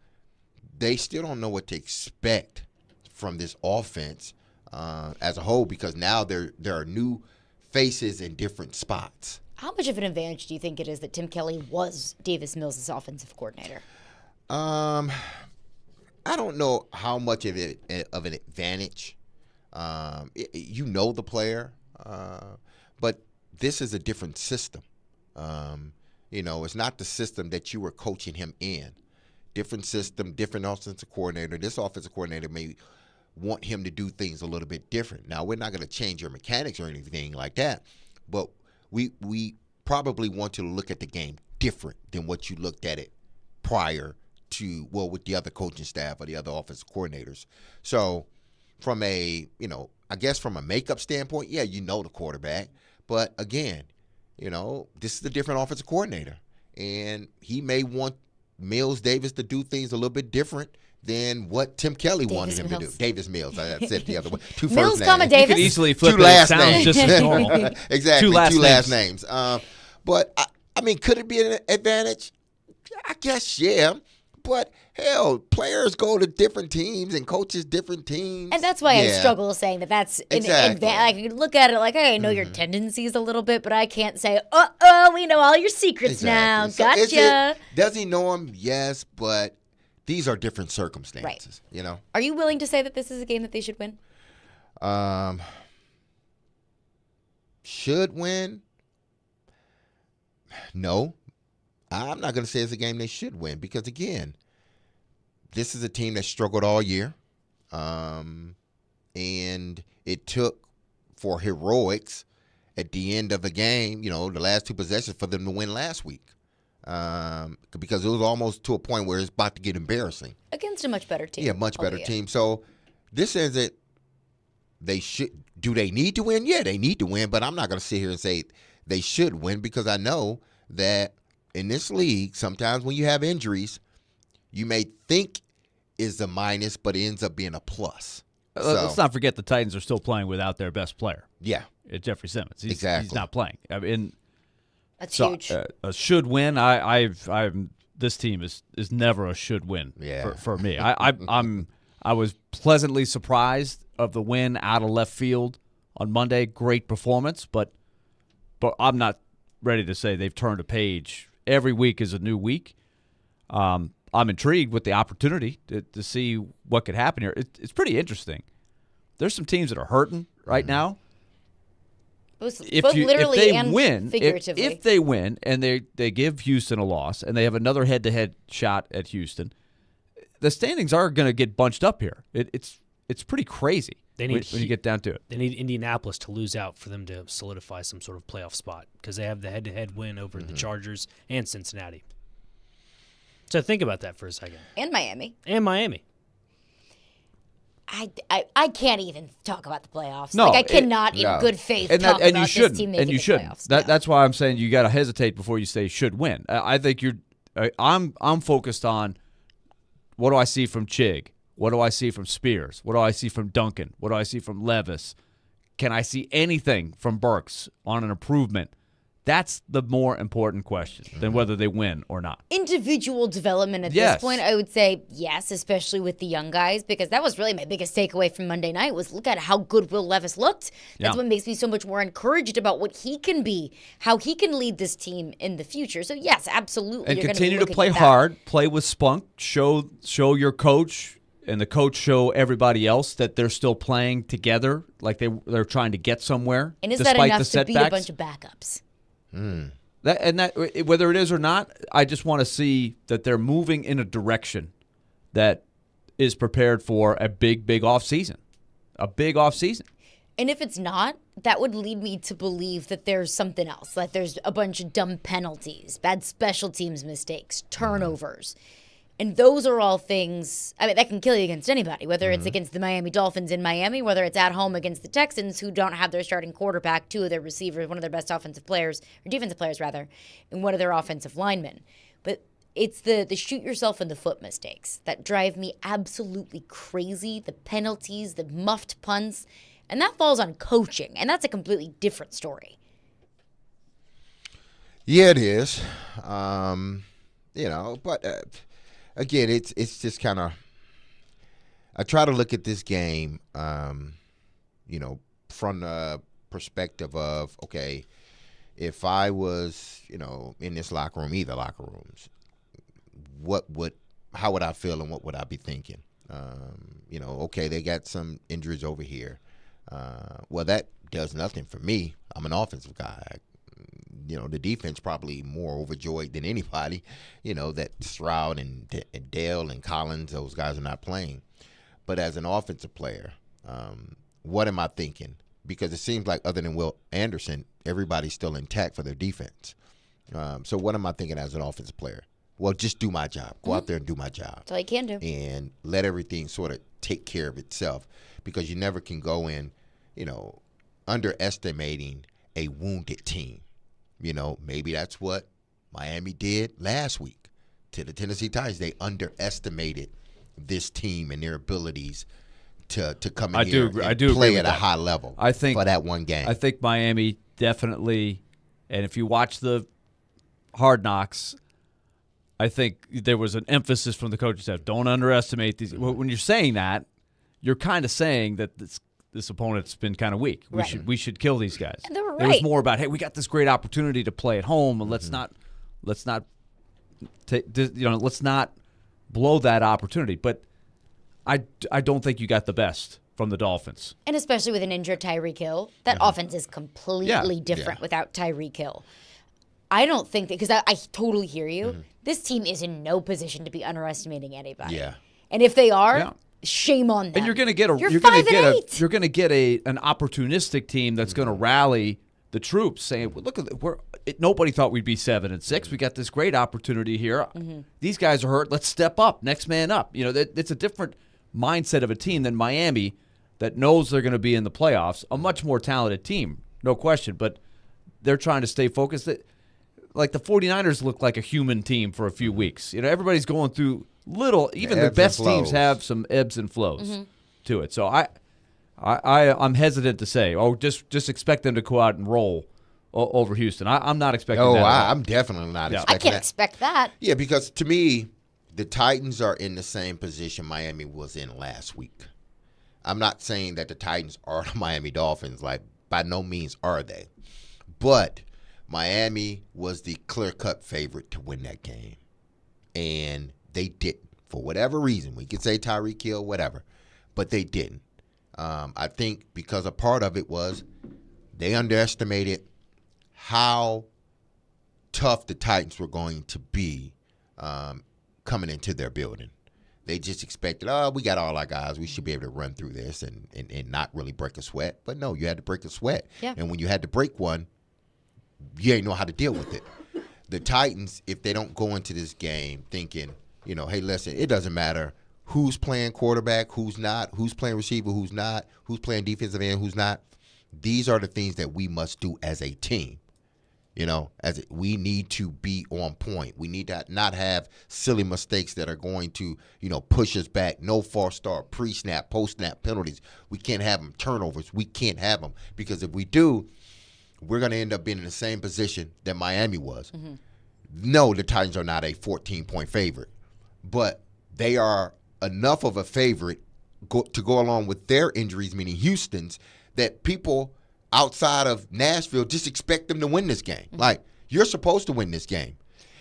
they still don't know what to expect from this offense as a whole because now there are new faces in different spots. How much of an advantage do you think it is that Tim Kelly was Davis Mills' offensive coordinator? I don't know how much of an advantage. The player, but this is a different system. It's not the system that you were coaching him in. Different system, different offensive coordinator. This offensive coordinator may want him to do things a little bit different. Now, we're not going to change your mechanics or anything like that, but we probably want to look at the game different than what you looked at it prior to, with the other coaching staff or the other offensive coordinators. So from a makeup standpoint, yeah, the quarterback. But again, this is a different offensive coordinator. And he may want Mills Davis to do things a little bit different than what Tim Kelly wanted him to do. Davis Mills. I said the other one. Two Mills, first names. Davis. You could easily flip two it. Last Sounds names. just as normal. Exactly. Two last names. But, could it be an advantage? I guess, yeah. But, hell, players go to different teams and coaches different teams. And that's why I struggle saying that's exactly. I can look at it like, hey, I know your tendencies a little bit, but I can't say, we know all your secrets now. So gotcha. Does he know them? Yes, but these are different circumstances, right. Are you willing to say that this is a game that they should win? Should win? No. I'm not going to say it's a game they should win because, again, this is a team that struggled all year, and it took for heroics at the end of the game, the last two possessions for them to win last week because it was almost to a point where it's about to get embarrassing. Against a much better team. Yeah, much better team. So this is it. They should. Do they need to win? Yeah, they need to win, but I'm not going to sit here and say they should win because I know that in this league, sometimes when you have injuries, you may think is a minus, but it ends up being a plus. Let's not forget the Titans are still playing without their best player. Yeah. Jeffrey Simmons. Exactly. He's not playing. That's huge. A should win. This team is never a should win for me. I was pleasantly surprised of the win out of left field on Monday. Great performance, but I'm not ready to say they've turned a page. Every week is a new week. I'm intrigued with the opportunity to see what could happen here. It's pretty interesting. There's some teams that are hurting right now. Both literally and figuratively. If they win and they give Houston a loss and they have another head-to-head shot at Houston, the standings are going to get bunched up here. It's pretty crazy when you get down to it. They need Indianapolis to lose out for them to solidify some sort of playoff spot because they have the head-to-head win over the Chargers and Cincinnati. So think about that for a second. And Miami. I can't even talk about the playoffs. No, I cannot in good faith talk about this team making the playoffs. That's why I'm saying you got to hesitate before you say should win. I think I'm focused on what do I see from Chig? What do I see from Spears? What do I see from Duncan? What do I see from Levis? Can I see anything from Burks on an improvement? That's the more important question than whether they win or not. Individual development at this point, I would say yes, especially with the young guys, because that was really my biggest takeaway from Monday night was look at how good Will Levis looked. That's what makes me so much more encouraged about what he can be, how he can lead this team in the future. So yes, absolutely. And continue to play hard, play with spunk, show your coach and the coach show everybody else that they're still playing together, like they're trying to get somewhere. And is despite that enough the to setbacks. beat a bunch of backups? That whether it is or not, I just want to see that they're moving in a direction that is prepared for a big off season. A big off season. And if it's not, that would lead me to believe that there's something else. Like there's a bunch of dumb penalties, bad special teams mistakes, turnovers. And those are all things, I mean, that can kill you against anybody, whether it's against the Miami Dolphins in Miami, whether it's at home against the Texans, who don't have their starting quarterback, two of their receivers, one of their best offensive players, or defensive players rather, and one of their offensive linemen. But it's the shoot yourself in the foot mistakes that drive me absolutely crazy, the penalties, the muffed punts. And that falls on coaching, and that's a completely different story. Yeah, it is. But again, it's just kind of. I try to look at this game, from the perspective of, okay, if I was, in this locker room, either locker rooms, how would I feel and what would I be thinking? Okay, they got some injuries over here. Well, that does nothing for me. I'm an offensive guy. The defense probably more overjoyed than anybody, that Stroud and Dale and Collins, those guys are not playing. But as an offensive player, what am I thinking? Because it seems like other than Will Anderson, everybody's still intact for their defense. So what am I thinking as an offensive player? Well, just do my job. Go out there and do my job. That's all you can do. And let everything sort of take care of itself, because you never can go in, underestimating a wounded team. Maybe that's what Miami did last week to the Tennessee Titans. They underestimated this team and their abilities to come in here and play at a high level for that one game. I think Miami definitely, and if you watch the Hard Knocks, I think there was an emphasis from the coaching staff. Don't underestimate these. When you're saying that, you're kind of saying that this opponent's been kind of weak. We should kill these guys. And they were right. It was more about, hey, we got this great opportunity to play at home, and let's not blow that opportunity. But I don't think you got the best from the Dolphins. And especially with an injured Tyreek Hill, that offense is completely different without Tyreek Hill. I don't think that, because I totally hear you. This team is in no position to be underestimating anybody. Yeah. And if they are, shame on them. And you're going to get an opportunistic team that's going to rally the troops, saying, well, "Look, nobody thought we'd be 7-6. We got this great opportunity here. These guys are hurt. Let's step up. Next man up." It's a different mindset of a team than Miami that knows they're going to be in the playoffs. A much more talented team, no question, but they're trying to stay focused. Like the 49ers look like a human team for a few weeks. Everybody's going through even the best teams have some ebbs and flows to it. So I'm hesitant to say, just expect them to go out and roll over Houston. I'm not expecting that. I'm definitely not expecting that. I can't expect that. Yeah, because to me, the Titans are in the same position Miami was in last week. I'm not saying that the Titans are the Miami Dolphins. Like, by no means are they. But Miami was the clear-cut favorite to win that game. And they didn't. For whatever reason. We could say Tyreek Hill, whatever. But they didn't. I think because a part of it was they underestimated how tough the Titans were going to be coming into their building. They just expected, we got all our guys. We should be able to run through this and not really break a sweat. But no, you had to break a sweat. Yeah. And when you had to break one, you ain't know how to deal with it. The Titans, if they don't go into this game thinking, hey, listen, it doesn't matter who's playing quarterback, who's not, who's playing receiver, who's not, who's playing defensive end, who's not. These are the things that we must do as a team. We need to be on point. We need to not have silly mistakes that are going to, push us back. No false start, pre-snap, post-snap penalties. We can't have them. Turnovers, we can't have them. Because if we do, we're going to end up being in the same position that Miami was. No, the Titans are not a 14-point favorite, but they are enough of a favorite to go along with their injuries, meaning Houston's, that people outside of Nashville just expect them to win this game. Like, you're supposed to win this game.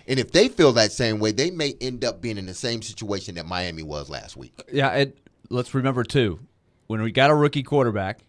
And if they feel that same way, they may end up being in the same situation that Miami was last week. Yeah, and let's remember, too, when we got a rookie quarterback,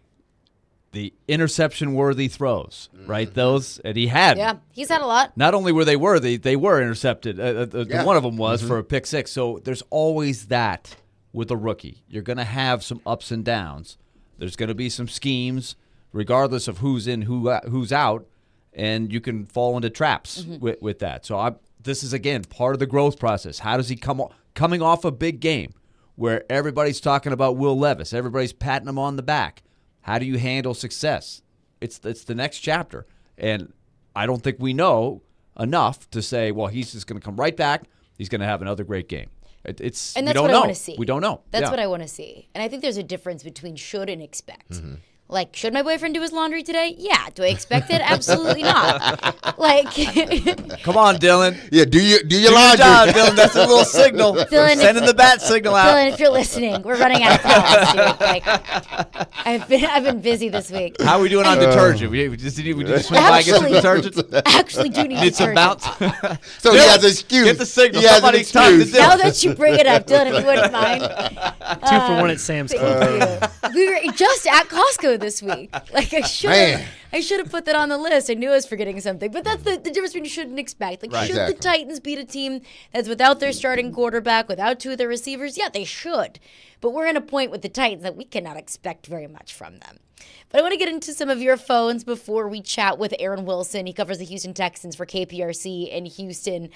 the interception-worthy throws, right? Those, and he had. Yeah, he's had a lot. Not only were they worthy, they were intercepted. One of them was for a pick six. So there's always that with a rookie. You're going to have some ups and downs. There's going to be some schemes, regardless of who's in, who's out, and you can fall into traps with that. So this is, again, part of the growth process. How does he coming off a big game where everybody's talking about Will Levis, everybody's patting him on the back? How do you handle success? It's the next chapter. And I don't think we know enough to say, well, he's just going to come right back. He's going to have another great game. And that's what I want to see. We don't know. That's what I want to see. And I think there's a difference between should and expect. Like, should my boyfriend do his laundry today? Yeah. Do I expect it? Absolutely not. Like, come on, Dylan. Yeah, do your laundry. Job, Dylan. That's a little signal. Dylan, sending the bat signal out. Dylan, if you're listening, we're running out of time, dude. Like, I've been busy this week. How are we doing on detergent? We just swing by and get some detergent. Actually, do need some detergent. bounce. So Dylan, he has an excuse. Get the signal. Somebody's talking to Dylan. Now that you bring it up, Dylan, if you wouldn't mind. 2 for 1 at Sam's Club. We were just at Costco this week. Like, I should have put that on the list. I knew I was forgetting something. But that's the difference between you shouldn't expect. Like, should the Titans beat a team that's without their starting quarterback, without 2 of their receivers? Yeah, they should. But we're in a point with the Titans that we cannot expect very much from them. But I want to get into some of your phones before we chat with Aaron Wilson. He covers the Houston Texans for KPRC in Houston.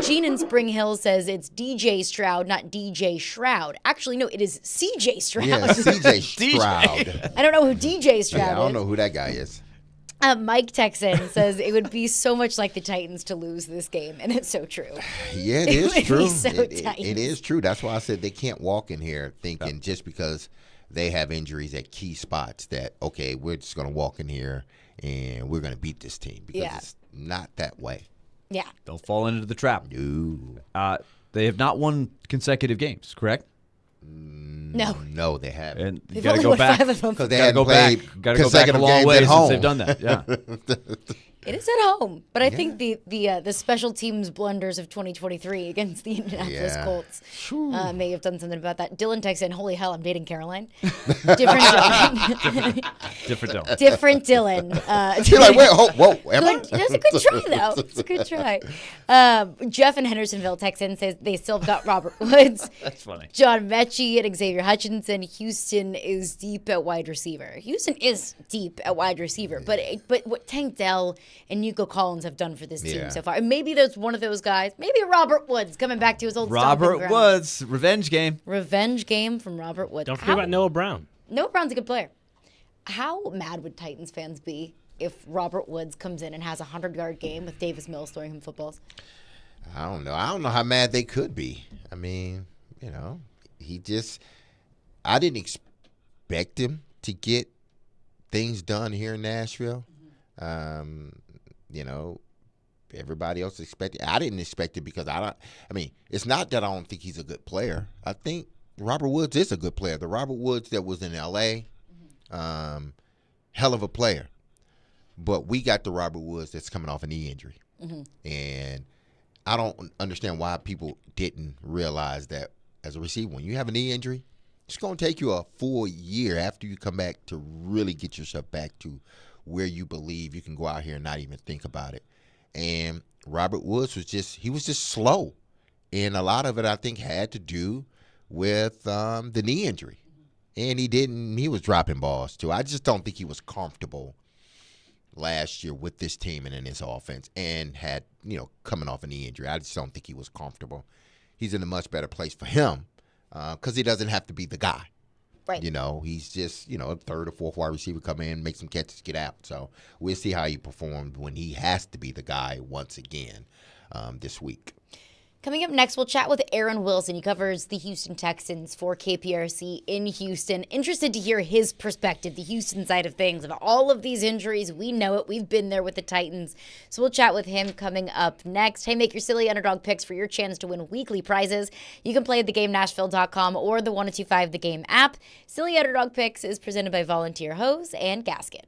Gene in Spring Hill says it's DJ Stroud, not DJ Shroud. Actually, no, it is CJ Stroud. Yeah, CJ Stroud. I don't know who DJ Stroud is. I don't know who that guy is. Mike Texan says it would be so much like the Titans to lose this game, and it's so true. Yeah, it is true. It is true. That's why I said they can't walk in here thinking just because they have injuries at key spots that, okay, we're just going to walk in here and we're going to beat this team, because it's not that way. Yeah. Don't fall into the trap. No. They have not won consecutive games, correct? No, they haven't. And you got to go back. Because they haven't played consecutive games way at home. since they've done that. Yeah. It is at home, but I think the special teams blunders of 2023 against the Indianapolis Colts may have done something about that. Dylan texted, "Holy hell, I'm dating Caroline." Different Dylan. Different Dylan. Different Dylan. You're like, wait, whoa, Emma? That's a good try, though. It's a good try. Jeff in Hendersonville texts in, says they still have got Robert Woods. That's funny. John Mechie and Xavier Hutchinson. Houston is deep at wide receiver. Houston is deep at wide receiver, but what Tank Dell and Nico Collins have done for this team so far. And maybe there's one of those guys. Maybe Robert Woods coming back to his old stomping ground. Woods, revenge game. Revenge game from Robert Woods. Don't forget about Noah Brown. Noah Brown's a good player. How mad would Titans fans be if Robert Woods comes in and has a 100-yard game with Davis Mills throwing him footballs? I don't know. I don't know how mad they could be. I mean, I didn't expect him to get things done here in Nashville. Everybody else expected. I didn't expect it because it's not that I don't think he's a good player. I think Robert Woods is a good player. The Robert Woods that was in L.A., hell of a player. But we got the Robert Woods that's coming off a knee injury. And I don't understand why people didn't realize that as a receiver, when you have a knee injury, it's going to take you a full year after you come back to really get yourself back to where you believe you can go out here and not even think about it. And Robert Woods was just slow. And a lot of it, I think, had to do with the knee injury. And he was dropping balls too. I just don't think he was comfortable last year with this team and in this offense, and had, coming off a knee injury. I just don't think he was comfortable. He's in a much better place for him because he doesn't have to be the guy. Right. He's just, a third or fourth wide receiver, come in, make some catches, get out. So we'll see how he performed when he has to be the guy once again this week. Coming up next, we'll chat with Aaron Wilson. He covers the Houston Texans for KPRC in Houston. Interested to hear his perspective, the Houston side of things, of all of these injuries. We know it. We've been there with the Titans. So we'll chat with him coming up next. Hey, make your silly underdog picks for your chance to win weekly prizes. You can play at theGameNashville.com or the 1025 The Game app. Silly Underdog Picks is presented by Volunteer Hose and Gasket.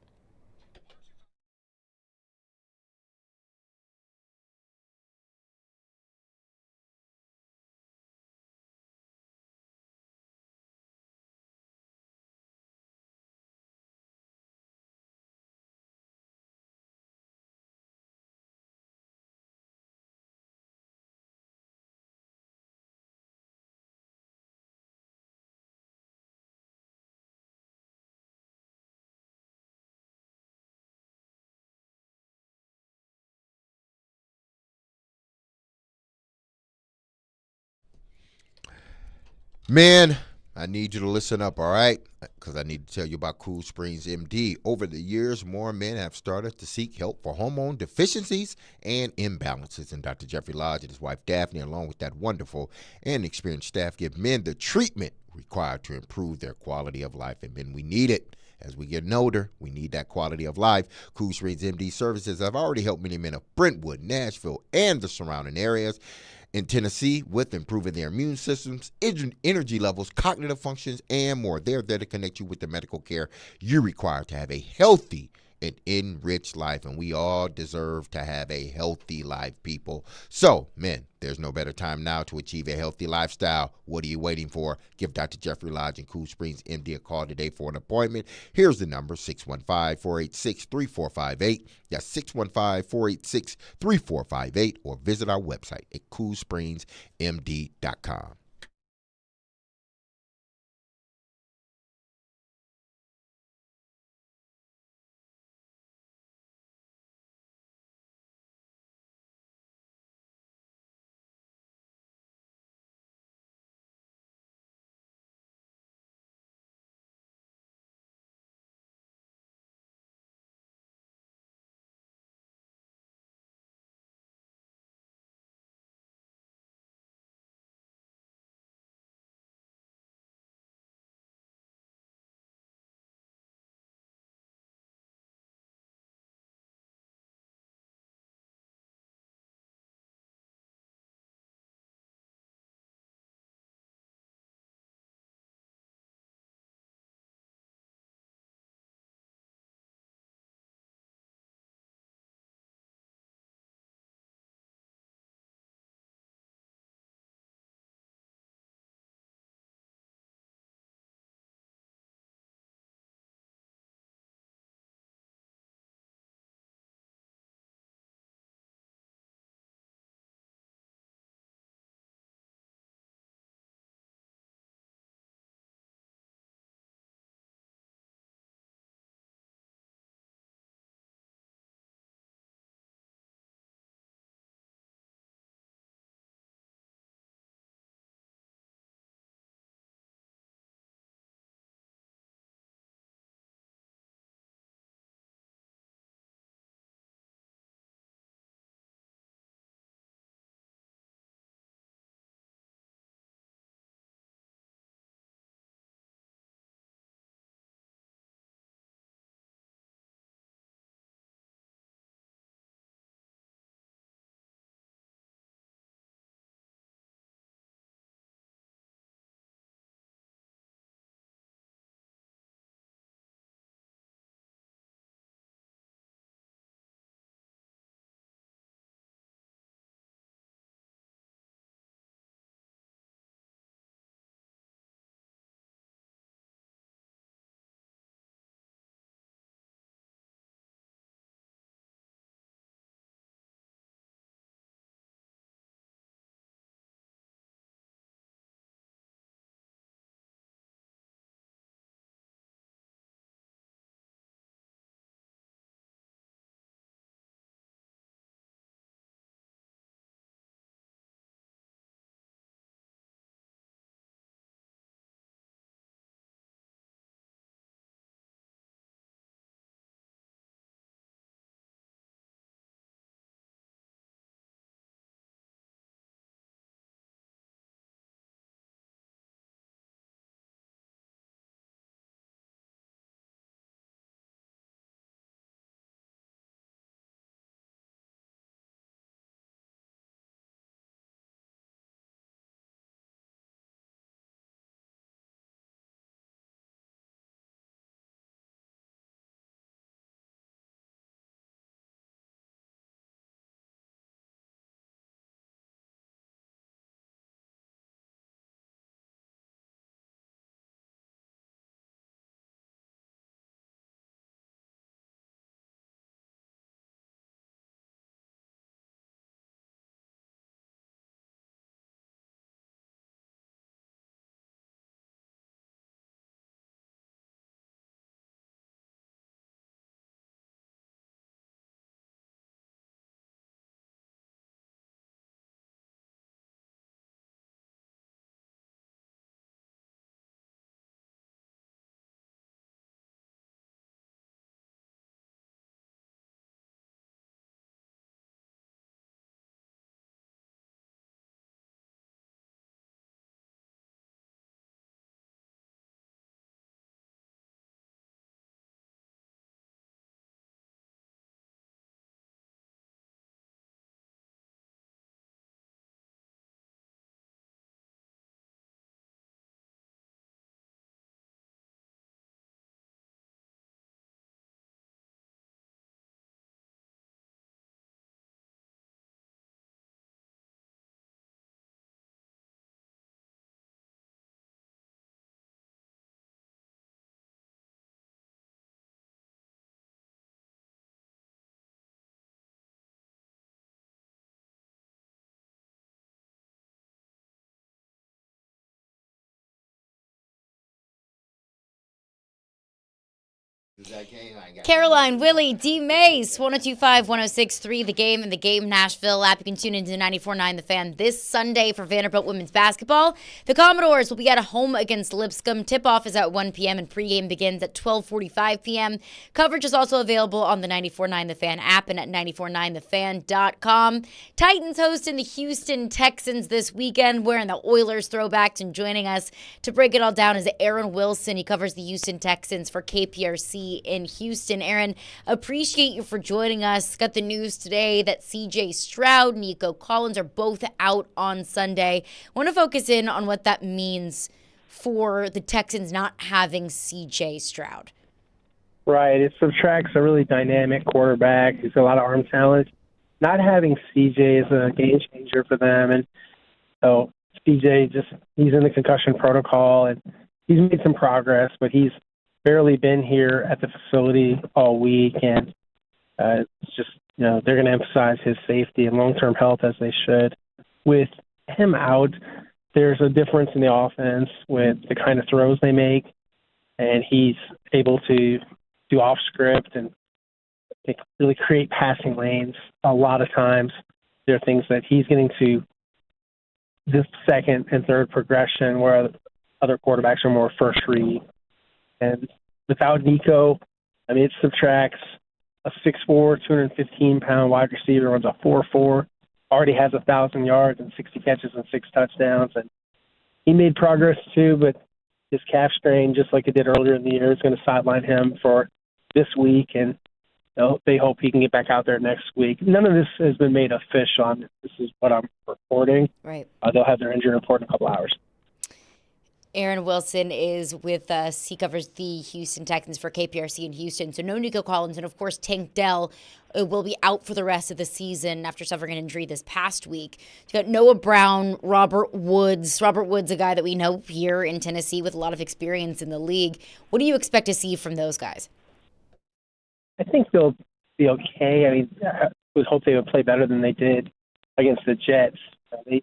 Man, I need you to listen up, all right? Because I need to tell you about Cool Springs MD. Over the years, more men have started to seek help for hormone deficiencies and imbalances. And Dr. Jeffrey Lodge and his wife Daphne, along with that wonderful and experienced staff, give men the treatment required to improve their quality of life. And men, we need it. As we get older, we need that quality of life. Cool Springs MD services have already helped many men of Brentwood, Nashville, and the surrounding areas in Tennessee with improving their immune systems, energy levels, cognitive functions, and more. They're there to connect you with the medical care you require to have a healthy and enriched life. And we all deserve to have a healthy life, people. So, men, there's no better time now to achieve a healthy lifestyle. What are you waiting for? Give Dr. Jeffrey Lodge and Cool Springs MD a call today for an appointment. Here's the number, 615-486-3458. That's 615-486-3458. Or visit our website at coolspringsmd.com. Caroline, Willy, D-Mase, 102.5, 106.3, The Game and The Game Nashville app. You can tune into 94.9 The Fan this Sunday for Vanderbilt women's basketball. The Commodores will be at home against Lipscomb. Tip-off is at 1 p.m. and pregame begins at 12:45 p.m. Coverage is also available on the 94.9 The Fan app and at 949thefan.com. Titans hosting the Houston Texans this weekend, wearing the Oilers throwbacks, and joining us to break it all down is Aaron Wilson. He covers the Houston Texans for KPRC in Houston. Aaron, appreciate you for joining us. Got the news today that CJ Stroud, Nico Collins are both out on Sunday. I want to focus in on what that means for the Texans not having CJ Stroud. Right. It subtracts a really dynamic quarterback. He's got a lot of arm talent. Not having CJ is a game changer for them. And so CJ he's in the concussion protocol and he's made some progress, but he's barely been here at the facility all week, and it's just, they're going to emphasize his safety and long-term health as they should. With him out, there's a difference in the offense with the kind of throws they make, and he's able to do off-script and really create passing lanes. A lot of times there are things that he's getting to this second and third progression where other quarterbacks are more first read. And without Nico, it subtracts a 6'4", 215-pound wide receiver, runs a 4.4, already has 1,000 yards and 60 catches and 6 touchdowns. And he made progress too, but his calf strain, just like it did earlier in the year, is going to sideline him for this week. And they hope he can get back out there next week. None of this has been made official. This is what I'm reporting. Right. They'll have their injury report in a couple hours. Aaron Wilson is with us. He covers the Houston Texans for KPRC in Houston. So no Nico Collins. And, of course, Tank Dell will be out for the rest of the season after suffering an injury this past week. You got Noah Brown, Robert Woods. Robert Woods, a guy that we know here in Tennessee with a lot of experience in the league. What do you expect to see from those guys? I think they'll be okay. I would hope they would play better than they did against the Jets. They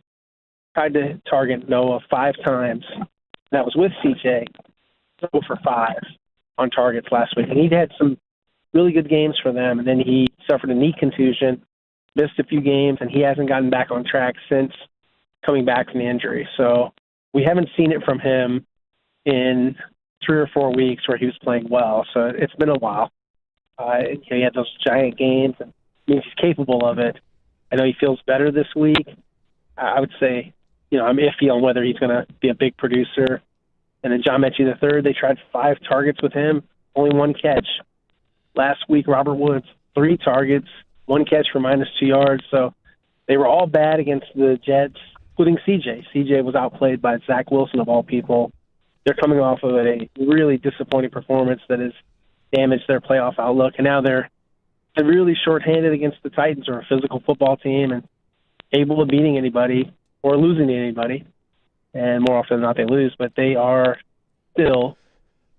tried to target Noah 5 times. That was with CJ, 0 for 5 on targets last week. And he'd had some really good games for them, and then he suffered a knee contusion, missed a few games, and he hasn't gotten back on track since coming back from the injury. So we haven't seen it from him in 3 or 4 weeks where he was playing well. So it's been a while. He had those giant games, and means he's capable of it. I know he feels better this week. I would say, I'm iffy on whether he's going to be a big producer. And then John Mechie III, they tried 5 targets with him, only 1 catch. Last week, Robert Woods, 3 targets, 1 catch for -2 yards. So they were all bad against the Jets, including CJ. CJ was outplayed by Zach Wilson, of all people. They're coming off of a really disappointing performance that has damaged their playoff outlook. And now they're really shorthanded against the Titans, who are a physical football team and capable of beating anybody or losing to anybody, and more often than not they lose, but they are still,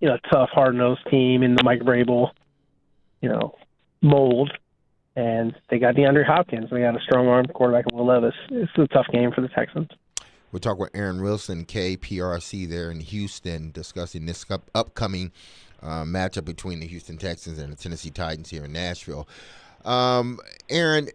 a tough, hard-nosed team in the Mike Vrabel, mold, and they got DeAndre Hopkins. They got a strong-arm quarterback in Will Levis. It's a tough game for the Texans. We'll talk with Aaron Wilson, KPRC there in Houston, discussing this upcoming matchup between the Houston Texans and the Tennessee Titans here in Nashville. Aaron,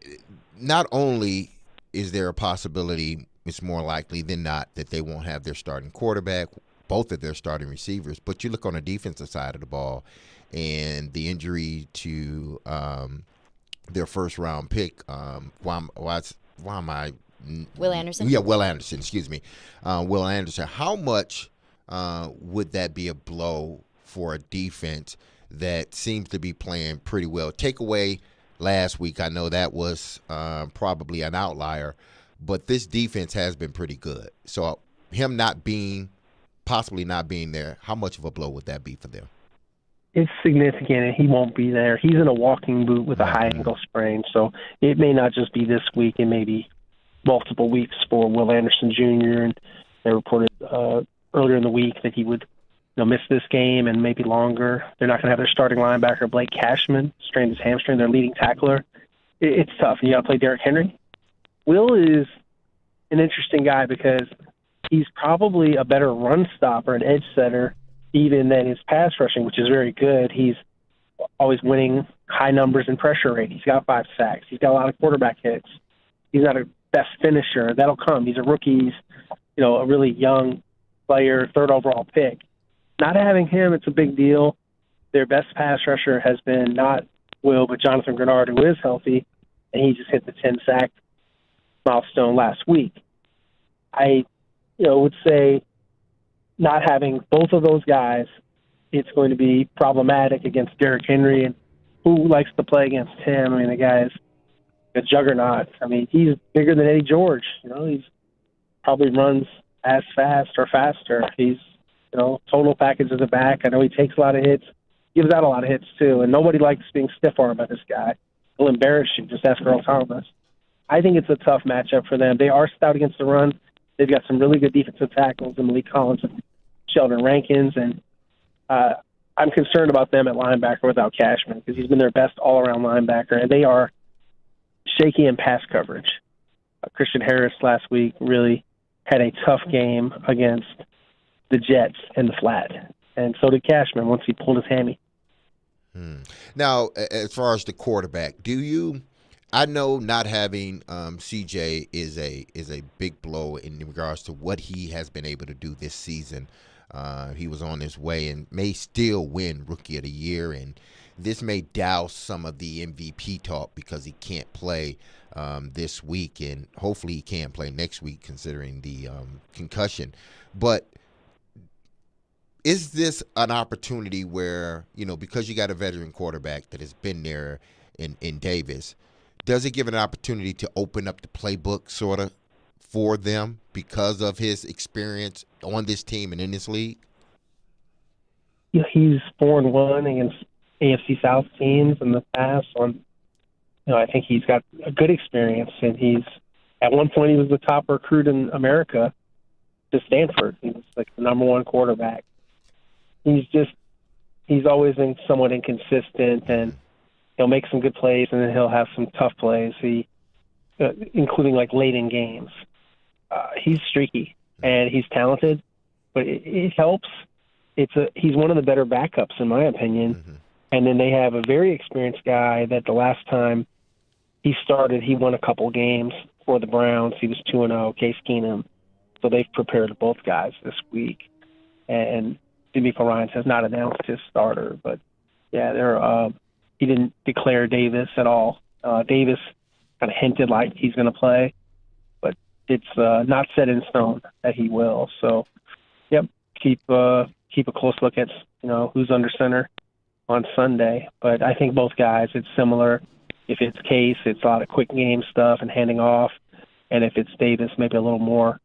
not only is there a possibility, it's more likely than not, that they won't have their starting quarterback, both of their starting receivers, but you look on the defensive side of the ball, and the injury to their first-round pick, Will Anderson? Yeah, Will Anderson, excuse me. Will Anderson. How much would that be a blow for a defense that seems to be playing pretty well? Take away last week, I know that was probably an outlier, but this defense has been pretty good. So him possibly not being there, how much of a blow would that be for them? It's significant, and he won't be there. He's in a walking boot with a high ankle sprain, so it may not just be this week. It may be multiple weeks for Will Anderson Jr., and they reported earlier in the week that he would miss this game and maybe longer. They're not going to have their starting linebacker, Blake Cashman, strained his hamstring, their leading tackler. It's tough. You got to play Derrick Henry. Will is an interesting guy because he's probably a better run stopper and edge setter even than his pass rushing, which is very good. He's always winning high numbers in pressure rate. He's got 5 sacks. He's got a lot of quarterback hits. He's not a best finisher. That'll come. He's a rookie. He's, a really young player, 3rd overall pick. Not having him, it's a big deal. Their best pass rusher has been not Will, but Jonathan Grenard, who is healthy, and he just hit the 10-sack milestone last week. I, would say not having both of those guys, it's going to be problematic against Derrick Henry, and who likes to play against him? I mean, the guy's a juggernaut. I mean, he's bigger than Eddie George. He's probably runs as fast or faster. He's, total package as a back. I know he takes a lot of hits, gives out a lot of hits too, and nobody likes being stiff-armed by this guy. He'll embarrass you. Just ask Earl Thomas. I think it's a tough matchup for them. They are stout against the run. They've got some really good defensive tackles in Malik Collins and Sheldon Rankins, and I'm concerned about them at linebacker without Cashman because he's been their best all-around linebacker, and they are shaky in pass coverage. Christian Harris last week really had a tough game against the Jets in the flat, and so did Cashman once he pulled his hammy. Now, as far as the quarterback, I know not having CJ is a big blow in regards to what he has been able to do this season. He was on his way and may still win Rookie of the Year, and this may douse some of the MVP talk because he can't play this week, and hopefully he can play next week considering the concussion. But is this an opportunity where, because you got a veteran quarterback that has been there in Davis, does it give an opportunity to open up the playbook sort of for them because of his experience on this team and in this league? He's 4-1 against AFC South teams in the past. I think he's got a good experience, and at one point he was the top recruit in America to Stanford. He was like the number 1 quarterback. He's always been somewhat inconsistent, and he'll make some good plays, and then he'll have some tough plays. Including like late in games. He's streaky and he's talented, but it helps. He's one of the better backups in my opinion. Mm-hmm. And then they have a very experienced guy that the last time he started, he won a couple games for the Browns. He was 2-0, Case Keenum. So they've prepared both guys this week. And DeMeco Ryans has not announced his starter, but yeah, he didn't declare Davis at all. Davis kind of hinted like he's going to play, but it's not set in stone that he will. So, yep, keep a close look at who's under center on Sunday. But I think both guys, it's similar. If it's Case, it's a lot of quick game stuff and handing off, and if it's Davis, maybe a little more,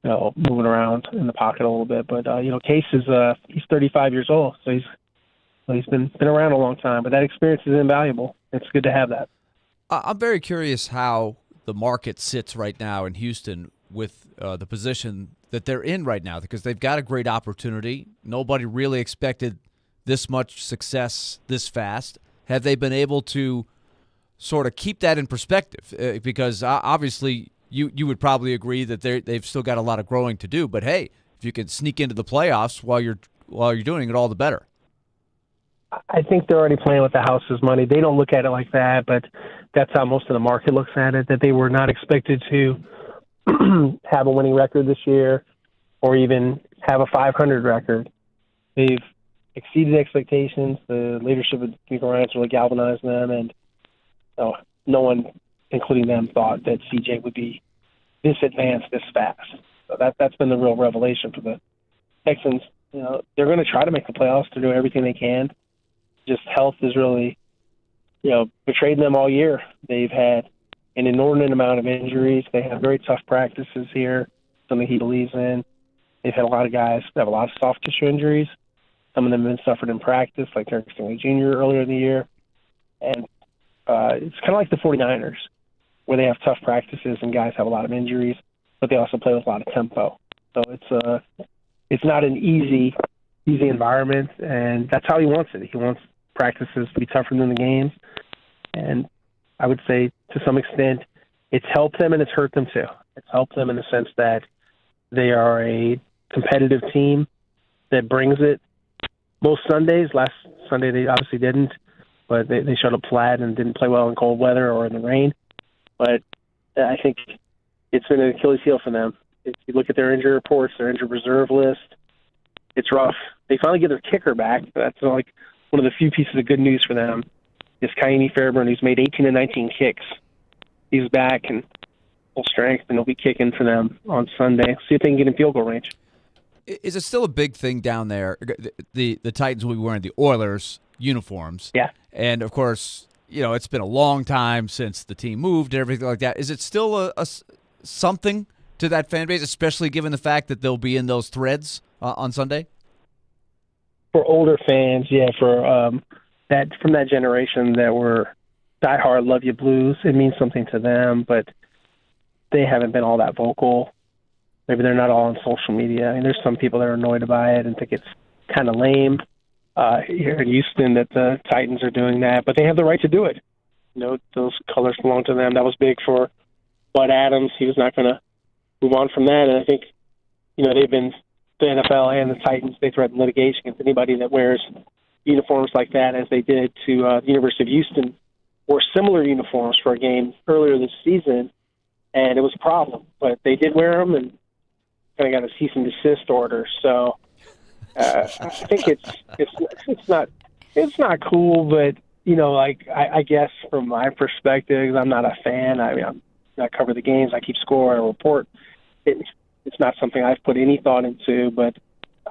moving around in the pocket a little bit. But Case is he's 35 years old, so he's been around a long time. But that experience is invaluable. It's good to have that. I'm very curious how the market sits right now in Houston with the position that they're in right now, because they've got a great opportunity. Nobody really expected this much success this fast. Have they been able to sort of keep that in perspective? Because obviously you would probably agree that they've still got a lot of growing to do. But hey, if you can sneak into the playoffs while you're doing it, all the better. I think they're already playing with the house's money. They don't look at it like that, but that's how most of the market looks at it, that they were not expected to have a winning record this year or even have a 500 record. They've exceeded expectations. The leadership of DeMeco Ryans really galvanized them, and no one, including them, thought that CJ would be this advanced this fast. So that's been the real revelation for the Texans. They're going to try to make the playoffs. They're doing everything they can. Just health has really, betrayed them all year. They've had an inordinate amount of injuries. They have very tough practices here, something he believes in. They've had a lot of guys that have a lot of soft tissue injuries. Some of them have been suffered in practice, like Derek Stingley Jr. earlier in the year. And it's kind of like the 49ers, where they have tough practices and guys have a lot of injuries, but they also play with a lot of tempo. So it's not an easy environment, and that's how he wants it. He wants practices to be tougher than the games. And I would say to some extent it's helped them and it's hurt them too. It's helped them in the sense that they are a competitive team that brings it most Sundays. Last Sunday they obviously didn't. but they showed up flat and didn't play well in cold weather or in the rain. But I think it's been an Achilles heel for them. If you look at their injury reports, their injured reserve list, it's rough. They finally get their kicker back. That's like one of the few pieces of good news for them. Is Kaimi Fairburn, who's made 18 of 19 kicks. He's back and full strength, and he'll be kicking for them on Sunday. See if they can get in field goal range. Is it still a big thing down there? The Titans will be wearing the Oilers uniforms. Yeah. And, of course, it's been a long time since the team moved and everything like that. Is it still a something to that fan base, especially given the fact that they'll be in those threads on Sunday? For older fans, yeah, for that from that generation that were diehard Love You Blues, it means something to them, but they haven't been all that vocal. Maybe they're not all on social media. I mean, there's some people that are annoyed by it and think it's kind of lame here in Houston that the Titans are doing that, but they have the right to do it. Those colors belong to them. That was big for Bud Adams. He was not going to move on from that, and I think, they've been, the NFL and the Titans, they threaten litigation against anybody that wears uniforms like that, as they did to the University of Houston, wore similar uniforms for a game earlier this season, and it was a problem. But they did wear them and kind of got a cease and desist order. So I think it's not cool, but I guess from my perspective, 'cause I'm not a fan. I mean, I cover the games, I keep score, I report. It's not something I've put any thought into, but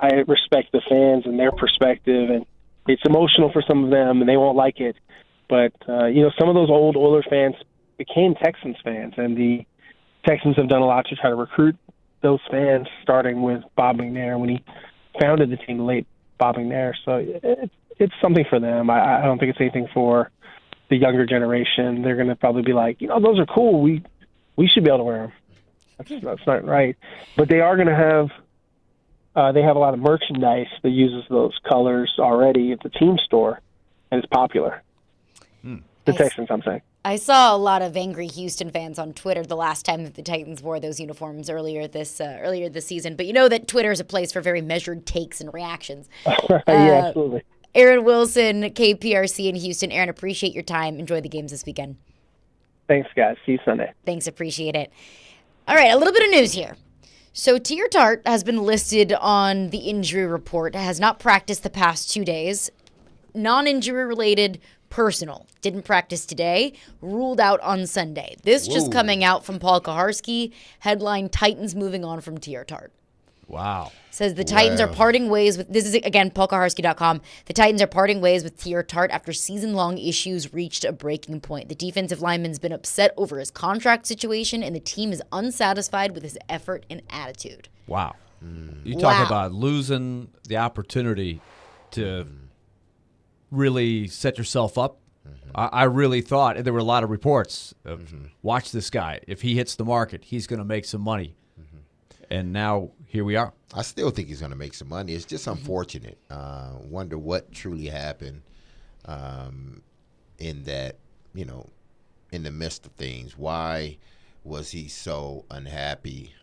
I respect the fans and their perspective, and it's emotional for some of them, and they won't like it. But, some of those old Oilers fans became Texans fans, and the Texans have done a lot to try to recruit those fans, starting with Bob McNair when he founded the team, late Bob McNair. So it's something for them. I don't think it's anything for the younger generation. They're going to probably be like, those are cool. We should be able to wear them. That's not right. But they are going to have they have a lot of merchandise that uses those colors already at the team store, and it's popular. The Texans, I'm saying. I saw a lot of angry Houston fans on Twitter the last time that the Titans wore those uniforms earlier this season. But you know that Twitter is a place for very measured takes and reactions. Yeah, absolutely. Aaron Wilson, KPRC in Houston. Aaron, appreciate your time. Enjoy the games this weekend. Thanks, guys. See you Sunday. Thanks, appreciate it. All right, a little bit of news here. So Tier Tart has been listed on the injury report, has not practiced the past 2 days. Non-injury related, personal. Didn't practice today, ruled out on Sunday. This just coming out from Paul Kaharski, headline Titans moving on from Tier Tart. Wow. Says the Titans are parting ways with, this is again, paulkaharski.com. The Titans are parting ways with Tier Tart after season-long issues reached a breaking point. The defensive lineman's been upset over his contract situation, and the team is unsatisfied with his effort and attitude. Wow. You talk about losing the opportunity to really set yourself up. I really thought, and there were a lot of reports of, watch this guy. If he hits the market, he's going to make some money. And now here we are. I still think he's going to make some money. It's just unfortunate. Wonder what truly happened in that, in the midst of things. Why was he so unhappy?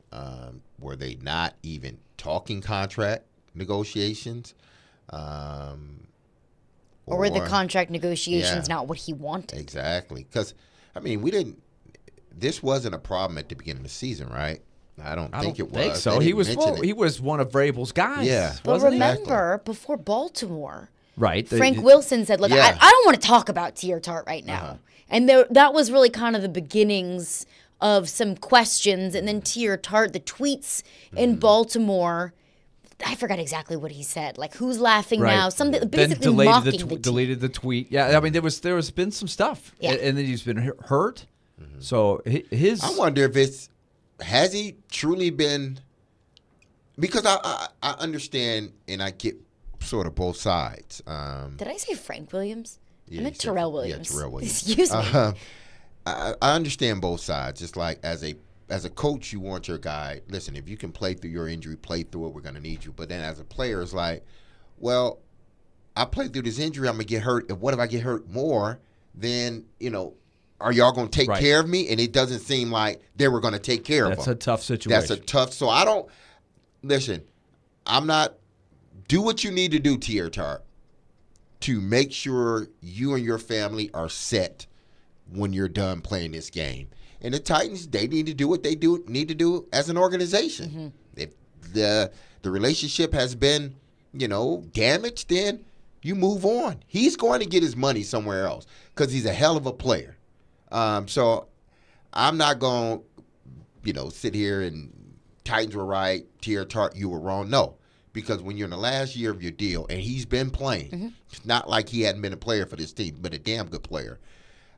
Were they not even talking contract negotiations? Or were the contract negotiations not what he wanted? Exactly. Because, this wasn't a problem at the beginning of the season, right? I don't think it was. Think so. He was one of Vrabel's guys. Yeah. But remember, before Baltimore, right? Frank Wilson said, look, I don't want to talk about Tier Tart right now. And that was really kind of the beginnings of some questions. And then Tier Tart, the tweets in Baltimore, I forgot exactly what he said. Like, who's laughing now? Something basically mocking the team. Deleted the tweet. Yeah, I mean, there was been some stuff. Yeah. And then he's been hurt. So his... I wonder if has he truly been... Because I understand and I get sort of both sides. Did I say Frank Williams? Yeah, I meant Terrell Williams. Yeah, Terrell Williams. Excuse me. I understand both sides. It's like as a coach, you want your guy, listen, if you can play through your injury, play through it, we're going to need you. But then as a player, it's like, well, I played through this injury, I'm going to get hurt. And what if I get hurt more? Then, are y'all going to take care of me? And it doesn't seem like they were going to take care of him. That's a tough situation. So I don't, listen, I'm not, do what you need to do, Tier Tart. to make sure you and your family are set when you're done playing this game. And the Titans, they need to do what they need to do as an organization. If the relationship has been, damaged, then you move on. He's going to get his money somewhere else because he's a hell of a player. So I'm not going to, sit here and Titans were right, Tier Tart, you were wrong. No, because when you're in the last year of your deal and he's been playing, it's not like he hadn't been a player for this team, but a damn good player.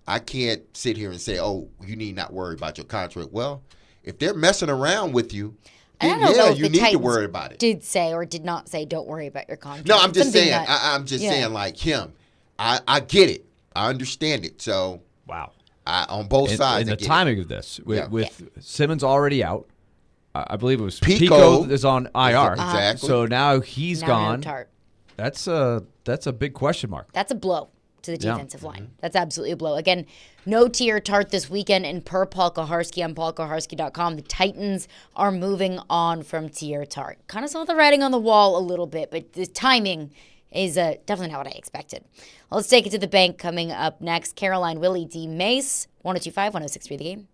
I can't sit here and say, oh, you need not worry about your contract. Well, if they're messing around with you, then you need to worry about it. Did say or did not say, don't worry about your contract. No, I'm just saying. I'm just saying, like him. I get it. I understand it. So wow, on both sides. And the timing of this, with Simmons already out, I believe it was Pico is on IR. Exactly. So now he's gone. No Tart. That's a big question mark. That's a blow to the defensive line. That's absolutely a blow. Again, no Tier Tart this weekend, and per Paul Koharski on paulkoharski.com, the Titans are moving on from Tier Tart. Kind of saw the writing on the wall a little bit, but the timing is definitely not what I expected. Well, let's take it to the bank coming up next. Caroline, Willy, D-Mase, 102.5, 106.3 The Game.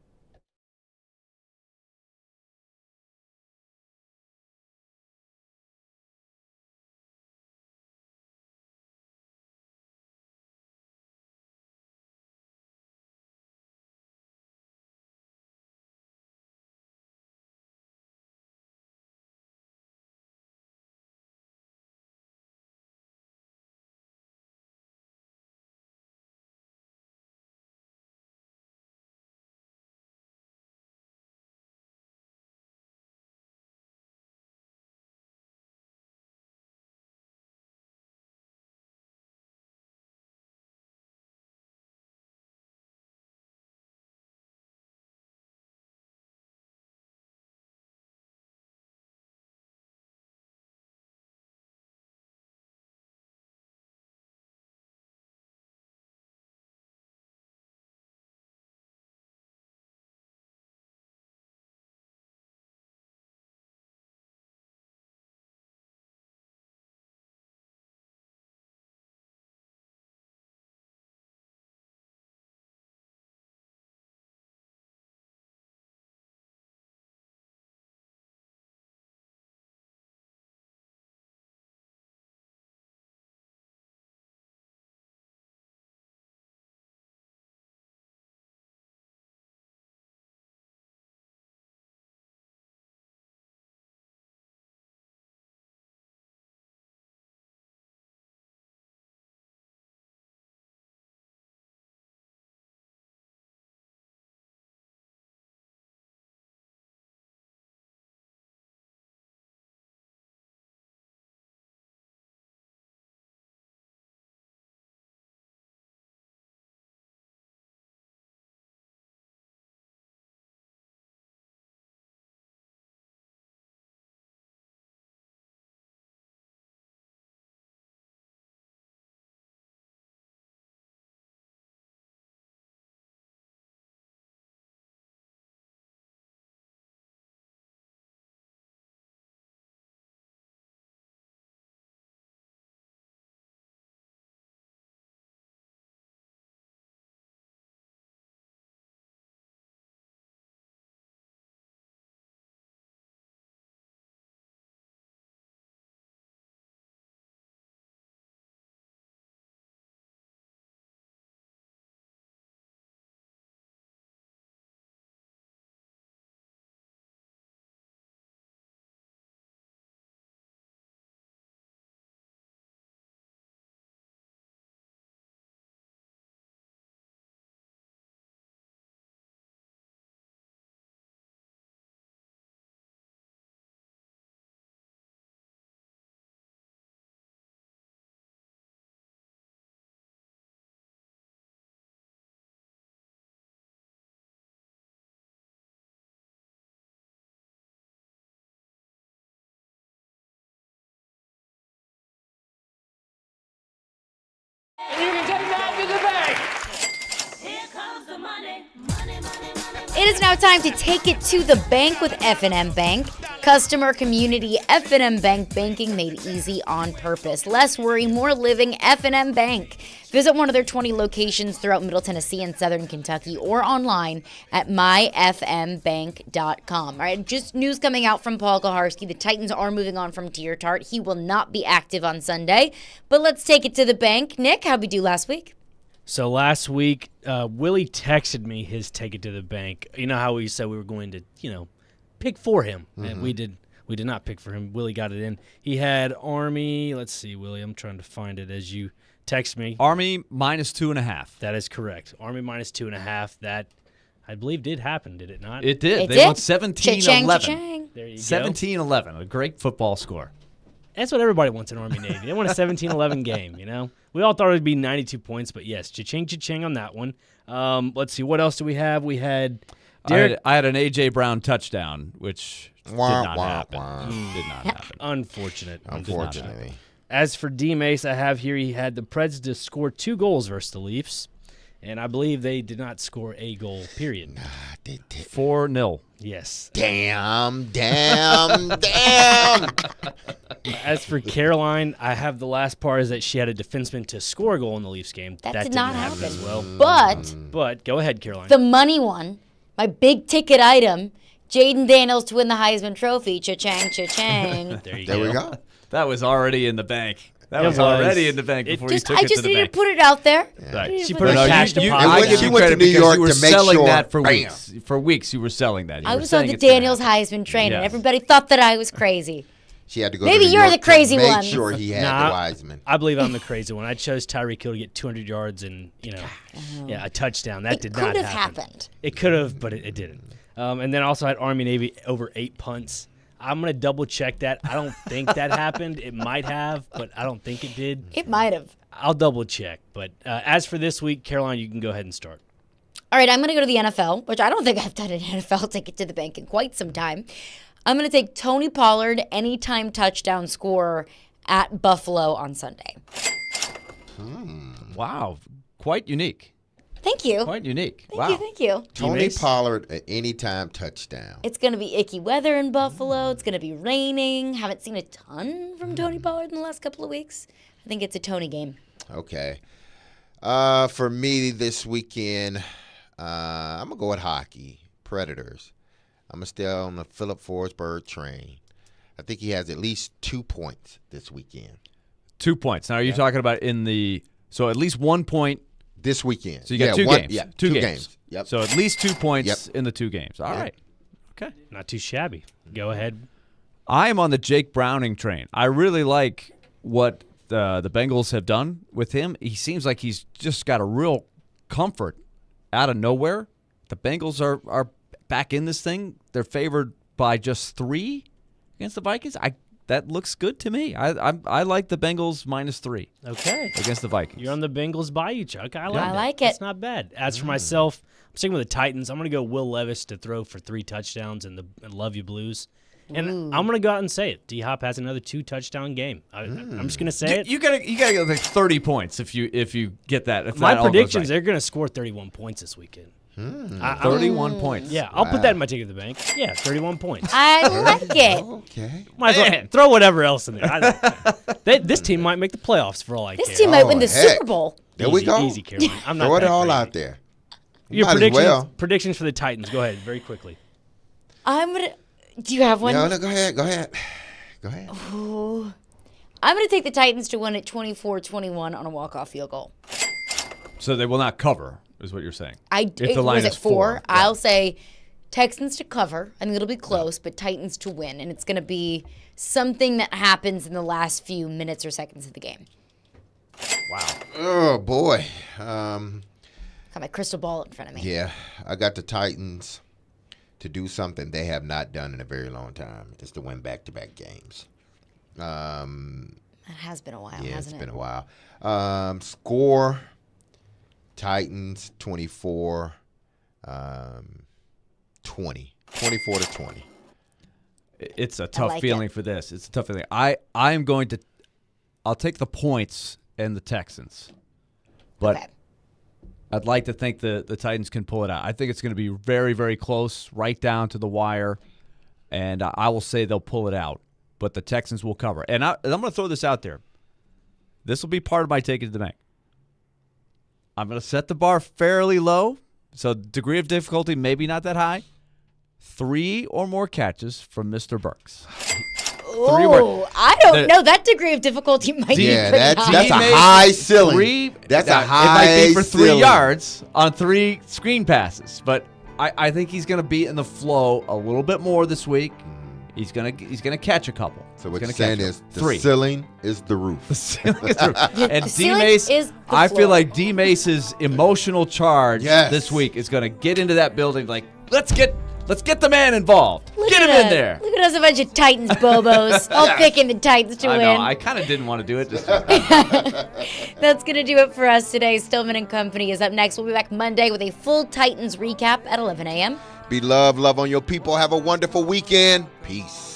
And you can take that to the bank. Here comes the money. It is now time to take it to the bank with F&M Bank. customer community, F&M Bank, banking made easy on purpose. Less worry, more living, F&M Bank. Visit one of their 20 locations throughout Middle Tennessee and Southern Kentucky or online at myfmbank.com. All right, just news coming out from Paul Kaharski. The Titans are moving on from Tart. He will not be active on Sunday, but let's take it to the bank. Nick, how'd we do last week? So last week, Willy texted me his take it to the bank. You know how we said we were going to, pick for him, and we did not pick for him. Willy got it in. He had Army. Let's see, Willy. I'm trying to find it as you text me. Army minus 2.5. That is correct. Army minus 2.5. That, I believe, did happen, did it not? It did. It They did. won 17-11. There you go. 17-11. A great football score. That's what everybody wants in Army Navy. They want a 17-11 game, We all thought it would be 92 points, but yes, cha-ching on that one. Let's see, what else do we have? We had Derek. I had an A.J. Brown touchdown, which did not happen. Did not happen. Unfortunately. As for D-Mase, I have here he had the Preds to score 2 goals versus the Leafs, and I believe they did not score a goal, period. Nah, they did. 4-0. Yes. Damn. As for Caroline, I have the last part is that she had a defenseman to score a goal in the Leafs game. That did did not happen as well. But go ahead, Caroline. the money one, my big ticket item, Jaden Daniels to win the Heisman Trophy. Cha-chang, cha-chang. There we go. That was already in the bank. That It was was. already in the bank before you took I it just to the needed bank. to put it out there. Right. She put her cash deposit. And when I give she you went to credit New because York you were to make selling sure, that for bam. weeks. For weeks, you were selling that. I was on the Daniels Heisman train, and everybody thought that I was crazy. She had to go Maybe to New you're York the crazy to make one. sure he had Nah, the Wiseman. I believe I'm the crazy one. I chose Tyreek Hill to get 200 yards and, a touchdown. That did not could have happen. happened. It could have, but it didn't. And then also had Army Navy over 8 punts. I'm going to double check that. I don't think that happened. It might have, but I don't think it did. It might have. I'll double check. But as for this week, Caroline, you can go ahead and start. All right, I'm going to go to the NFL, which I don't think I've done an NFL ticket to the bank in quite some time. I'm going to take Tony Pollard, anytime touchdown scorer at Buffalo on Sunday. Wow. Quite unique. Thank you. Quite unique. Thank you. Tony D-Mase? Pollard, an anytime touchdown. It's going to be icky weather in Buffalo. It's going to be raining. Haven't seen a ton from Tony Pollard in the last couple of weeks. I think it's a Tony game. Okay. For me this weekend, I'm going to go with hockey, Predators. I'm going to stay on the Philip Forsberg train. I think he has at least 2 points this weekend. 2 points. Now, are you talking about so at least 1 point this weekend? So you got 2 games. Yeah, two games. games. Yep. So at least 2 points in the 2 games. All right. Okay. Not too shabby. Go ahead. I am on the Jake Browning train. I really like what the Bengals have done with him. He seems like he's just got a real comfort out of nowhere. The Bengals are back in this thing. They're favored by just 3 against the Vikings. That looks good to me. I like the Bengals -3. Okay. Against the Vikings. You're on the Bengals bayou, Chuck. I like I that. like it. That's not bad. As for myself, I'm sticking with the Titans. I'm going to go Will Levis to throw for 3 touchdowns and Love You Blues. And I'm going to go out and say it. D-Hop has another 2-touchdown game. I'm just going to say it. You gotta get like 30 points if you get that. If My that all goes predictions, right. they're going to score 31 points this weekend. 31 points. Yeah, I'll put that in my ticket at the bank. Yeah, 31 points. I like it. Okay. Might as well throw whatever else in there. This team might make the playoffs for all I care. This team might win the heck. Super Bowl. There we go. Easy, Caroline. I'm not Throw it that all crazy. out there. Your Might as predictions, well. predictions for the Titans. Go ahead, very quickly. I'm going to. Do you have one? No, go ahead. Ooh. I'm going to take the Titans to win at 24-21 on a walk-off field goal. So they will not cover, is what you're saying. If the line is 4, I'll say Texans to cover. I think it'll be close, but Titans to win. And it's going to be something that happens in the last few minutes or seconds of the game. Wow. Oh, boy. Got my crystal ball in front of me. Yeah, I got the Titans to do something they have not done in a very long time, just to win back-to-back games. That has been a while, Yeah, hasn't it's it? been a while. Score, Titans 24, 20. 24-20. It's a tough like feeling it. for this. It's a tough feeling. I'll take the points and the Texans. But Okay. I'd like to think the Titans can pull it out. I think it's going to be very, very close, right down to the wire. and I will say they'll pull it out, but the Texans will cover. And I'm going to throw this out there. This will be part of my take it to the bank. I'm going to set the bar fairly low, so degree of difficulty maybe not that high. 3 or more catches from Mr. Burks. Oh, I don't know. That degree of difficulty might be pretty high. That's a high ceiling. That's a high It might be for 3 ceiling. yards on 3 screen passes, but I think he's going to be in the flow a little bit more this week. He's gonna catch a couple. So what you're saying is the 3. ceiling is the roof. The ceiling is the roof. And The ceiling D-Mase, is the I floor. feel like D-Mace's emotional charge this week is going to get into that building like, let's get the man involved. Get him in there. Look at us, a bunch of Titans bobos, all picking the Titans to I win. know. I kind of didn't want to do it. That's going to do it for us today. Stillman and Company is up next. We'll be back Monday with a full Titans recap at 11 a.m. Be love on your people. Have a wonderful weekend. Peace.